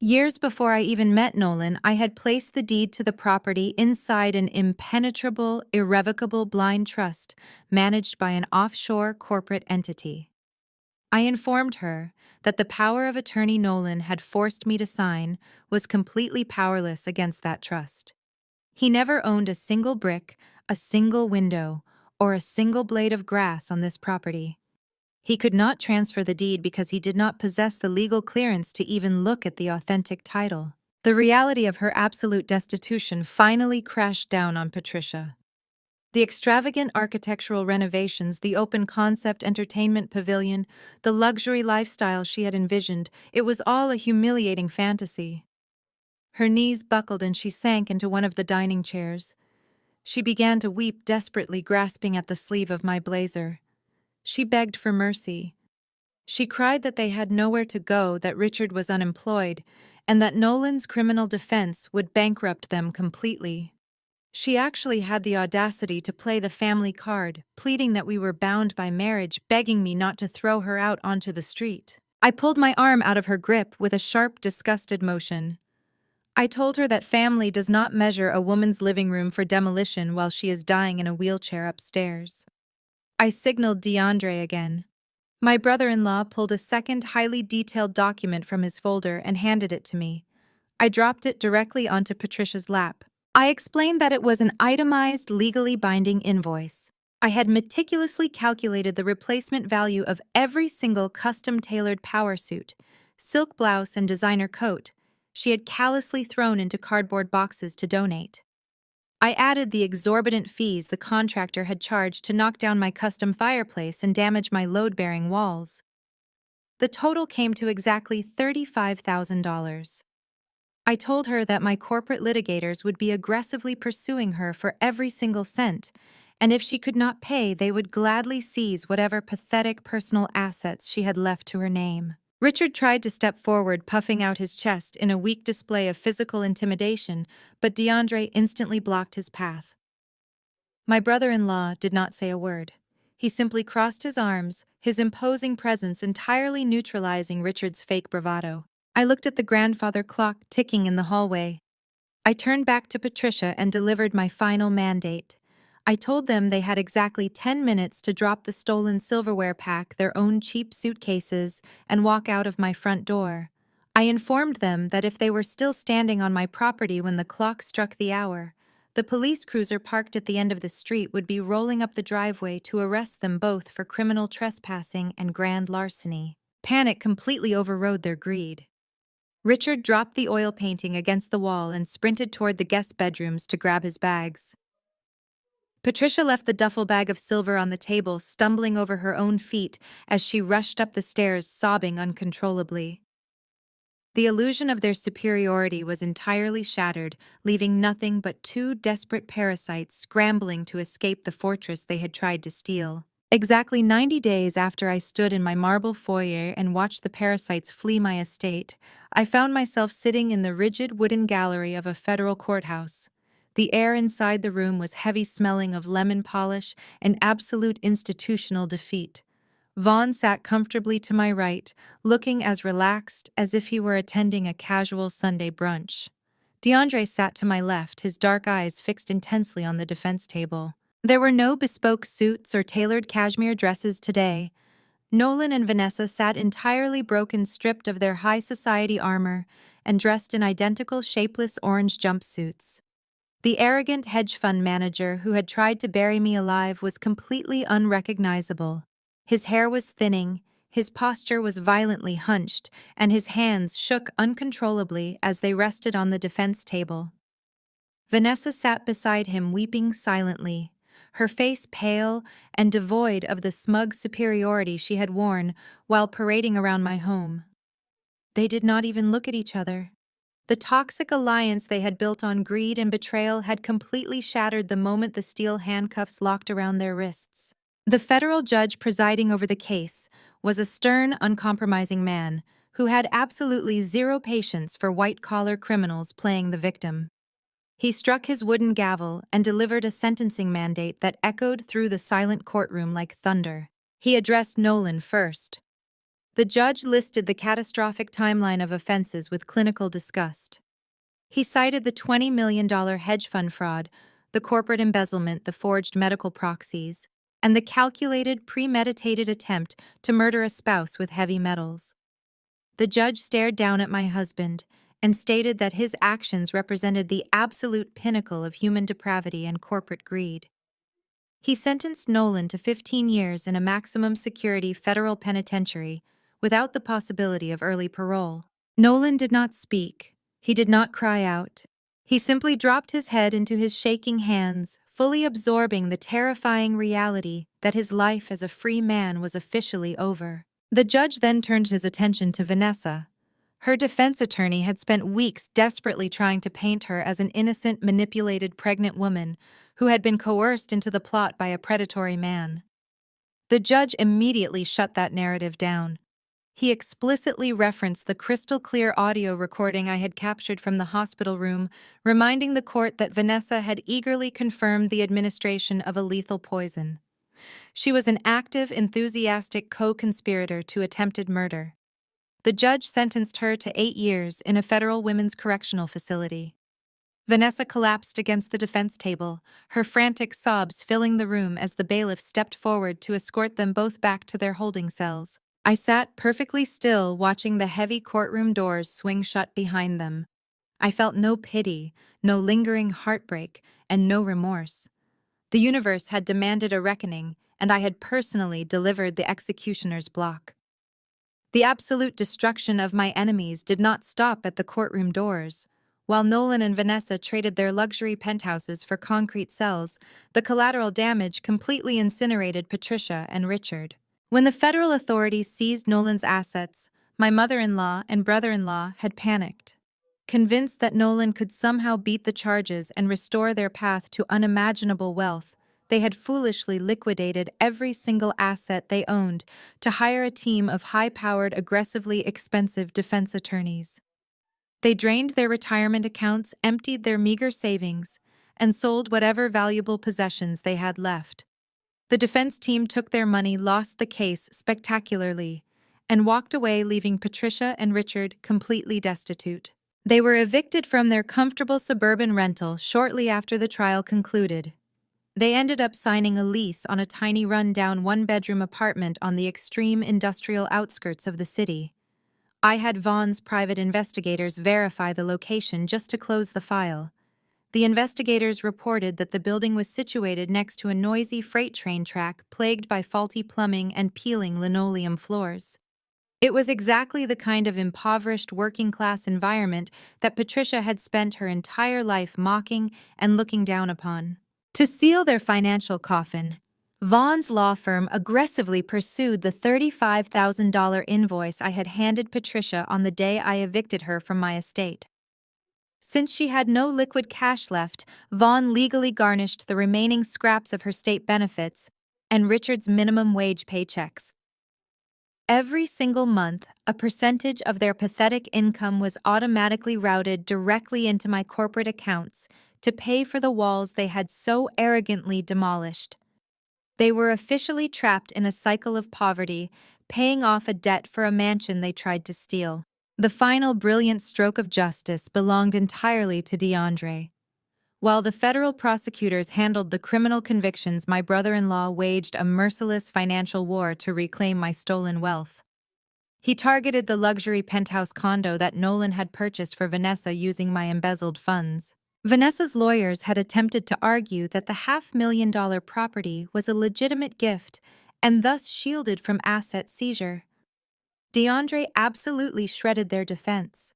Years before I even met Nolan, I had placed the deed to the property inside an impenetrable, irrevocable blind trust managed by an offshore corporate entity. I informed her that the power of attorney Nolan had forced me to sign was completely powerless against that trust. He never owned a single brick, a single window, or a single blade of grass on this property. He could not transfer the deed because he did not possess the legal clearance to even look at the authentic title. The reality of her absolute destitution finally crashed down on Patricia. The extravagant architectural renovations, the open-concept entertainment pavilion, the luxury lifestyle she had envisioned, it was all a humiliating fantasy. Her knees buckled and she sank into one of the dining chairs. She began to weep desperately, grasping at the sleeve of my blazer. She begged for mercy. She cried that they had nowhere to go, that Richard was unemployed, and that Nolan's criminal defense would bankrupt them completely. She actually had the audacity to play the family card, pleading that we were bound by marriage, begging me not to throw her out onto the street. I pulled my arm out of her grip with a sharp, disgusted motion. I told her that family does not measure a woman's living room for demolition while she is dying in a wheelchair upstairs. I signaled DeAndre again. My brother-in-law pulled a second, highly detailed document from his folder and handed it to me. I dropped it directly onto Patricia's lap. I explained that it was an itemized, legally binding invoice. I had meticulously calculated the replacement value of every single custom-tailored power suit, silk blouse, and designer coat she had callously thrown into cardboard boxes to donate. I added the exorbitant fees the contractor had charged to knock down my custom fireplace and damage my load-bearing walls. The total came to exactly $35,000. I told her that my corporate litigators would be aggressively pursuing her for every single cent, and if she could not pay, they would gladly seize whatever pathetic personal assets she had left to her name. Richard tried to step forward, puffing out his chest in a weak display of physical intimidation, but DeAndre instantly blocked his path. My brother-in-law did not say a word. He simply crossed his arms, his imposing presence entirely neutralizing Richard's fake bravado. I looked at the grandfather clock ticking in the hallway. I turned back to Patricia and delivered my final mandate. I told them they had exactly 10 minutes to drop the stolen silverware, pack their own cheap suitcases, and walk out of my front door. I informed them that if they were still standing on my property when the clock struck the hour, the police cruiser parked at the end of the street would be rolling up the driveway to arrest them both for criminal trespassing and grand larceny. Panic completely overrode their greed. Richard dropped the oil painting against the wall and sprinted toward the guest bedrooms to grab his bags. Patricia left the duffel bag of silver on the table, stumbling over her own feet as she rushed up the stairs, sobbing uncontrollably. The illusion of their superiority was entirely shattered, leaving nothing but two desperate parasites scrambling to escape the fortress they had tried to steal. Exactly 90 days after I stood in my marble foyer and watched the parasites flee my estate, I found myself sitting in the rigid wooden gallery of a federal courthouse. The air inside the room was heavy, smelling of lemon polish and absolute institutional defeat. Vaughn sat comfortably to my right, looking as relaxed as if he were attending a casual Sunday brunch. DeAndre sat to my left, his dark eyes fixed intensely on the defense table. There were no bespoke suits or tailored cashmere dresses today. Nolan and Vanessa sat entirely broken, stripped of their high society armor, and dressed in identical shapeless orange jumpsuits. The arrogant hedge fund manager who had tried to bury me alive was completely unrecognizable. His hair was thinning, his posture was violently hunched, and his hands shook uncontrollably as they rested on the defense table. Vanessa sat beside him, weeping silently, her face pale and devoid of the smug superiority she had worn while parading around my home. They did not even look at each other. The toxic alliance they had built on greed and betrayal had completely shattered the moment the steel handcuffs locked around their wrists. The federal judge presiding over the case was a stern, uncompromising man who had absolutely zero patience for white-collar criminals playing the victim. He struck his wooden gavel and delivered a sentencing mandate that echoed through the silent courtroom like thunder. He addressed Nolan first. The judge listed the catastrophic timeline of offenses with clinical disgust. He cited the $20 million hedge fund fraud, the corporate embezzlement, the forged medical proxies, and the calculated, premeditated attempt to murder a spouse with heavy metals. The judge stared down at my husband and stated that his actions represented the absolute pinnacle of human depravity and corporate greed. He sentenced Nolan to 15 years in a maximum security federal penitentiary without the possibility of early parole. Nolan did not speak. He did not cry out. He simply dropped his head into his shaking hands, fully absorbing the terrifying reality that his life as a free man was officially over. The judge then turned his attention to Vanessa. Her defense attorney had spent weeks desperately trying to paint her as an innocent, manipulated pregnant woman who had been coerced into the plot by a predatory man. The judge immediately shut that narrative down. He explicitly referenced the crystal-clear audio recording I had captured from the hospital room, reminding the court that Vanessa had eagerly confirmed the administration of a lethal poison. She was an active, enthusiastic co-conspirator to attempted murder. The judge sentenced her to 8 years in a federal women's correctional facility. Vanessa collapsed against the defense table, her frantic sobs filling the room as the bailiff stepped forward to escort them both back to their holding cells. I sat perfectly still, watching the heavy courtroom doors swing shut behind them. I felt no pity, no lingering heartbreak, and no remorse. The universe had demanded a reckoning, and I had personally delivered the executioner's block. The absolute destruction of my enemies did not stop at the courtroom doors. While Nolan and Vanessa traded their luxury penthouses for concrete cells, the collateral damage completely incinerated Patricia and Richard. When the federal authorities seized Nolan's assets, my mother-in-law and brother-in-law had panicked. Convinced that Nolan could somehow beat the charges and restore their path to unimaginable wealth, they had foolishly liquidated every single asset they owned to hire a team of high-powered, aggressively expensive defense attorneys. They drained their retirement accounts, emptied their meager savings, and sold whatever valuable possessions they had left. The defense team took their money, lost the case spectacularly, and walked away, leaving Patricia and Richard completely destitute. They were evicted from their comfortable suburban rental shortly after the trial concluded. They ended up signing a lease on a tiny run-down one-bedroom apartment on the extreme industrial outskirts of the city. I had Vaughn's private investigators verify the location just to close the file. The investigators reported that the building was situated next to a noisy freight train track plagued by faulty plumbing and peeling linoleum floors. It was exactly the kind of impoverished working-class environment that Patricia had spent her entire life mocking and looking down upon. To seal their financial coffin, Vaughn's law firm aggressively pursued the $35,000 invoice I had handed Patricia on the day I evicted her from my estate. Since she had no liquid cash left, Vaughn legally garnished the remaining scraps of her state benefits and Richard's minimum wage paychecks. Every single month, a percentage of their pathetic income was automatically routed directly into my corporate accounts to pay for the walls they had so arrogantly demolished. They were officially trapped in a cycle of poverty, paying off a debt for a mansion they tried to steal. The final brilliant stroke of justice belonged entirely to DeAndre. While the federal prosecutors handled the criminal convictions, my brother-in-law waged a merciless financial war to reclaim my stolen wealth. He targeted the luxury penthouse condo that Nolan had purchased for Vanessa using my embezzled funds. Vanessa's lawyers had attempted to argue that the $500,000 property was a legitimate gift and thus shielded from asset seizure. DeAndre absolutely shredded their defense.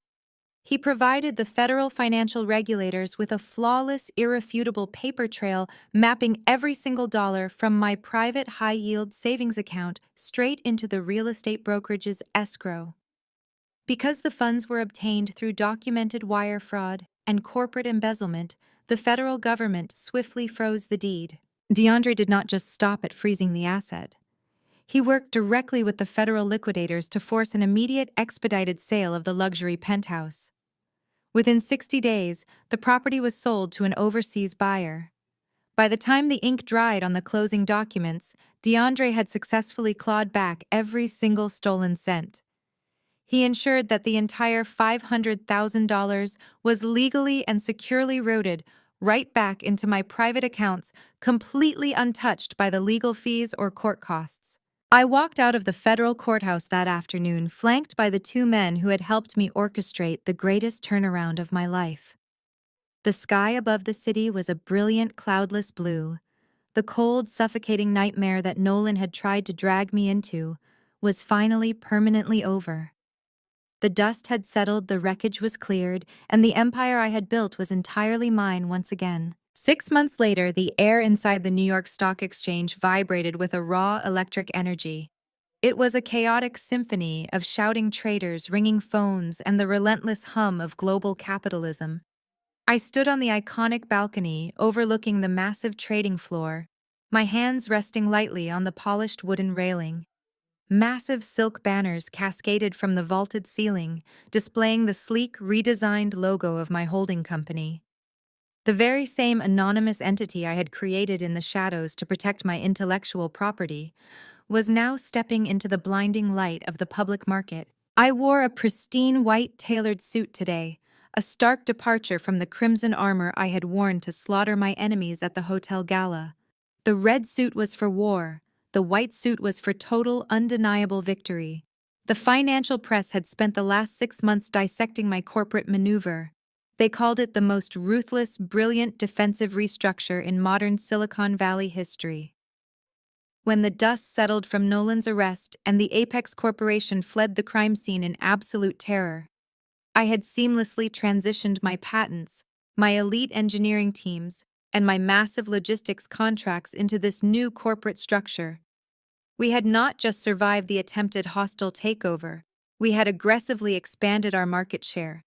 He provided the federal financial regulators with a flawless, irrefutable paper trail mapping every single dollar from my private high-yield savings account straight into the real estate brokerage's escrow. Because the funds were obtained through documented wire fraud and corporate embezzlement, the federal government swiftly froze the deed. DeAndre did not just stop at freezing the asset. He worked directly with the federal liquidators to force an immediate, expedited sale of the luxury penthouse. Within 60 days, the property was sold to an overseas buyer. By the time the ink dried on the closing documents, DeAndre had successfully clawed back every single stolen cent. He ensured that the entire $500,000 was legally and securely routed right back into my private accounts, completely untouched by the legal fees or court costs. I walked out of the federal courthouse that afternoon, flanked by the two men who had helped me orchestrate the greatest turnaround of my life. The sky above the city was a brilliant, cloudless blue. The cold, suffocating nightmare that Nolan had tried to drag me into was finally permanently over. The dust had settled, the wreckage was cleared, and the empire I had built was entirely mine once again. 6 months later, the air inside the New York Stock Exchange vibrated with a raw electric energy. It was a chaotic symphony of shouting traders, ringing phones, and the relentless hum of global capitalism. I stood on the iconic balcony overlooking the massive trading floor, my hands resting lightly on the polished wooden railing. Massive silk banners cascaded from the vaulted ceiling, displaying the sleek, redesigned logo of my holding company. The very same anonymous entity I had created in the shadows to protect my intellectual property was now stepping into the blinding light of the public market. I wore a pristine white tailored suit today, a stark departure from the crimson armor I had worn to slaughter my enemies at the hotel gala. The red suit was for war, the white suit was for total, undeniable victory. The financial press had spent the last 6 months dissecting my corporate maneuver. They called it the most ruthless, brilliant defensive restructure in modern Silicon Valley history. When the dust settled from Nolan's arrest and the Apex Corporation fled the crime scene in absolute terror, I had seamlessly transitioned my patents, my elite engineering teams, and my massive logistics contracts into this new corporate structure. We had not just survived the attempted hostile takeover, we had aggressively expanded our market share.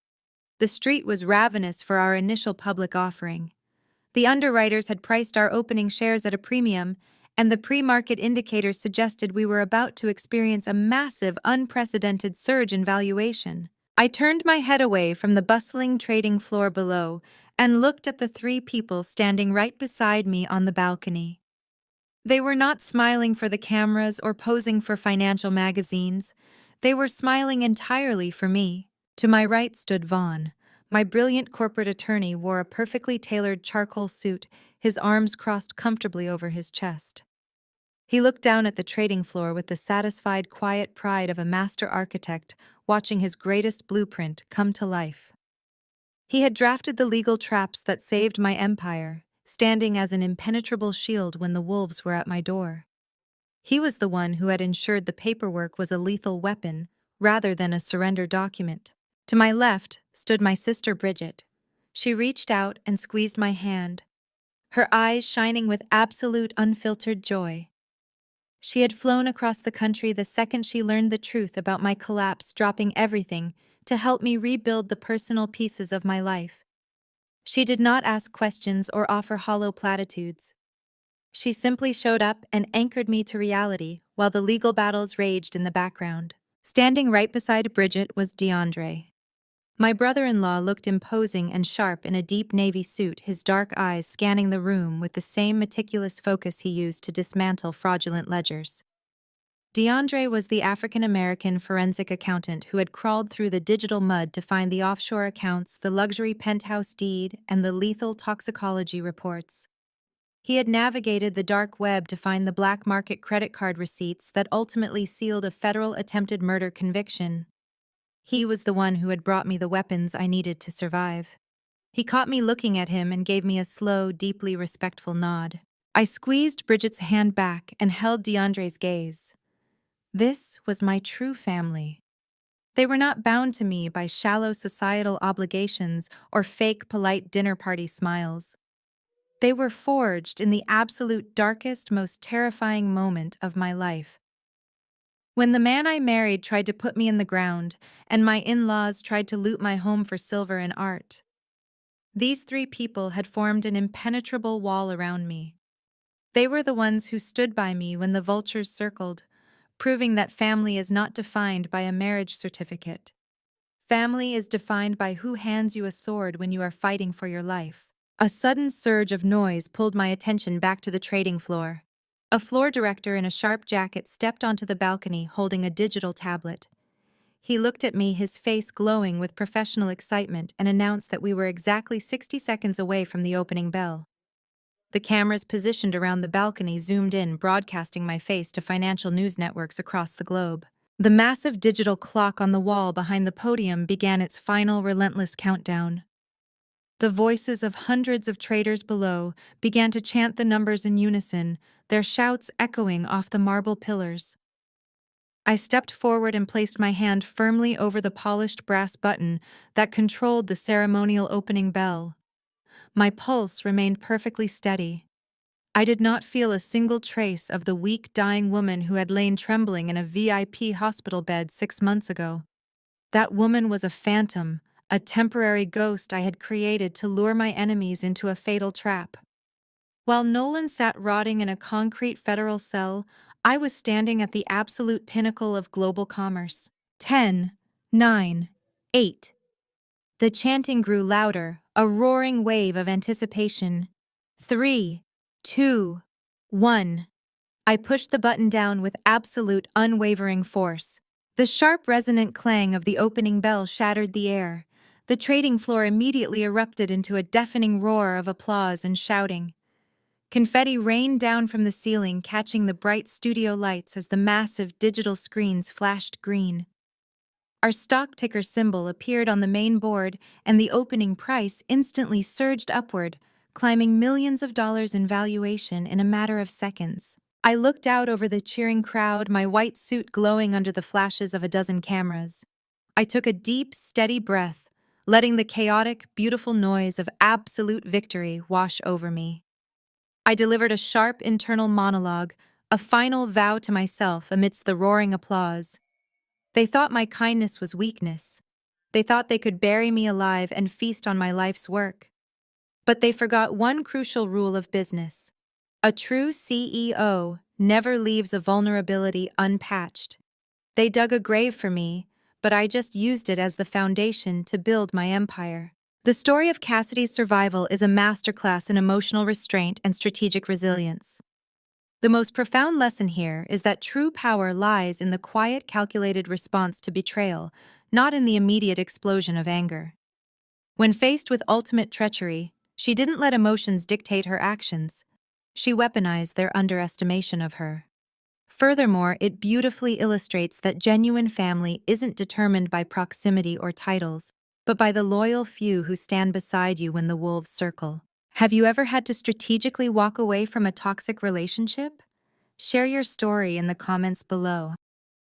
The street was ravenous for our initial public offering. The underwriters had priced our opening shares at a premium, and the pre-market indicators suggested we were about to experience a massive, unprecedented surge in valuation. I turned my head away from the bustling trading floor below and looked at the three people standing right beside me on the balcony. They were not smiling for the cameras or posing for financial magazines. They were smiling entirely for me. To my right stood Vaughn. My brilliant corporate attorney wore a perfectly tailored charcoal suit, his arms crossed comfortably over his chest. He looked down at the trading floor with the satisfied, quiet pride of a master architect watching his greatest blueprint come to life. He had drafted the legal traps that saved my empire, standing as an impenetrable shield when the wolves were at my door. He was the one who had ensured the paperwork was a lethal weapon rather than a surrender document. To my left stood my sister Bridget. She reached out and squeezed my hand, her eyes shining with absolute unfiltered joy. She had flown across the country the second she learned the truth about my collapse, dropping everything to help me rebuild the personal pieces of my life. She did not ask questions or offer hollow platitudes. She simply showed up and anchored me to reality while the legal battles raged in the background. Standing right beside Bridget was DeAndre. My brother-in-law looked imposing and sharp in a deep navy suit, his dark eyes scanning the room with the same meticulous focus he used to dismantle fraudulent ledgers. DeAndre was the African-American forensic accountant who had crawled through the digital mud to find the offshore accounts, the luxury penthouse deed, and the lethal toxicology reports. He had navigated the dark web to find the black market credit card receipts that ultimately sealed a federal attempted murder conviction. He was the one who had brought me the weapons I needed to survive. He caught me looking at him and gave me a slow, deeply respectful nod. I squeezed Bridget's hand back and held DeAndre's gaze. This was my true family. They were not bound to me by shallow societal obligations or fake, polite dinner party smiles. They were forged in the absolute darkest, most terrifying moment of my life. When the man I married tried to put me in the ground, and my in-laws tried to loot my home for silver and art, these three people had formed an impenetrable wall around me. They were the ones who stood by me when the vultures circled, proving that family is not defined by a marriage certificate. Family is defined by who hands you a sword when you are fighting for your life. A sudden surge of noise pulled my attention back to the trading floor. A floor director in a sharp jacket stepped onto the balcony holding a digital tablet. He looked at me, his face glowing with professional excitement, and announced that we were exactly 60 seconds away from the opening bell. The cameras positioned around the balcony zoomed in, broadcasting my face to financial news networks across the globe. The massive digital clock on the wall behind the podium began its final relentless countdown. The voices of hundreds of traders below began to chant the numbers in unison, their shouts echoing off the marble pillars. I stepped forward and placed my hand firmly over the polished brass button that controlled the ceremonial opening bell. My pulse remained perfectly steady. I did not feel a single trace of the weak, dying woman who had lain trembling in a VIP hospital bed 6 months ago. That woman was a phantom, a temporary ghost I had created to lure my enemies into a fatal trap. While Nolan sat rotting in a concrete federal cell, I was standing at the absolute pinnacle of global commerce. 10, 9, 8. The chanting grew louder, a roaring wave of anticipation. 3, 2, 1. I pushed the button down with absolute, unwavering force. The sharp, resonant clang of the opening bell shattered the air. The trading floor immediately erupted into a deafening roar of applause and shouting. Confetti rained down from the ceiling, catching the bright studio lights as the massive digital screens flashed green. Our stock ticker symbol appeared on the main board, and the opening price instantly surged upward, climbing millions of dollars in valuation in a matter of seconds. I looked out over the cheering crowd, my white suit glowing under the flashes of a dozen cameras. I took a deep, steady breath, letting the chaotic, beautiful noise of absolute victory wash over me. I delivered a sharp internal monologue, a final vow to myself amidst the roaring applause. They thought my kindness was weakness. They thought they could bury me alive and feast on my life's work. But they forgot one crucial rule of business. A true CEO never leaves a vulnerability unpatched. They dug a grave for me, but I just used it as the foundation to build my empire. The story of Cassidy's survival is a masterclass in emotional restraint and strategic resilience. The most profound lesson here is that true power lies in the quiet, calculated response to betrayal, not in the immediate explosion of anger. When faced with ultimate treachery, she didn't let emotions dictate her actions. She weaponized their underestimation of her. Furthermore, it beautifully illustrates that genuine family isn't determined by proximity or titles, but by the loyal few who stand beside you when the wolves circle. Have you ever had to strategically walk away from a toxic relationship? Share your story in the comments below.